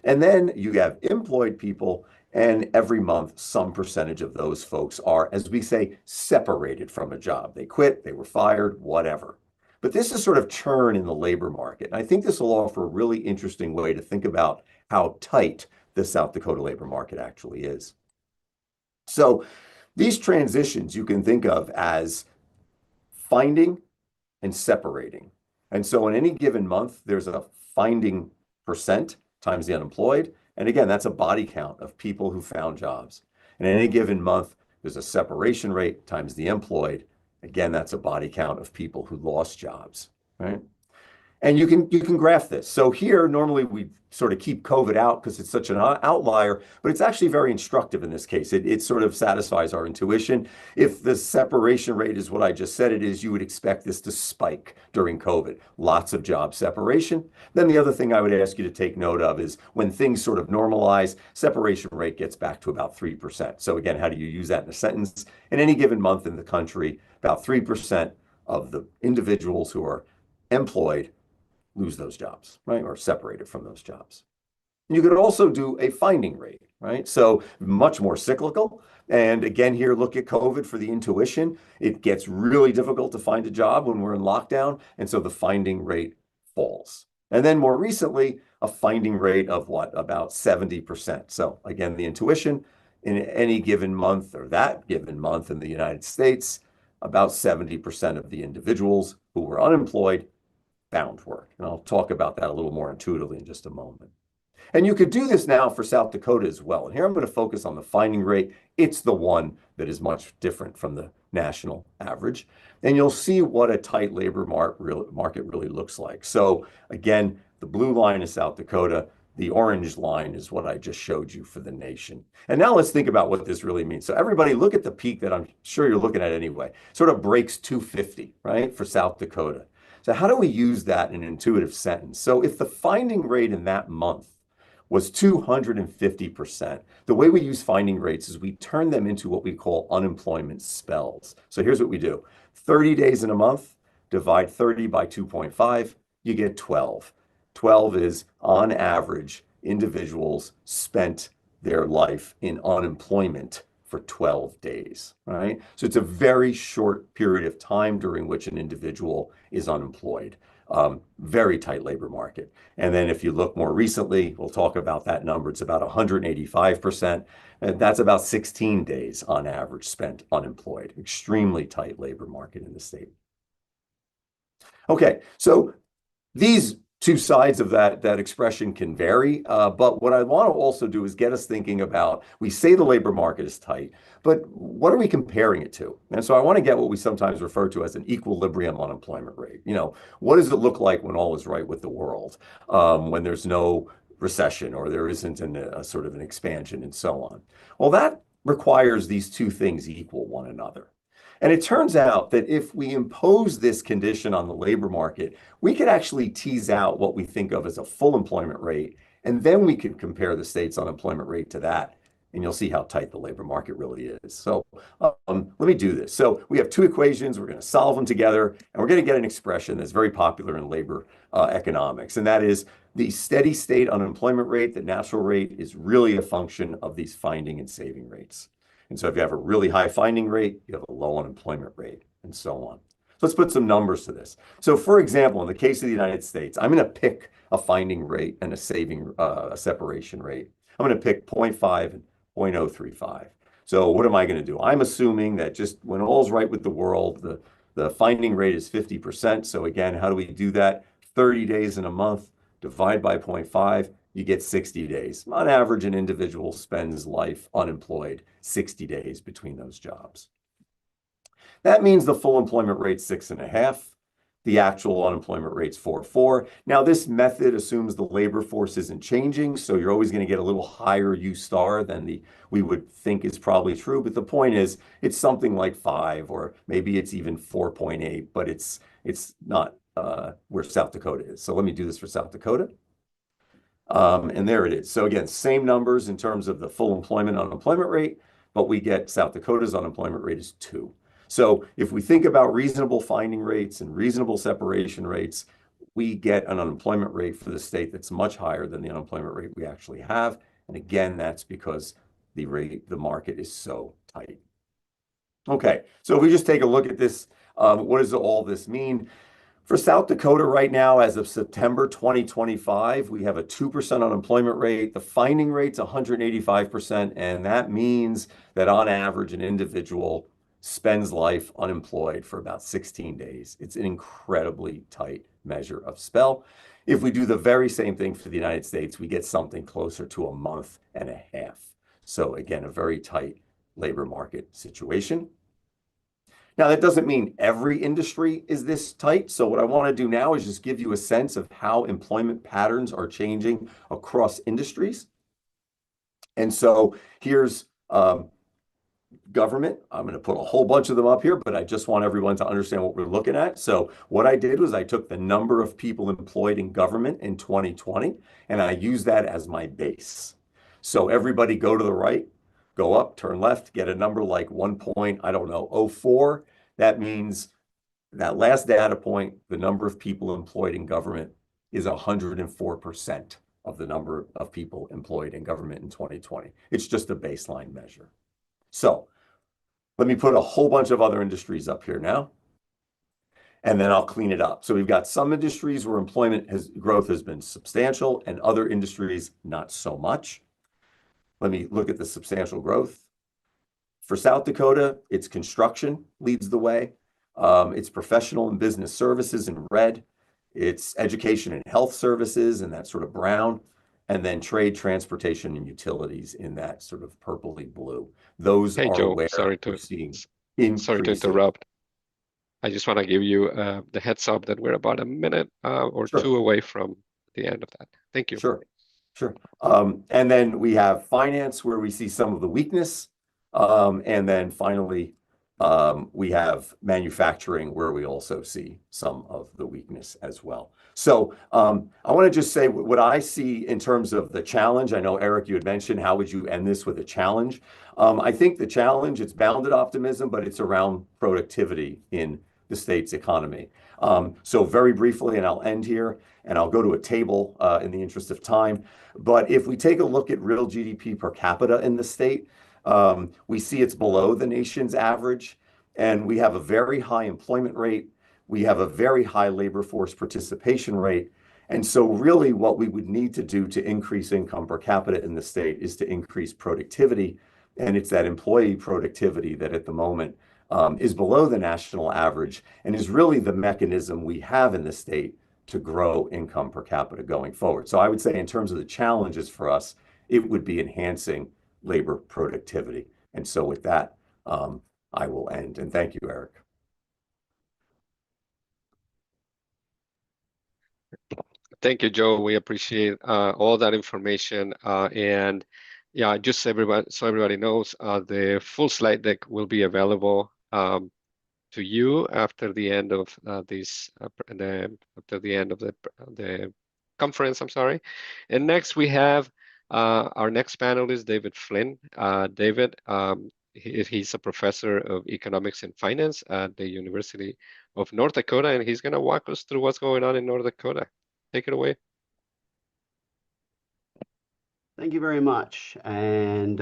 And then you have employed people, and every month, some percentage of those folks are, as we say, separated from a job. They quit, they were fired, whatever. But this is sort of churn in the labor market. And I think this will offer a really interesting way to think about how tight the South Dakota labor market actually is. So these transitions you can think of as finding and separating. And so in any given month, there's a finding percent times the unemployed. And again, that's a body count of people who found jobs. And in any given month, there's a separation rate times the employed. Again, that's a body count of people who lost jobs, right? And you can graph this. So here, normally we sort of keep COVID out because it's such an outlier, but it's actually very instructive in this case. It sort of satisfies our intuition. If the separation rate is what I just said it is, you would expect this to spike during COVID. Lots of job separation. Then the other thing I would ask you to take note of is when things sort of normalize, separation rate gets back to about 3%. So again, how do you use that in a sentence? In any given month in the country, about 3% of the individuals who are employed lose those jobs, right? Or separated from those jobs. You could also do a finding rate, right? So much more cyclical. And again, here, look at COVID for the intuition. It gets really difficult to find a job when we're in lockdown. And so the finding rate falls. And then more recently, a finding rate of what? About 70%. So again, the intuition in any given month or that given month in the United States, about 70% of the individuals who were unemployed found work. And I'll talk about that a little more intuitively in just a moment. And you could do this now for South Dakota as well. And here I'm going to focus on the finding rate. It's the one that is much different from the national average. And you'll see what a tight labor market really looks like. So again, the blue line is South Dakota. The orange line is what I just showed you for the nation. And now let's think about what this really means. So everybody look at the peak that I'm sure you're looking at anyway. Sort of breaks 250, right, for South Dakota. So how do we use that in an intuitive sentence? So if the finding rate in that month was 250%. The way we use finding rates is we turn them into what we call unemployment spells. So here's what we do. 30 days in a month, divide 30 by 2.5, you get 12. 12 is, on average, individuals spent their life in unemployment for 12 days, right? So it's a very short period of time during which an individual is unemployed. Very tight labor market. And then if you look more recently, we'll talk about that number. It's about 185%. And that's about 16 days on average spent unemployed. Extremely tight labor market in the state. Okay, so these two sides of that expression can vary, but what I want to also do is get us thinking about, we say the labor market is tight, but what are we comparing it to? And so I want to get what we sometimes refer to as an equilibrium unemployment rate. You know, what does it look like when all is right with the world, when there's no recession or there isn't a sort of an expansion and so on? Well, that requires these two things equal one another. And it turns out that if we impose this condition on the labor market, we could actually tease out what we think of as a full employment rate, and then we could compare the state's unemployment rate to that, and you'll see how tight the labor market really is. So let me do this. So we have two equations. We're going to solve them together, and we're going to get an expression that's very popular in labor economics, and that is the steady state unemployment rate, the natural rate, is really a function of these finding and saving rates. And so if you have a really high finding rate, you have a low unemployment rate, and so on. So let's put some numbers to this. So for example, in the case of the United States, I'm going to pick a finding rate and a separation rate. I'm going to pick 0.5 and 0.035. So what am I going to do? I'm assuming that just when all's right with the world, the finding rate is 50%. So again, how do we do that? 30 days in a month, divide by 0.5. You get 60 days. On average, an individual spends life unemployed 60 days between those jobs. That means the full employment rate's 6.5. The actual unemployment rate's 4.4. Now, this method assumes the labor force isn't changing, so you're always going to get a little higher U star than we would think is probably true. But the point is, it's something like 5, or maybe it's even 4.8, but it's not where South Dakota is. So let me do this for South Dakota. And there it is. So again, same numbers in terms of the full employment unemployment rate, but we get South Dakota's unemployment rate is 2. So if we think about reasonable finding rates and reasonable separation rates, we get an unemployment rate for the state that's much higher than the unemployment rate we actually have. And again, that's because the market is so tight. Okay, so if we just take a look at this, what does all this mean? For South Dakota right now, as of September 2025, we have a 2% unemployment rate. The finding rate's 185%, and that means that on average, an individual spends life unemployed for about 16 days. It's an incredibly tight measure of spell. If we do the very same thing for the United States, we get something closer to a month and a half. So again, a very tight labor market situation. Now, that doesn't mean every industry is this tight. So what I want to do now is just give you a sense of how employment patterns are changing across industries. And so here's government. I'm going to put a whole bunch of them up here, but I just want everyone to understand what we're looking at. So what I did was I took the number of people employed in government in 2020, and I used that as my base. So everybody go to the right. Go up, turn left, get a number like 1.04. That means that last data point, the number of people employed in government is 104%. of the number of people employed in government in 2020. It's just a baseline measure. So let me put a whole bunch of other industries up here now, and then I'll clean it up. So we've got some industries where growth has been substantial and other industries not so much. Let me look at the substantial growth. For South Dakota, it's construction leads the way. It's professional and business services in red. It's education and health services in that sort of brown. And then trade, transportation, and utilities in that sort of purpley blue. Those Hey, are Joe, where we're seeing increases. sorry to interrupt. I just want to give you the heads up that we're about a minute or Sure. two away from the end of that. Thank you. Sure. And then we have finance where we see some of the weakness. And then finally, we have manufacturing where we also see some of the weakness as well. So I want to just say what I see in terms of the challenge. I know, Eric, you had mentioned, how would you end this with a challenge? I think the challenge, it's bounded optimism, but it's around productivity in the state's economy. So very briefly, and I'll end here, and I'll go to a table in the interest of time. But if we take a look at real GDP per capita in the state, we see it's below the nation's average, and we have a very high employment rate. We have a very high labor force participation rate. And so really what we would need to do to increase income per capita in the state is to increase productivity. And it's that employee productivity that at the moment is below the national average and is really the mechanism we have in the state to grow income per capita going forward. So I would say in terms of the challenges for us, it would be enhancing labor productivity. And so with that, I will end. And thank you, Eric. Thank you, Joe. We appreciate all that information. And yeah, just so everybody knows, the full slide deck will be available to you after the end of after the end of the conference. I'm sorry. And next we have our next panelist, David Flynn. David, he's a professor of economics and finance at the University of North Dakota, and he's going to walk us through what's going on in North Dakota. Take it away. Thank you very much. And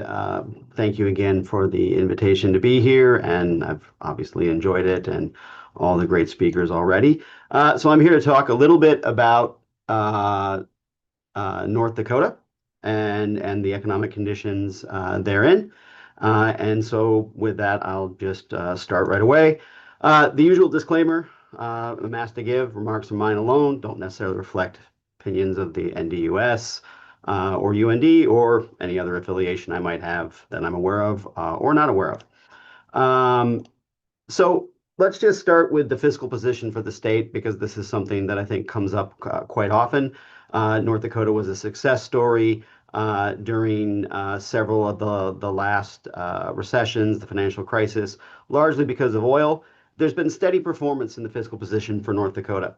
thank you again for the invitation to be here. And I've obviously enjoyed it and all the great speakers already. So I'm here to talk a little bit about North Dakota and the economic conditions therein. And so with that, I'll just start right away. The usual disclaimer, I'm asked to give remarks of mine alone, don't necessarily reflect opinions of the NDUS or UND or any other affiliation I might have that I'm aware of or not aware of. So let's just start with the fiscal position for the state, because this is something that I think comes up quite often. North Dakota was a success story during several of the last recessions, the financial crisis, largely because of oil. There's been steady performance in the fiscal position for North Dakota.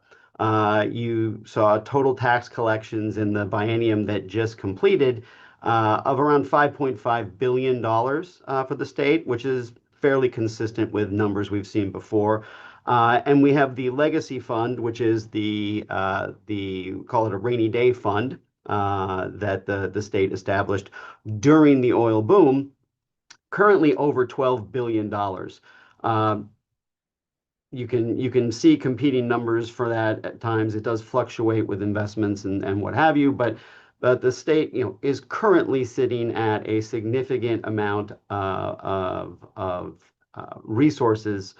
You saw total tax collections in the biennium that just completed of around $5.5 billion for the state, which is fairly consistent with numbers we've seen before. And we have the legacy fund, which is the call it a rainy day fund that the state established during the oil boom, currently over $12 billion. You can see competing numbers for that at times. It does fluctuate with investments and what have you, but the state, is currently sitting at a significant amount of resources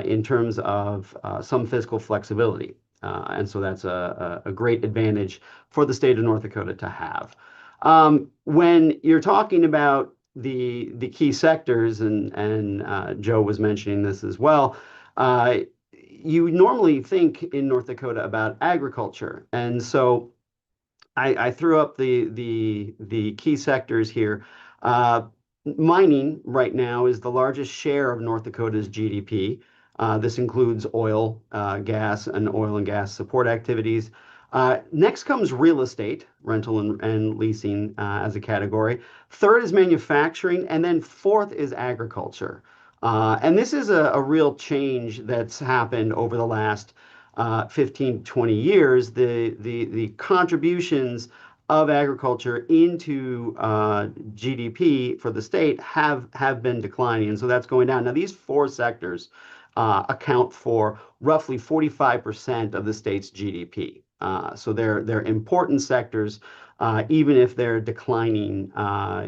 in terms of some fiscal flexibility. And so that's a great advantage for the state of North Dakota to have. When you're talking about the key sectors, and Joe was mentioning this as well, you normally think in North Dakota about agriculture. And so I threw up the key sectors here. Mining right now is the largest share of North Dakota's GDP. This includes oil, gas, and oil and gas support activities. Next comes real estate, rental and leasing as a category. Third is manufacturing, and then fourth is agriculture. And this is a real change that's happened over the last 15, 20 years. The contributions of agriculture into GDP for the state have been declining, and so that's going down. Now, these four sectors account for roughly 45% of the state's GDP. So they're important sectors, even if they're declining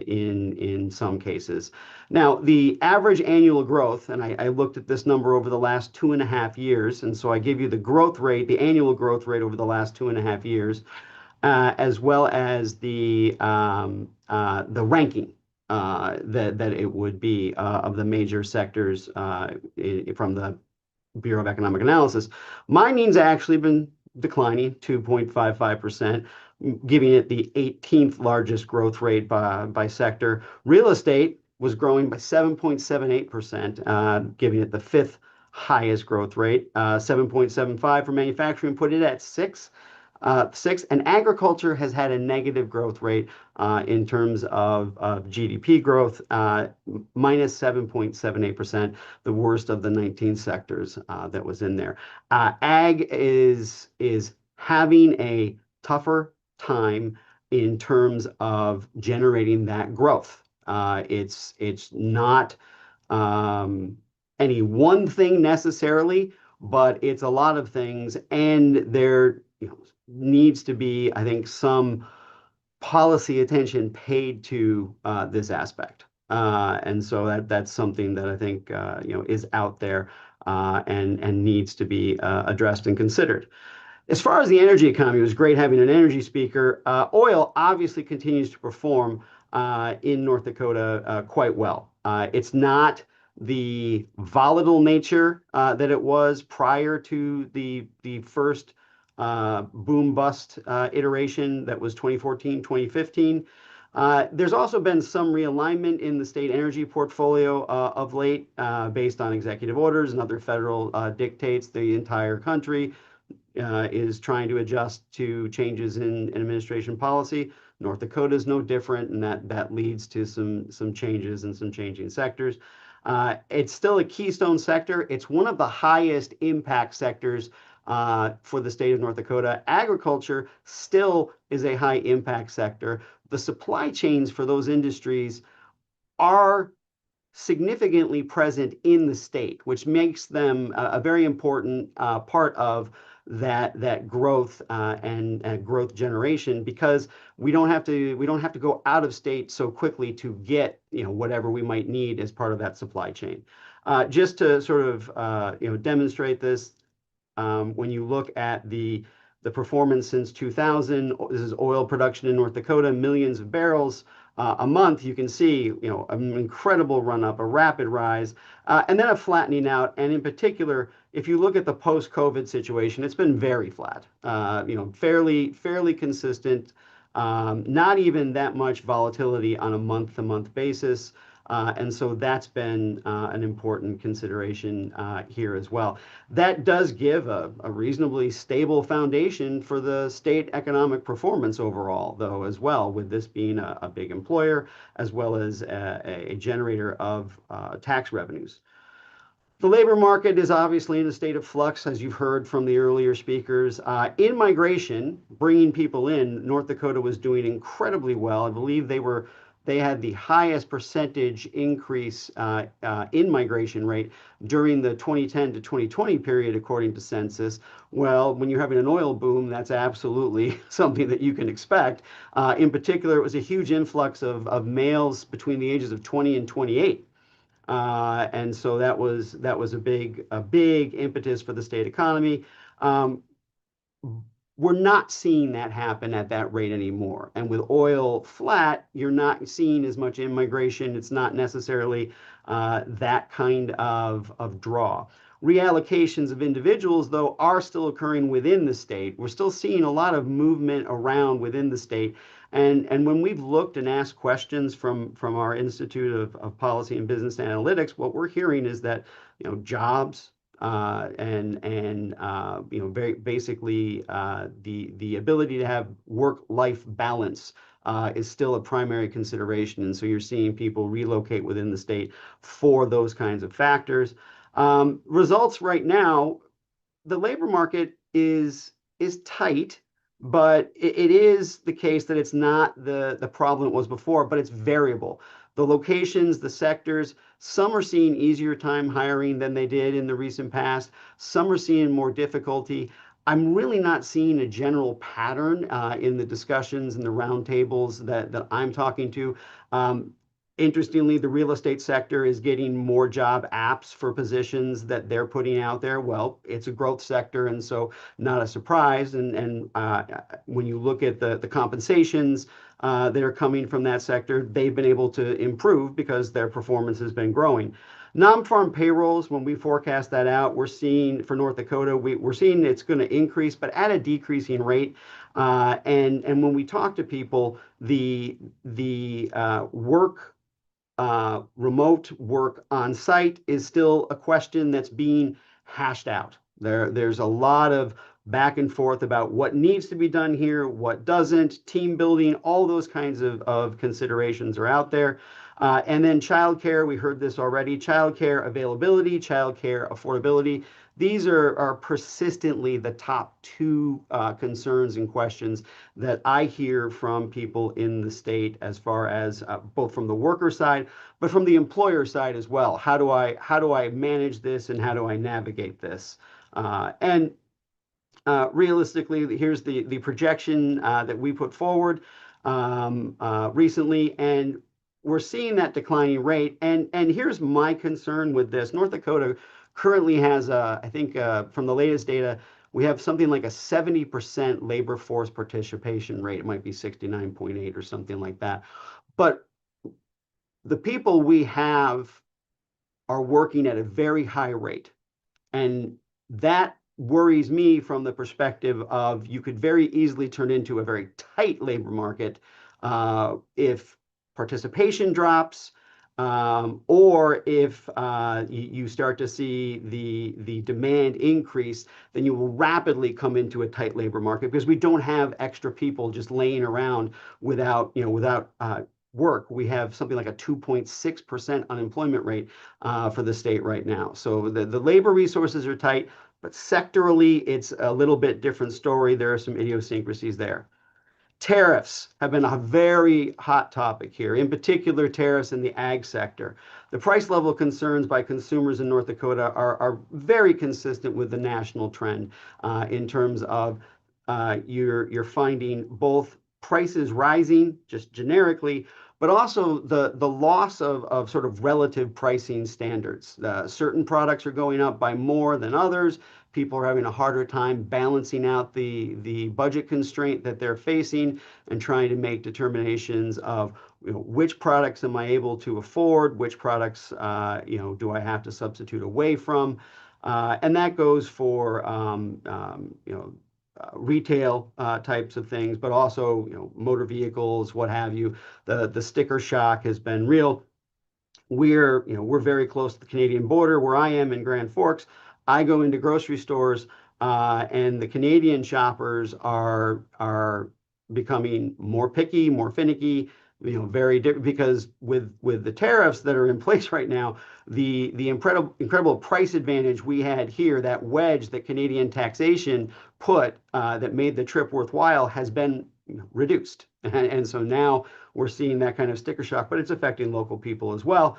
in some cases. Now, the average annual growth, and I looked at this number over the last 2.5 years, and so I give you the growth rate, the annual growth rate over the last 2.5 years, as well as the ranking that it would be of the major sectors from the Bureau of Economic Analysis. Mining's actually been declining 2.55%, giving it the 18th largest growth rate by sector. Real estate was growing by 7.78%, giving it the 5th highest growth rate. 7.75 for manufacturing, put it at 6. And agriculture has had a negative growth rate in terms of GDP growth, minus 7.78%, the worst of the 19 sectors that was in there. Ag is having a tougher time in terms of generating that growth. It's not any one thing necessarily, but it's a lot of things, and there needs to be, I think, some policy attention paid to this aspect. And so that's something that I think is out there and needs to be addressed and considered. As far as the energy economy, it was great having an energy speaker. Oil obviously continues to perform in North Dakota quite well. It's not the volatile nature that it was prior to the first boom bust iteration that was 2014, 2015. There's also been some realignment in the state energy portfolio of late based on executive orders and other federal dictates. The entire country is trying to adjust to changes in administration policy. North Dakota is no different, and that leads to some changes in some changing sectors. It's still a keystone sector. It's one of the highest impact sectors for the state of North Dakota. Agriculture still is a high impact sector. The supply chains for those industries are significantly present in the state, which makes them a very important part of that growth and growth generation, because we don't have to go out of state so quickly to get whatever we might need as part of that supply chain. Just to sort of demonstrate this, when you look at the performance since 2000, this is oil production in North Dakota, millions of barrels a month. You can see, an incredible run up, a rapid rise, and then a flattening out. And in particular, if you look at the post-COVID situation, it's been very flat, fairly consistent, not even that much volatility on a month-to-month basis. And so that's been an important consideration here as well. That does give a reasonably stable foundation for the state economic performance overall, though, as well, with this being a big employer as well as a generator of tax revenues. The labor market is obviously in a state of flux, as you've heard from the earlier speakers. In migration, bringing people in, North Dakota was doing incredibly well. I believe they had the highest percentage increase in migration rate during the 2010 to 2020 period, according to census. Well, when you're having an oil boom, that's absolutely something that you can expect. In particular, it was a huge influx of males between the ages of 20 and 28. And so that was a big impetus for the state economy. We're not seeing that happen at that rate anymore. And with oil flat, you're not seeing as much immigration. It's not necessarily that kind of draw. Reallocations of individuals, though, are still occurring within the state. We're still seeing a lot of movement around within the state. And when we've looked and asked questions from our Institute of Policy and Business Analytics, what we're hearing is that jobs and very basically the ability to have work-life balance is still a primary consideration. And so you're seeing people relocate within the state for those kinds of factors. Results right now, the labor market is tight, but it is the case that it's not the problem it was before, but it's variable. The locations, the sectors, some are seeing easier time hiring than they did in the recent past. Some are seeing more difficulty. I'm really not seeing a general pattern in the discussions and the roundtables that I'm talking to. Interestingly, the real estate sector is getting more job apps for positions that they're putting out there. Well, it's a growth sector, and so not a surprise. And when you look at the compensations that are coming from that sector, they've been able to improve because their performance has been growing. Non-farm payrolls, when we forecast that out, we're seeing for North Dakota, we're seeing it's going to increase, but at a decreasing rate. And when we talk to people, the remote work on site is still a question that's being hashed out. There's a lot of back and forth about what needs to be done here, what doesn't, team building, all those kinds of considerations are out there. And then childcare, we heard this already, childcare availability, childcare affordability. These are persistently the top two concerns and questions that I hear from people in the state, as far as both from the worker side, but from the employer side as well. How do I manage this, and how do I navigate this? And realistically, here's the projection that we put forward recently, and we're seeing that declining rate. And here's my concern with this. North Dakota currently has, I think from the latest data, we have something like a 70% labor force participation rate. It might be 69.8 or something like that. But the people we have are working at a very high rate. And that worries me from the perspective of you could very easily turn into a very tight labor market if participation drops, or if you start to see the demand increase, then you will rapidly come into a tight labor market, because we don't have extra people just laying around without work. We have something like a 2.6% unemployment rate for the state right now. So the labor resources are tight, but sectorally, it's a little bit different story. There are some idiosyncrasies there. Tariffs have been a very hot topic here, in particular tariffs in the ag sector. The price level concerns by consumers in North Dakota are very consistent with the national trend in terms of you're finding both prices rising just generically, but also the loss of sort of relative pricing standards. Certain products are going up by more than others. People are having a harder time balancing out the budget constraint that they're facing, and trying to make determinations of which products am I able to afford, which products do I have to substitute away from, and that goes for retail types of things, but also motor vehicles, what have you. The sticker shock has been real. We're very close to the Canadian border where I am in Grand Forks. I go into grocery stores, and the Canadian shoppers are becoming more picky, more finicky, very different, because with the tariffs that are in place right now, the incredible price advantage we had here, that wedge that Canadian taxation put that made the trip worthwhile, has been reduced. And so now we're seeing that kind of sticker shock, but it's affecting local people as well.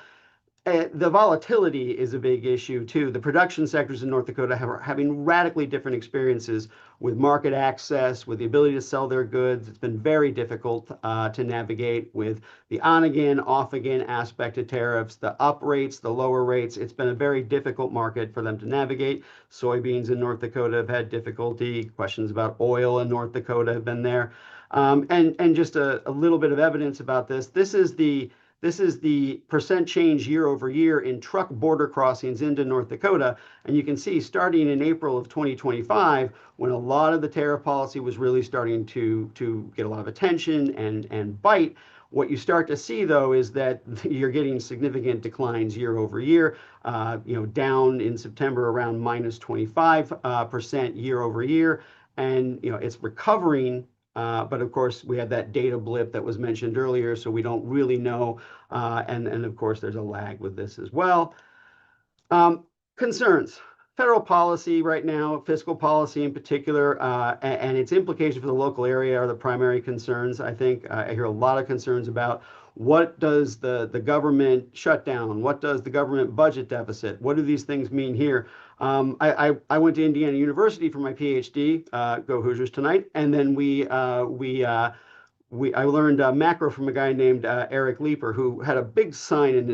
The volatility is a big issue too. The production sectors in North Dakota are having radically different experiences with market access, with the ability to sell their goods. It's been very difficult to navigate with the on-again, off-again aspect of tariffs, the up rates, the lower rates. It's been a very difficult market for them to navigate. Soybeans in North Dakota have had difficulty. Questions about oil in North Dakota have been there. And just a little bit of evidence about this. This is the percent change year over year in truck border crossings into North Dakota. And you can see, starting in April of 2025, when a lot of the tariff policy was really starting to get a lot of attention and bite, what you start to see, though, is that you're getting significant declines year over year, down in September around minus 25% year over year. And it's recovering. But of course, we had that data blip that was mentioned earlier, so we don't really know. And of course, there's a lag with this as well. Concerns. federal policy right now, fiscal policy in particular, and its implications for the local area are the primary concerns. I think I hear a lot of concerns about what does the government shutdown, what does the government budget deficit, what do these things mean here? I went to Indiana University for my PhD, go Hoosiers tonight, and then I learned macro from a guy named Eric Leeper, who had a big sign in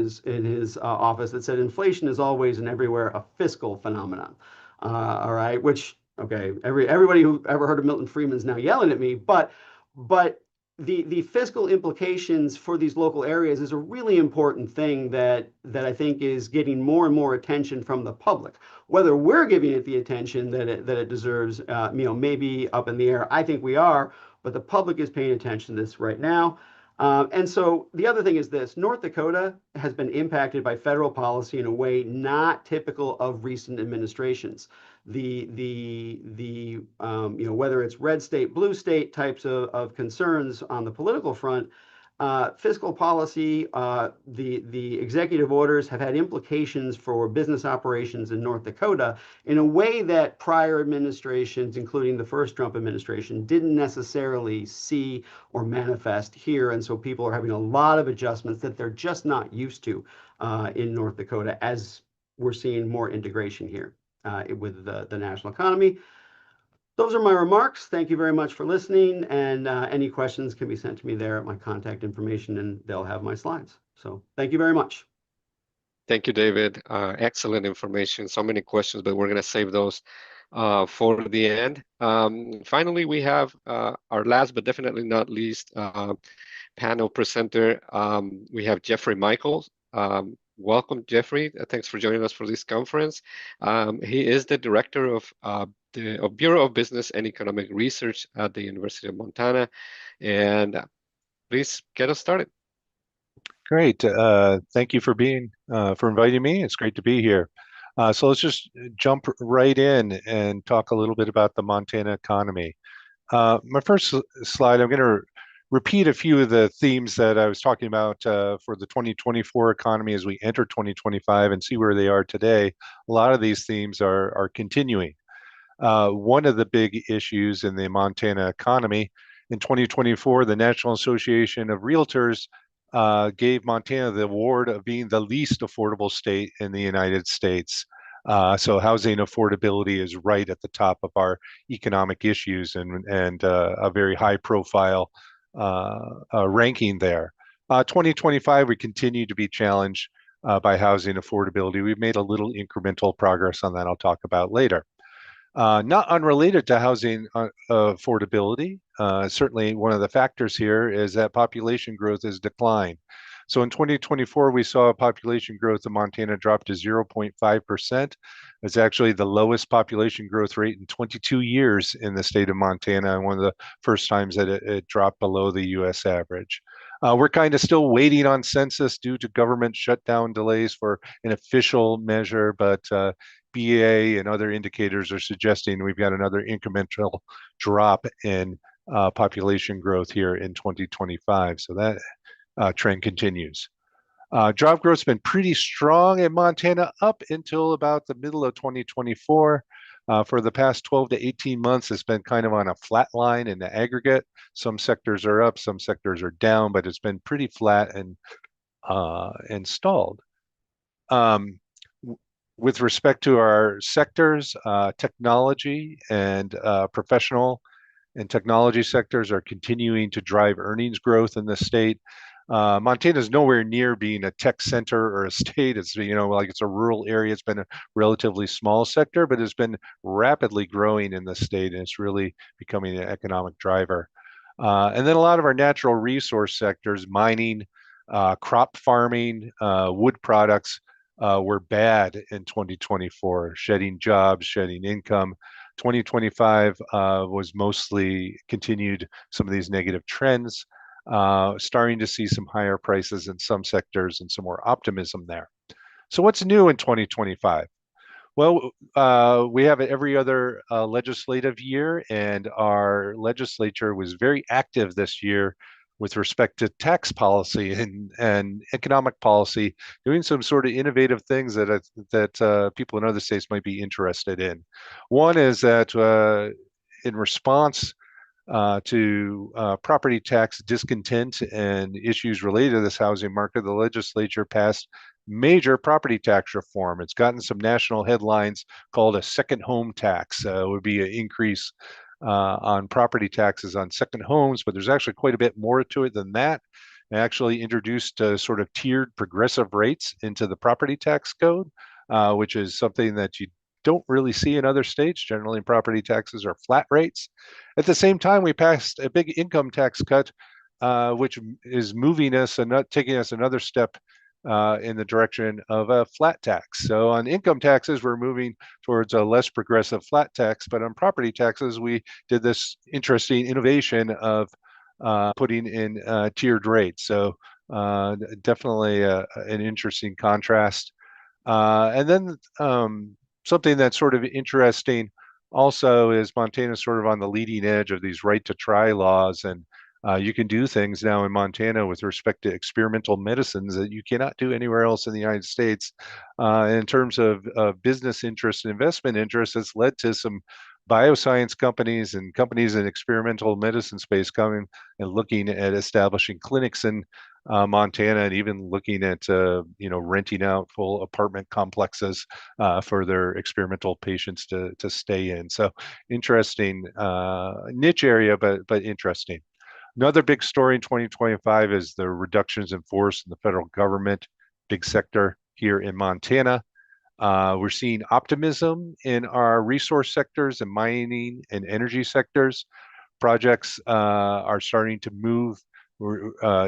his office that said inflation is always and everywhere a fiscal phenomenon. All right, which okay, everybody who ever heard of Milton Friedman is now yelling at me, but the fiscal implications for these local areas is a really important thing that I think is getting more and more attention from the public. Whether we're giving it the attention that it deserves, maybe up in the air. I think we are, but the public is paying attention to this right now. And so the other thing is this: North Dakota has been impacted by federal policy in a way not typical of recent administrations. Whether it's red state, blue state types of concerns on the political front, fiscal policy, the executive orders have had implications for business operations in North Dakota in a way that prior administrations, including the first Trump administration, didn't necessarily see or manifest here. And so people are having a lot of adjustments that they're just not used to in North Dakota, as we're seeing more integration here with the national economy. Those are my remarks. Thank you very much for listening, and any questions can be sent to me there at my contact information, and they'll have my slides. So thank you very much. Thank you, David. Excellent information. So many questions, but we're going to save those for the end. Finally, we have our last but definitely not least panel presenter. We have Jeffrey Michaels. Welcome, Jeffrey. Thanks for joining us for this conference. He is the director of the Bureau of Business and Economic Research at the University of Montana. And please get us started. Great. Thank you for inviting me. It's great to be here. So let's just jump right in and talk a little bit about the Montana economy. My first slide, I'm going to repeat a few of the themes that I was talking about for the 2024 economy as we enter 2025 and see where they are today. A lot of these themes are continuing. One of the big issues in the Montana economy in 2024, the National Association of Realtors gave Montana the award of being the least affordable state in the United States. So housing affordability is right at the top of our economic issues and a very high profile ranking there. 2025, we continue to be challenged by housing affordability. We've made a little incremental progress on that I'll talk about later. Not unrelated to housing affordability, certainly one of the factors here is that population growth has declined. So in 2024, we saw population growth in Montana drop to 0.5%. It's actually the lowest population growth rate in 22 years in the state of Montana, and one of the first times that it dropped below the US average. We're kind of still waiting on census due to government shutdown delays for an official measure, but BA and other indicators are suggesting we've got another incremental drop in population growth here in 2025. So that trend continues. Job growth's been pretty strong in Montana up until about the middle of 2024. For the past 12 to 18 months, it's been kind of on a flat line in the aggregate. Some sectors are up, some sectors are down, but it's been pretty flat and stalled. With respect to our sectors, technology and professional and technology sectors are continuing to drive earnings growth in the state. Montana is nowhere near being a tech center or a state. It's, like it's a rural area. It's been a relatively small sector, but it's been rapidly growing in the state, and it's really becoming an economic driver. And then a lot of our natural resource sectors, mining, crop farming, wood products, were bad in 2024, shedding jobs, shedding income. 2025 was mostly continued some of these negative trends. Starting to see some higher prices in some sectors and some more optimism there. So what's new in 2025? Well, we have it every other legislative year, and our legislature was very active this year with respect to tax policy and economic policy, doing some sort of innovative things that people in other states might be interested in. One is that in response to property tax discontent and issues related to this housing market, the legislature passed major property tax reform. It's gotten some national headlines called a second home tax. It would be an increase on property taxes on second homes, but there's actually quite a bit more to it than that. It actually introduced sort of tiered progressive rates into the property tax code, which is something that you don't really see in other states. Generally, property taxes are flat rates. At the same time, we passed a big income tax cut, which is moving us and not taking us another step in the direction of a flat tax. So on income taxes, we're moving towards a less progressive flat tax, but on property taxes, we did this interesting innovation of putting in tiered rates. So definitely an interesting contrast. And then something that's sort of interesting also is Montana sort of on the leading edge of these right to try laws. And you can do things now in Montana with respect to experimental medicines that you cannot do anywhere else in the United States. In terms of business interest and investment interest, it's led to some bioscience companies and companies in experimental medicine space coming and looking at establishing clinics in Montana, and even looking at renting out full apartment complexes for their experimental patients to stay in. So interesting niche area, but interesting. Another big story in 2025 is the reductions in force in the federal government, big sector here in Montana. We're seeing optimism in our resource sectors and mining and energy sectors. Projects are starting to move,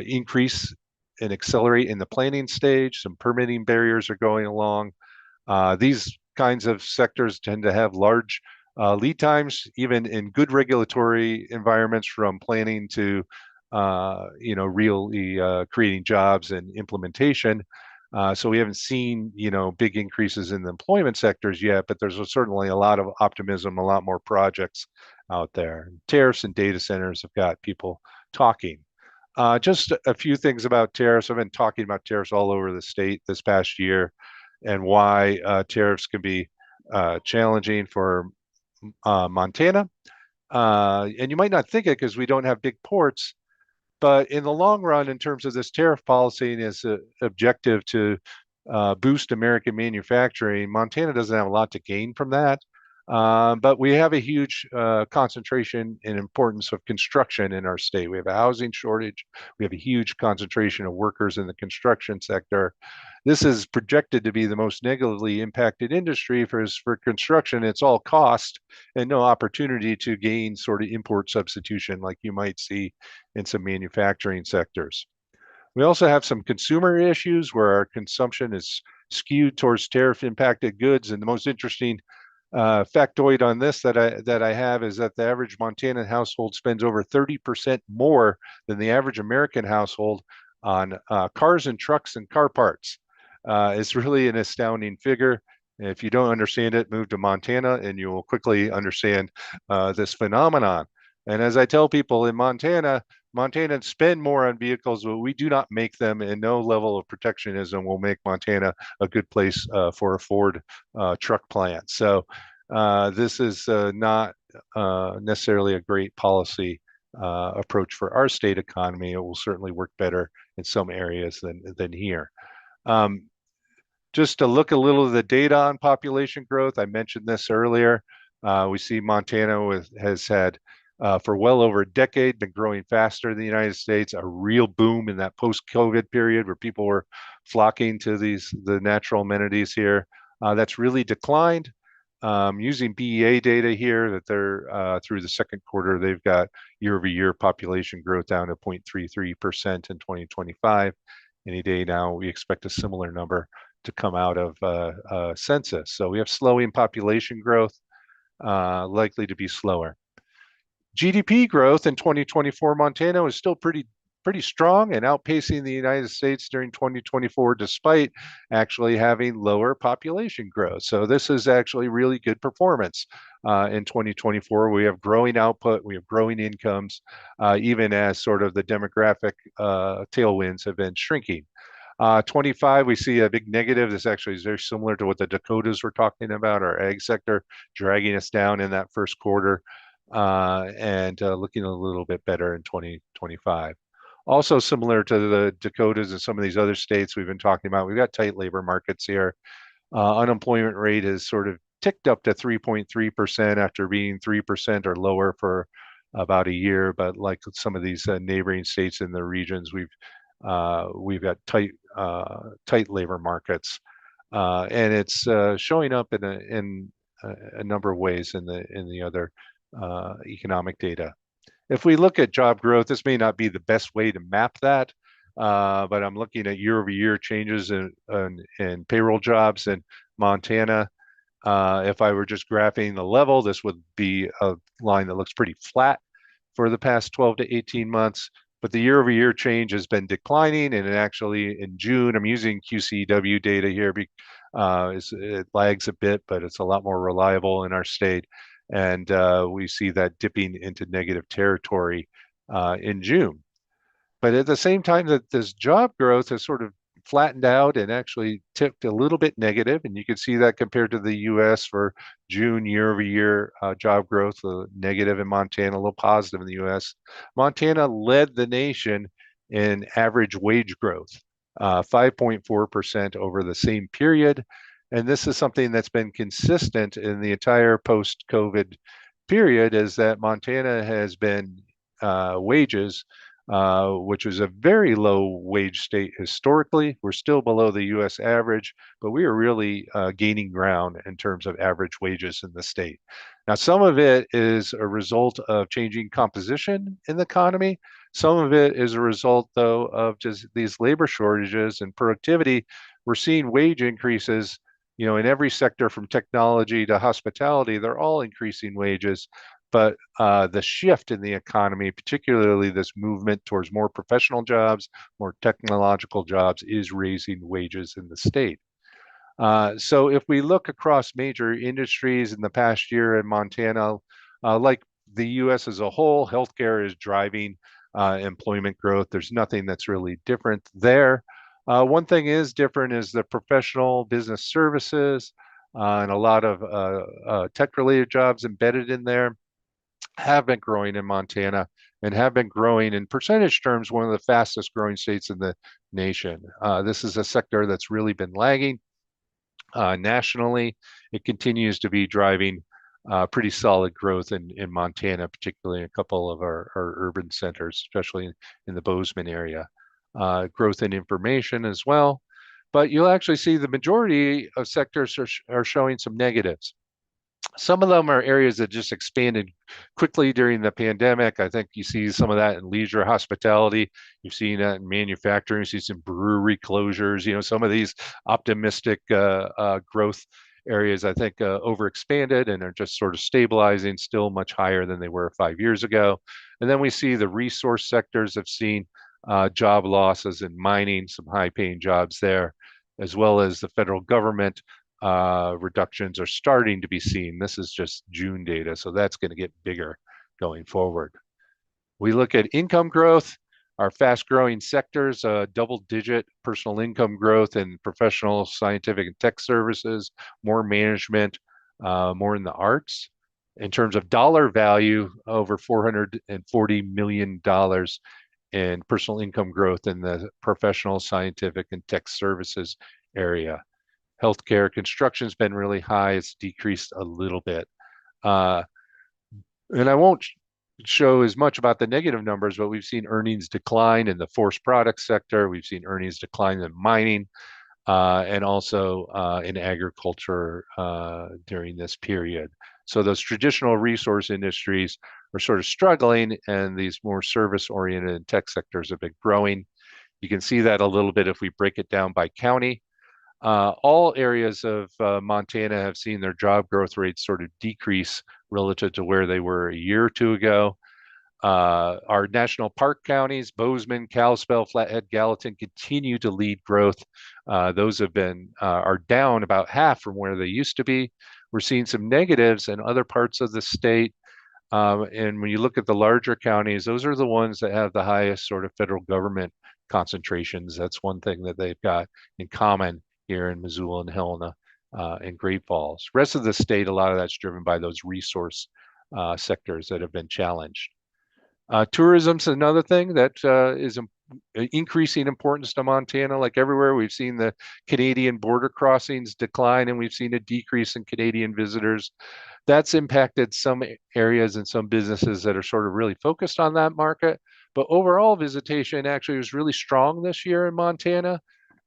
increase and accelerate in the planning stage. Some permitting barriers are going along. These kinds of sectors tend to have large lead times, even in good regulatory environments, from planning to really creating jobs and implementation. So we haven't seen big increases in the employment sectors yet, but there's certainly a lot of optimism, a lot more projects out there. Tariffs and data centers have got people talking. Just a few things about tariffs. I've been talking about tariffs all over the state this past year, and why tariffs can be challenging for Montana. And you might not think it because we don't have big ports, but in the long run, in terms of this tariff policy and its objective to boost American manufacturing, Montana doesn't have a lot to gain from that. But we have a huge concentration and importance of construction in our state. We have a housing shortage. We have a huge concentration of workers in the construction sector. This is projected to be the most negatively impacted industry for construction. It's all cost and no opportunity to gain sort of import substitution like you might see in some manufacturing sectors. We also have some consumer issues where our consumption is skewed towards tariff impacted goods. And the most interesting factoid on this that I have is that the average Montana household spends over 30% more than the average American household on cars and trucks and car parts. It's really an astounding figure. If you don't understand it, move to Montana and you will quickly understand this phenomenon. And as I tell people in Montana, Montanans spend more on vehicles, but we do not make them, and no level of protectionism will make Montana a good place for a Ford truck plant. So this is not necessarily a great policy approach for our state economy. It will certainly work better in some areas than here. Just to look a little at the data on population growth, I mentioned this earlier. We see Montana has had for well over a decade been growing faster than the United States, a real boom in that post-COVID period where people were flocking to the natural amenities here. That's really declined. Using BEA data here, that they're through the second quarter, they've got year-over-year population growth down to 0.33% in 2025. Any day now, we expect a similar number to come out of census. So we have slowing population growth, likely to be slower. GDP growth in 2024, Montana was still pretty pretty strong and outpacing the United States during 2024, despite actually having lower population growth. So this is actually really good performance in 2024. We have growing output, we have growing incomes, even as sort of the demographic tailwinds have been shrinking. 25, we see a big negative. This actually is very similar to what the Dakotas were talking about, our ag sector dragging us down in that first quarter and looking a little bit better in 2025. Also similar to the Dakotas and some of these other states we've been talking about, we've got tight labor markets here. Unemployment rate has sort of ticked up to 3.3% after being 3% or lower for about a year. But like some of these neighboring states in the regions, we've got tight labor markets, and it's showing up in a number of ways in the other economic data. If we look at job growth, this may not be the best way to map that, but I'm looking at year-over-year changes in payroll jobs in Montana. If I were just graphing the level, this would be a line that looks pretty flat for the past 12 to 18 months. But the year-over-year change has been declining, and actually in June, I'm using QCW data here. It lags a bit, but it's a lot more reliable in our state. And we see that dipping into negative territory in June. But at the same time that this job growth has sort of flattened out and actually tipped a little bit negative, and you can see that compared to the US for June year-over-year job growth, negative in Montana, a little positive in the US. Montana led the nation in average wage growth, 5.4% over the same period. And this is something that's been consistent in the entire post-COVID period, is that Montana has been wages, which was a very low wage state historically. We're still below the US average, but we are really gaining ground in terms of average wages in the state. Now, some of it is a result of changing composition in the economy. Some of it is a result, though, of just these labor shortages and productivity. We're seeing wage increases, in every sector from technology to hospitality. They're all increasing wages. But the shift in the economy, particularly this movement towards more professional jobs, more technological jobs, is raising wages in the state. So if we look across major industries in the past year in Montana, like the US as a whole, healthcare is driving employment growth. There's nothing that's really different there. One thing is different is the professional business services and a lot of tech-related jobs embedded in there have been growing in Montana and have been growing in percentage terms, one of the fastest growing states in the nation. This is a sector that's really been lagging nationally. It continues to be driving pretty solid growth in Montana, particularly in a couple of our urban centers, especially in the Bozeman area. Growth in information as well. But you'll actually see the majority of sectors are showing some negatives. Some of them are areas that just expanded quickly during the pandemic. I think you see some of that in leisure hospitality. You've seen that in manufacturing. You see some brewery closures. Some of these optimistic growth areas, I think, overexpanded and are just sort of stabilizing, still much higher than they were 5 years ago. And then we see the resource sectors have seen job losses in mining, some high-paying jobs there, as well as the federal government. Reductions are starting to be seen. This is just June data, so that's going to get bigger going forward. We look at income growth, our fast-growing sectors, double-digit personal income growth in professional, scientific, and tech services, more management, more in the arts. In terms of dollar value, over $440 million in personal income growth in the professional, scientific, and tech services area. Healthcare construction's been really high. It's decreased a little bit. And I won't show as much about the negative numbers, but we've seen earnings decline in the forest product sector. We've seen earnings decline in mining and also in agriculture during this period. So those traditional resource industries are sort of struggling, and these more service-oriented tech sectors have been growing. You can see that a little bit if we break it down by county. All areas of Montana have seen their job growth rates sort of decrease relative to where they were a year or two ago. Our national park counties, Bozeman, Kalispell, Flathead, Gallatin, continue to lead growth. Those have been are down about half from where they used to be. We're seeing some negatives in other parts of the state. And when you look at the larger counties, those are the ones that have the highest sort of federal government concentrations. That's one thing that they've got in common here in Missoula and Helena and Great Falls. Rest of the state, a lot of that's driven by those resource sectors that have been challenged. Tourism's another thing that is increasing importance to Montana. Like everywhere, we've seen the Canadian border crossings decline, and we've seen a decrease in Canadian visitors. That's impacted some areas and some businesses that are sort of really focused on that market. But overall, visitation actually was really strong this year in Montana.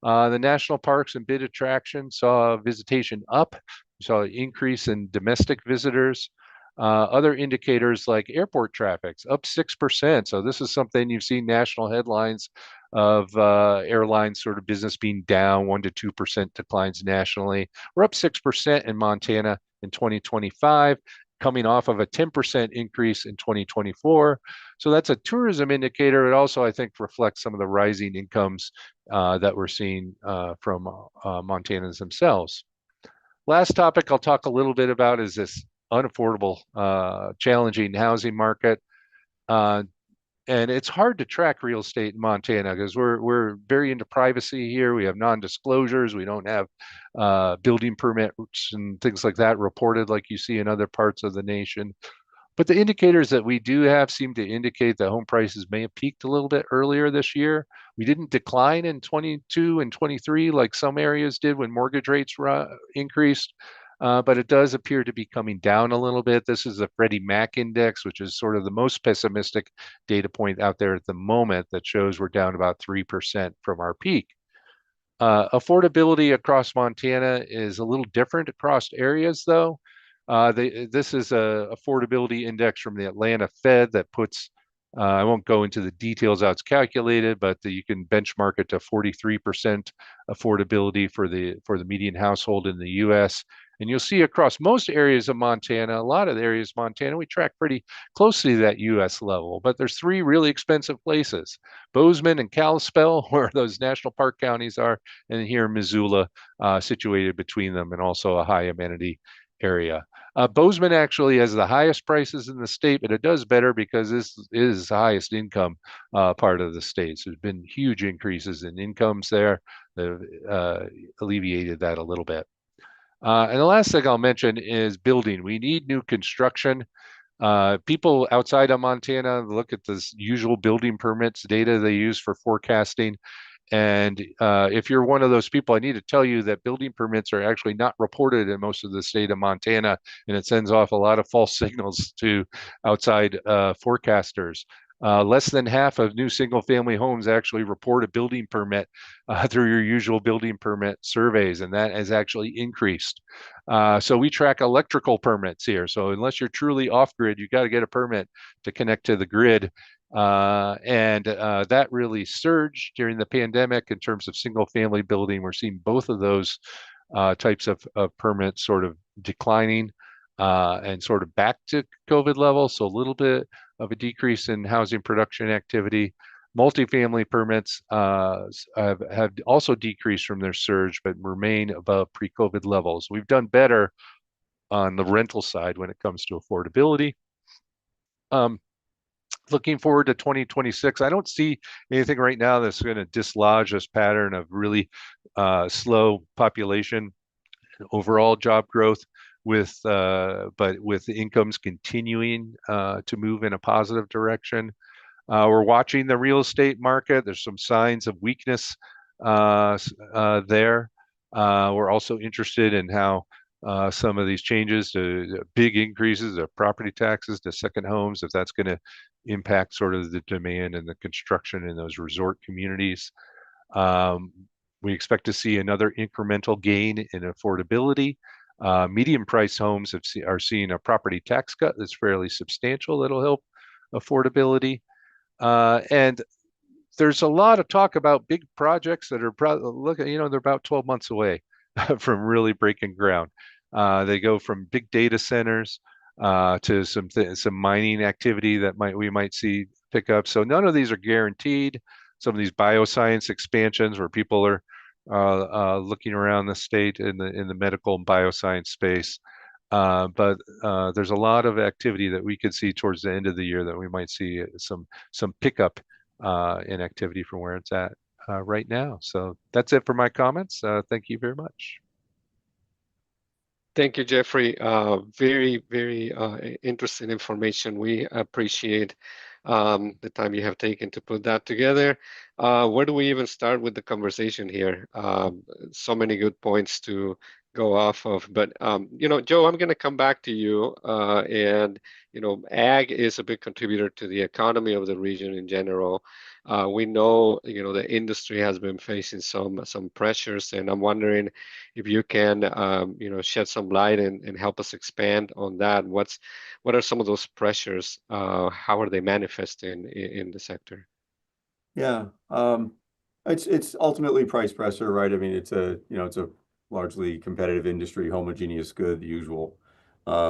The national parks and big attractions saw visitation up. We saw an increase in domestic visitors. Other indicators like airport traffic's up 6%. So this is something you've seen national headlines of airlines sort of business being down 1 to 2% declines nationally. We're up 6% in Montana in 2025, coming off of a 10% increase in 2024. So that's a tourism indicator. It also, I think, reflects some of the rising incomes that we're seeing from Montanans themselves. Last topic I'll talk a little bit about is this unaffordable, challenging housing market. And it's hard to track real estate in Montana because we're very into privacy here. We have non-disclosures. We don't have building permits and things like that reported like you see in other parts of the nation. But the indicators that we do have seem to indicate that home prices may have peaked a little bit earlier this year. We didn't decline in 22 and 23 like some areas did when mortgage rates increased. But it does appear to be coming down a little bit. This is the Freddie Mac index, which is sort of the most pessimistic data point out there at the moment that shows we're down about 3% from our peak. Affordability across Montana is a little different across areas, though. This is a affordability index from the Atlanta Fed that puts, I won't go into the details how it's calculated, but you can benchmark it to 43% affordability for the median household in the U.S. And you'll see across most areas of Montana, a lot of the areas of Montana, we track pretty closely to that U.S. level. But there's three really expensive places: Bozeman and Kalispell, where those national park counties are, and here in Missoula, situated between them, and also a high amenity area. Bozeman actually has the highest prices in the state, but it does better because this is the highest income part of the state. So there's been huge increases in incomes there that have alleviated that a little bit. And the last thing I'll mention is building. We need new construction. People outside of Montana look at this usual building permits data they use for forecasting. And if you're one of those people, I need to tell you that building permits are actually not reported in most of the state of Montana, and it sends off a lot of false signals to outside forecasters. Less than half of new single-family homes actually report a building permit through your usual building permit surveys, and that has actually increased. So we track electrical permits here. So unless you're truly off-grid, you got to get a permit to connect to the grid. And that really surged during the pandemic in terms of single-family building. We're seeing both of those types of permits sort of declining and sort of back to COVID levels. So a little bit of a decrease in housing production activity. Multifamily permits have also decreased from their surge, but remain above pre-COVID levels. We've done better on the rental side when it comes to affordability. Looking forward to 2026, I don't see anything right now that's going to dislodge this pattern of really slow population and overall job growth, but with the incomes continuing to move in a positive direction. We're watching the real estate market. There's some signs of weakness there. We're also interested in how some of these changes to big increases of property taxes to second homes, if that's going to impact sort of the demand and the construction in those resort communities. We expect to see another incremental gain in affordability. Medium price homes are seeing a property tax cut that's fairly substantial that'll help affordability. And there's a lot of talk about big projects that are they're about 12 months away from really breaking ground. They go from big data centers to some mining activity that we might see pick up. So none of these are guaranteed. Some of these bioscience expansions where people are looking around the state in the medical and bioscience space. But there's a lot of activity that we could see towards the end of the year that we might see some pickup in activity from where it's at right now. So that's it for my comments. Thank you very much. Thank you, Jeffrey. Very, very interesting information. We appreciate the time you have taken to put that together. Where do we even start with the conversation here? So many good points to go off of. But, Joe, I'm going to come back to you. Ag is a big contributor to the economy of the region in general. We know, the industry has been facing some pressures, and I'm wondering if you can, shed some light and help us expand on that. What are some of those pressures? How are they manifesting in the sector? Yeah, it's ultimately price pressure, right? I mean, it's a largely competitive industry, homogeneous good, the usual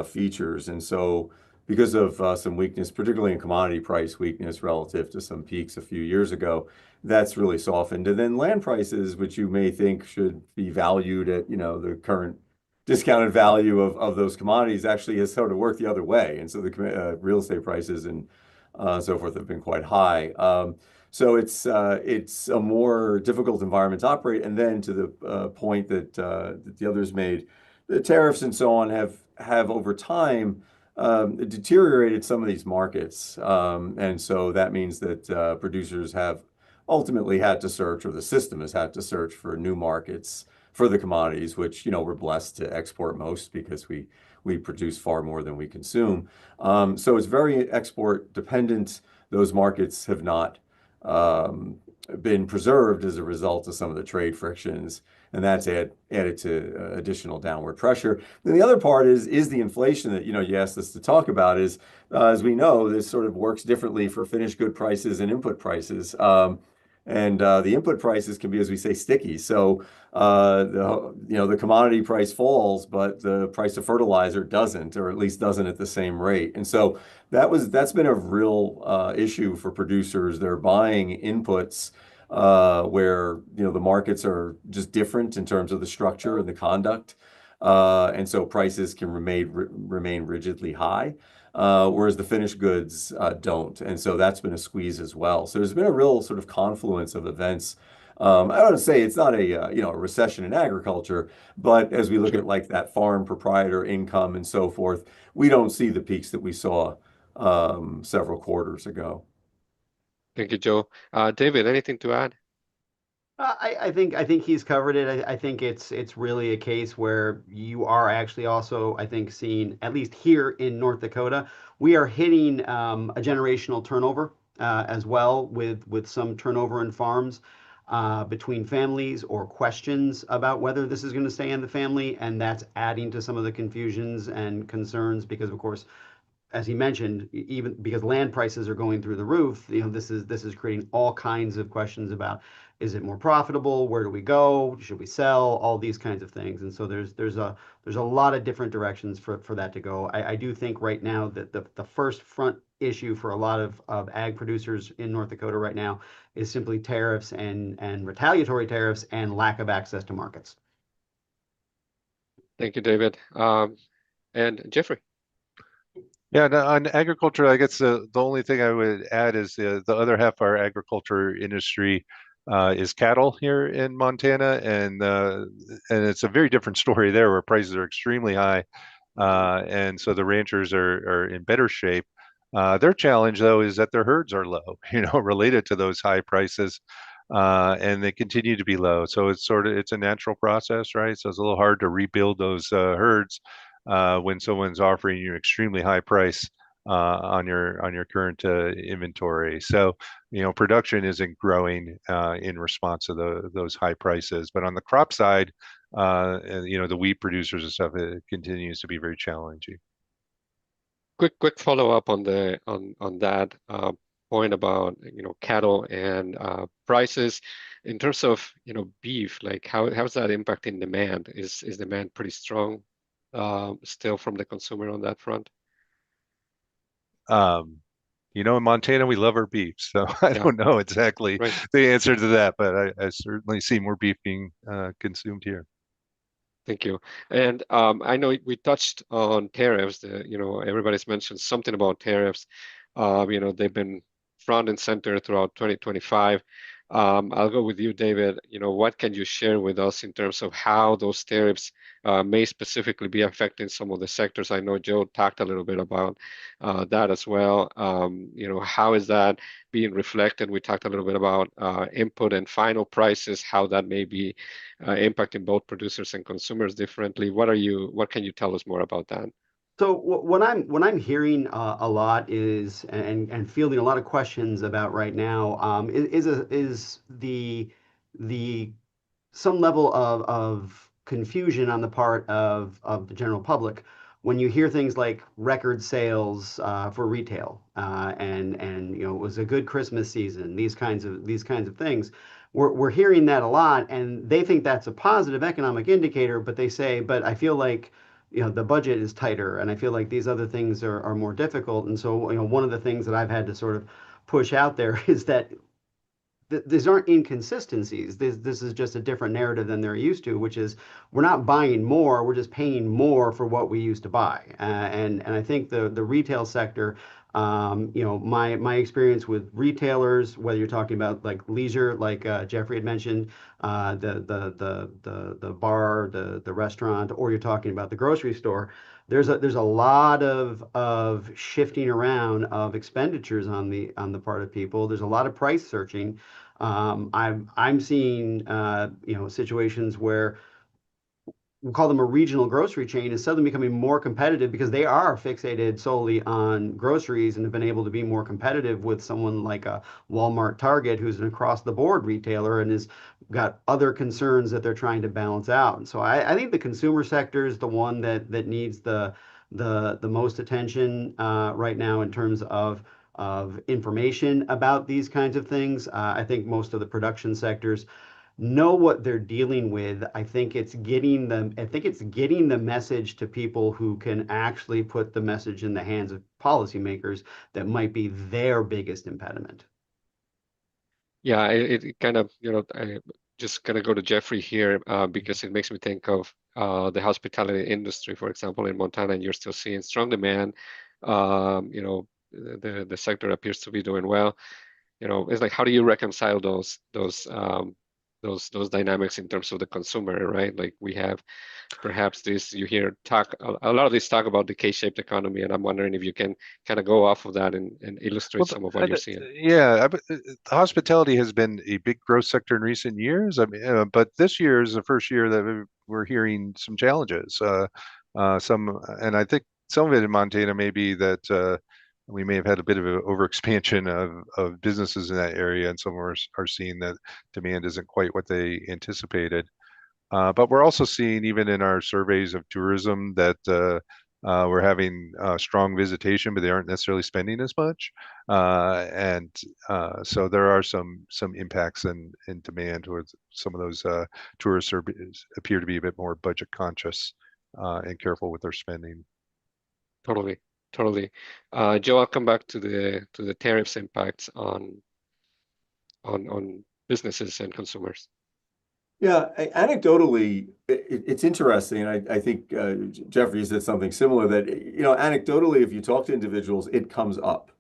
features. And so because of some weakness, particularly in commodity price weakness relative to some peaks a few years ago, that's really softened. And then land prices, which you may think should be valued at, the current discounted value of those commodities, actually has sort of worked the other way. And so the real estate prices and so forth have been quite high. So it's a more difficult environment to operate. And then to the point that the others made, the tariffs and so on have over time deteriorated some of these markets. And so that means that producers have ultimately had to search, or the system has had to search for new markets for the commodities, which, we're blessed to export most because we produce far more than we consume. So it's very export dependent. Those markets have not been preserved as a result of some of the trade frictions, and that's added to additional downward pressure. Then the other part is the inflation that you asked us to talk about. Is as we know, this sort of works differently for finished good prices and input prices. And the input prices can be, as we say, sticky. So the commodity price falls, but the price of fertilizer doesn't, or at least doesn't at the same rate. And so that's been a real issue for producers. They're buying inputs where the markets are just different in terms of the structure and the conduct, and so prices can remain rigidly high. Whereas the finished goods don't. And so that's been a squeeze as well. So there's been a real sort of confluence of events. I want to say it's not a recession in agriculture, but as we look at like that farm proprietor income and so forth, we don't see the peaks that we saw several quarters ago. Thank you, Joe. David, anything to add? I think he's covered it. I think it's really a case where you are actually also, I think, seeing, at least here in North Dakota, we are hitting a generational turnover as well, with some turnover in farms between families, or questions about whether this is going to stay in the family, and that's adding to some of the confusions and concerns because, of course, as he mentioned, even because land prices are going through the roof, this is creating all kinds of questions about, is it more profitable? Where do we go? Should we sell? All these kinds of things. And so there's a lot of different directions for that to go. I do think right now that the first front issue for a lot of ag producers in North Dakota right now is simply tariffs and retaliatory tariffs and lack of access to markets. Thank you, David. And Jeffrey. Yeah, on agriculture, I guess the only thing I would add is the other half of our agriculture industry is cattle here in Montana, and it's a very different story there, where prices are extremely high, and so the ranchers are in better shape. Their challenge, though, is that their herds are low, related to those high prices, and they continue to be low. So it's a natural process, right? So it's a little hard to rebuild those herds when someone's offering you extremely high price on your current inventory. So production isn't growing in response to those high prices. But on the crop side, the wheat producers and stuff, it continues to be very challenging. Quick follow up on that point about cattle and prices. In terms of beef, like how's that impacting demand? Is demand pretty strong still from the consumer on that front? In Montana, we love our beef, so I Yeah, don't know exactly right. the answer to that, but I certainly see more beef being consumed here. Thank you. And I know we touched on tariffs. Everybody's mentioned something about tariffs. They've been front and center throughout 2025. I'll go with you, David. What can you share with us in terms of how those tariffs may specifically be affecting some of the sectors? I know Joe talked a little bit about that as well. How is that being reflected? We talked a little bit about input and final prices, how that may be impacting both producers and consumers differently. What can you tell us more about that? So what I'm hearing a lot is and fielding a lot of questions about right now is the some level of confusion on the part of the general public when you hear things like record sales for retail and it was a good Christmas season, these kinds of things. We're hearing that a lot, and they think that's a positive economic indicator, but they say, but I feel like the budget is tighter, and I feel like these other things are more difficult. And so one of the things that I've had to sort of push out there is that these aren't inconsistencies. This is just a different narrative than they're used to, which is we're not buying more, we're just paying more for what we used to buy. And I think the retail sector, my experience with retailers, whether you're talking about like leisure, like Jeffrey had mentioned, the bar, the restaurant, or you're talking about the grocery store. There's a lot of shifting around of expenditures on the part of people. There's a lot of price searching. I'm seeing situations where we'll call them a regional grocery chain is suddenly becoming more competitive because they are fixated solely on groceries and have been able to be more competitive with someone like a Walmart, Target, who's an across the board retailer and has got other concerns that they're trying to balance out. And so I think the consumer sector is the one that needs the most attention right now in terms of information about these kinds of things. I think most of the production sectors know what they're dealing with. I think it's getting the message to people who can actually put the message in the hands of policymakers that might be their biggest impediment. Yeah, it kind of, I just gonna go to Jeffrey here because it makes me think of the hospitality industry, for example, in Montana, and you're still seeing strong demand. The sector appears to be doing well. It's like, how do you reconcile those dynamics in terms of the consumer, right? Like we have perhaps you hear a lot of this talk about the K-shaped economy, and I'm wondering if you can kind of go off of that and illustrate some of what you're seeing. Yeah, hospitality has been a big growth sector in recent years. I mean, but this year is the first year that we're hearing some challenges. And I think some of it in Montana may be that we may have had a bit of an overexpansion of businesses in that area, and some are seeing that demand isn't quite what they anticipated. But we're also seeing, even in our surveys of tourism, that we're having strong visitation, but they aren't necessarily spending as much. So there are some impacts in demand towards some of those tourists appear to be a bit more budget conscious and careful with their spending. Totally. Joe, I'll come back to the tariffs impacts on businesses and consumers. Yeah, anecdotally, it's interesting, and I think Jeffrey said something similar that, anecdotally, if you talk to individuals, it comes up.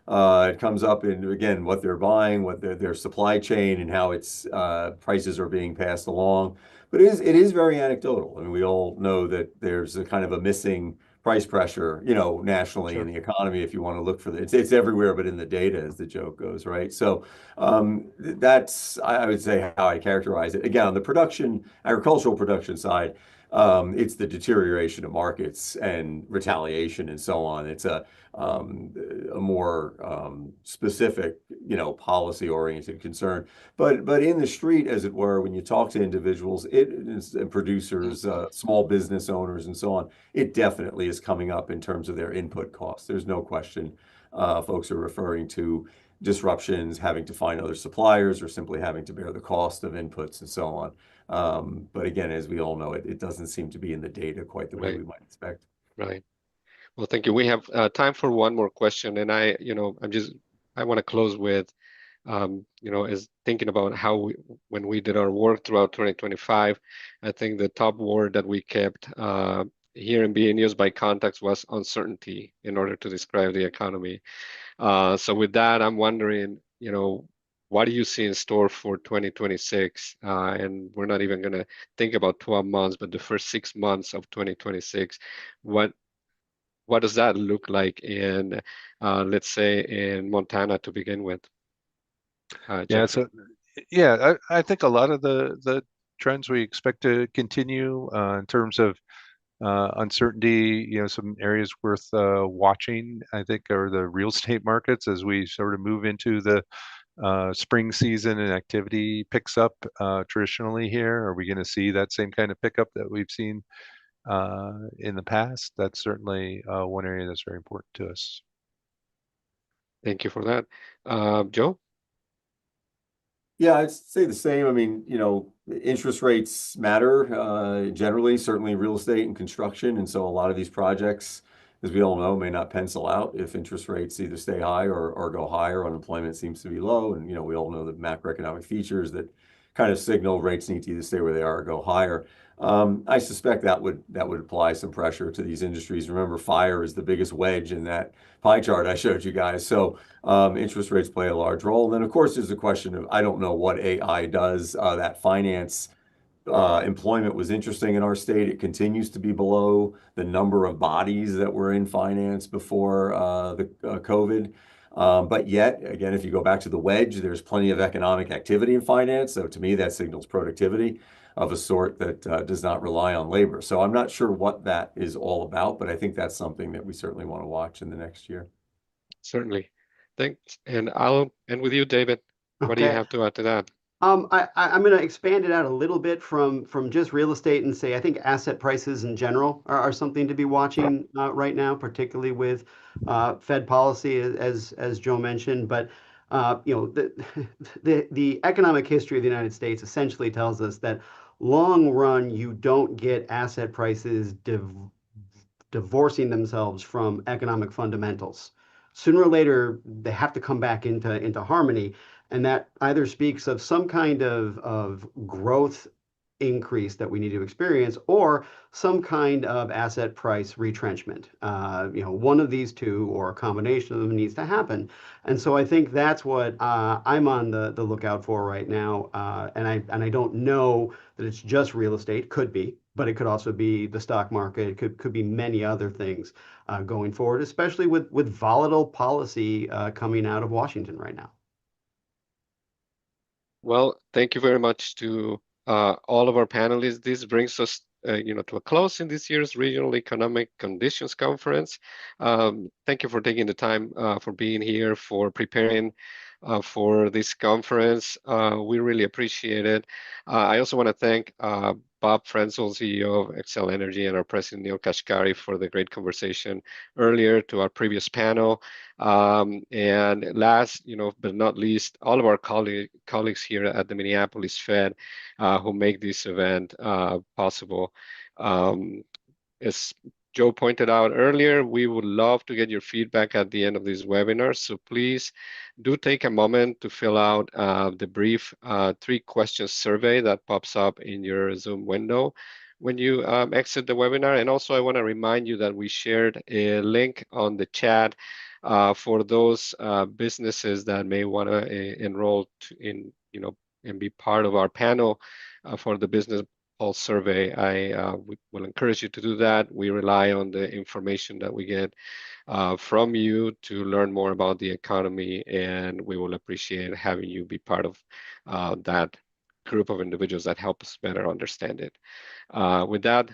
It comes up in, again, what they're buying, what their supply chain, and how its prices are being passed along. But it is very anecdotal. I mean, we all know that there's a kind of a missing price pressure, nationally in the economy. If you want to look for it's everywhere, but in the data, as the joke goes, right? So that's, I would say, how I characterize it. Again, on the agricultural production side, it's the deterioration of markets and retaliation and so on. It's a more specific, policy-oriented concern. But in the street, as it were, when you talk to individuals, and producers, small business owners, and so on, it definitely is coming up in terms of their input costs. There's no question. Folks are referring to disruptions, having to find other suppliers, or simply having to bear the cost of inputs and so on. But again, as we all know, it doesn't seem to be in the data quite the way we might expect. Right. Well, thank you. We have time for one more question, and I want to close with, is thinking about how when we did our work throughout 2025, I think the top word that we kept here in being used by contacts was uncertainty in order to describe the economy. So with that, I'm wondering, what do you see in store for 2026? And we're not even going to think about 12 months, but the first 6 months of 2026. What does that look like in, let's say, in Montana to begin with? Yeah, Jeffrey. I think a lot of the trends we expect to continue in terms of uncertainty. Some areas worth watching, I think, are the real estate markets as we sort of move into the spring season and activity picks up traditionally here. Are we going to see that same kind of pickup that we've seen in the past? That's certainly one area that's very important to us. Thank you for that. Joe? Yeah, I'd say the same. I mean, interest rates matter generally, certainly real estate and construction. And so a lot of these projects, as we all know, may not pencil out if interest rates either stay high or go higher. Unemployment seems to be low. And, we all know the macroeconomic features that kind of signal rates need to either stay where they are or go higher. I suspect that would apply some pressure to these industries. Remember, fire is the biggest wedge in that pie chart I showed you guys. So interest rates play a large role. And then, of course, there's a question of I don't know what AI does. That finance employment was interesting in our state. It continues to be below the number of bodies that were in finance before the COVID. But yet, again, if you go back to the wedge, there's plenty of economic activity in finance. So to me, that signals productivity of a sort that does not rely on labor. So I'm not sure what that is all about, but I think that's something that we certainly want to watch in the next year. Certainly. Thanks. And I'll end with you, David. What do you Okay. have to add to that? I'm going to expand it out a little bit from just real estate and say I think asset prices in general are something to be watching right now, particularly with Fed policy, as Joe mentioned. But the economic history of the United States essentially tells us that long run you don't get asset prices divorcing themselves from economic fundamentals. Sooner or later, they have to come back into harmony. And that either speaks of some kind of growth increase that we need to experience or some kind of asset price retrenchment. One of these two or a combination of them needs to happen. And so I think that's what I'm on the lookout for right now. And I don't know that it's just real estate, could be, but it could also be the stock market. It could be many other things going forward, especially with volatile policy coming out of Washington right now. Well, thank you very much to all of our panelists. This brings us, to a close in this year's Regional Economic Conditions Conference. Thank you for taking the time for being here, for preparing for this conference. We really appreciate it. I also want to thank Bob Frenzel, CEO of Xcel Energy, and our president, Neel Kashkari, for the great conversation earlier to our previous panel. And last, but not least, all of our colleagues here at the Minneapolis Fed who make this event possible. As Joe pointed out earlier, we would love to get your feedback at the end of this webinar. So please do take a moment to fill out the brief 3-question survey that pops up in your Zoom window when you exit the webinar. And also, I want to remind you that we shared a link on the chat for those businesses that may want to enroll in, and be part of our panel for the business pulse survey. I will encourage you to do that. We rely on the information that we get from you to learn more about the economy, and we will appreciate having you be part of that group of individuals that help us better understand it. With that,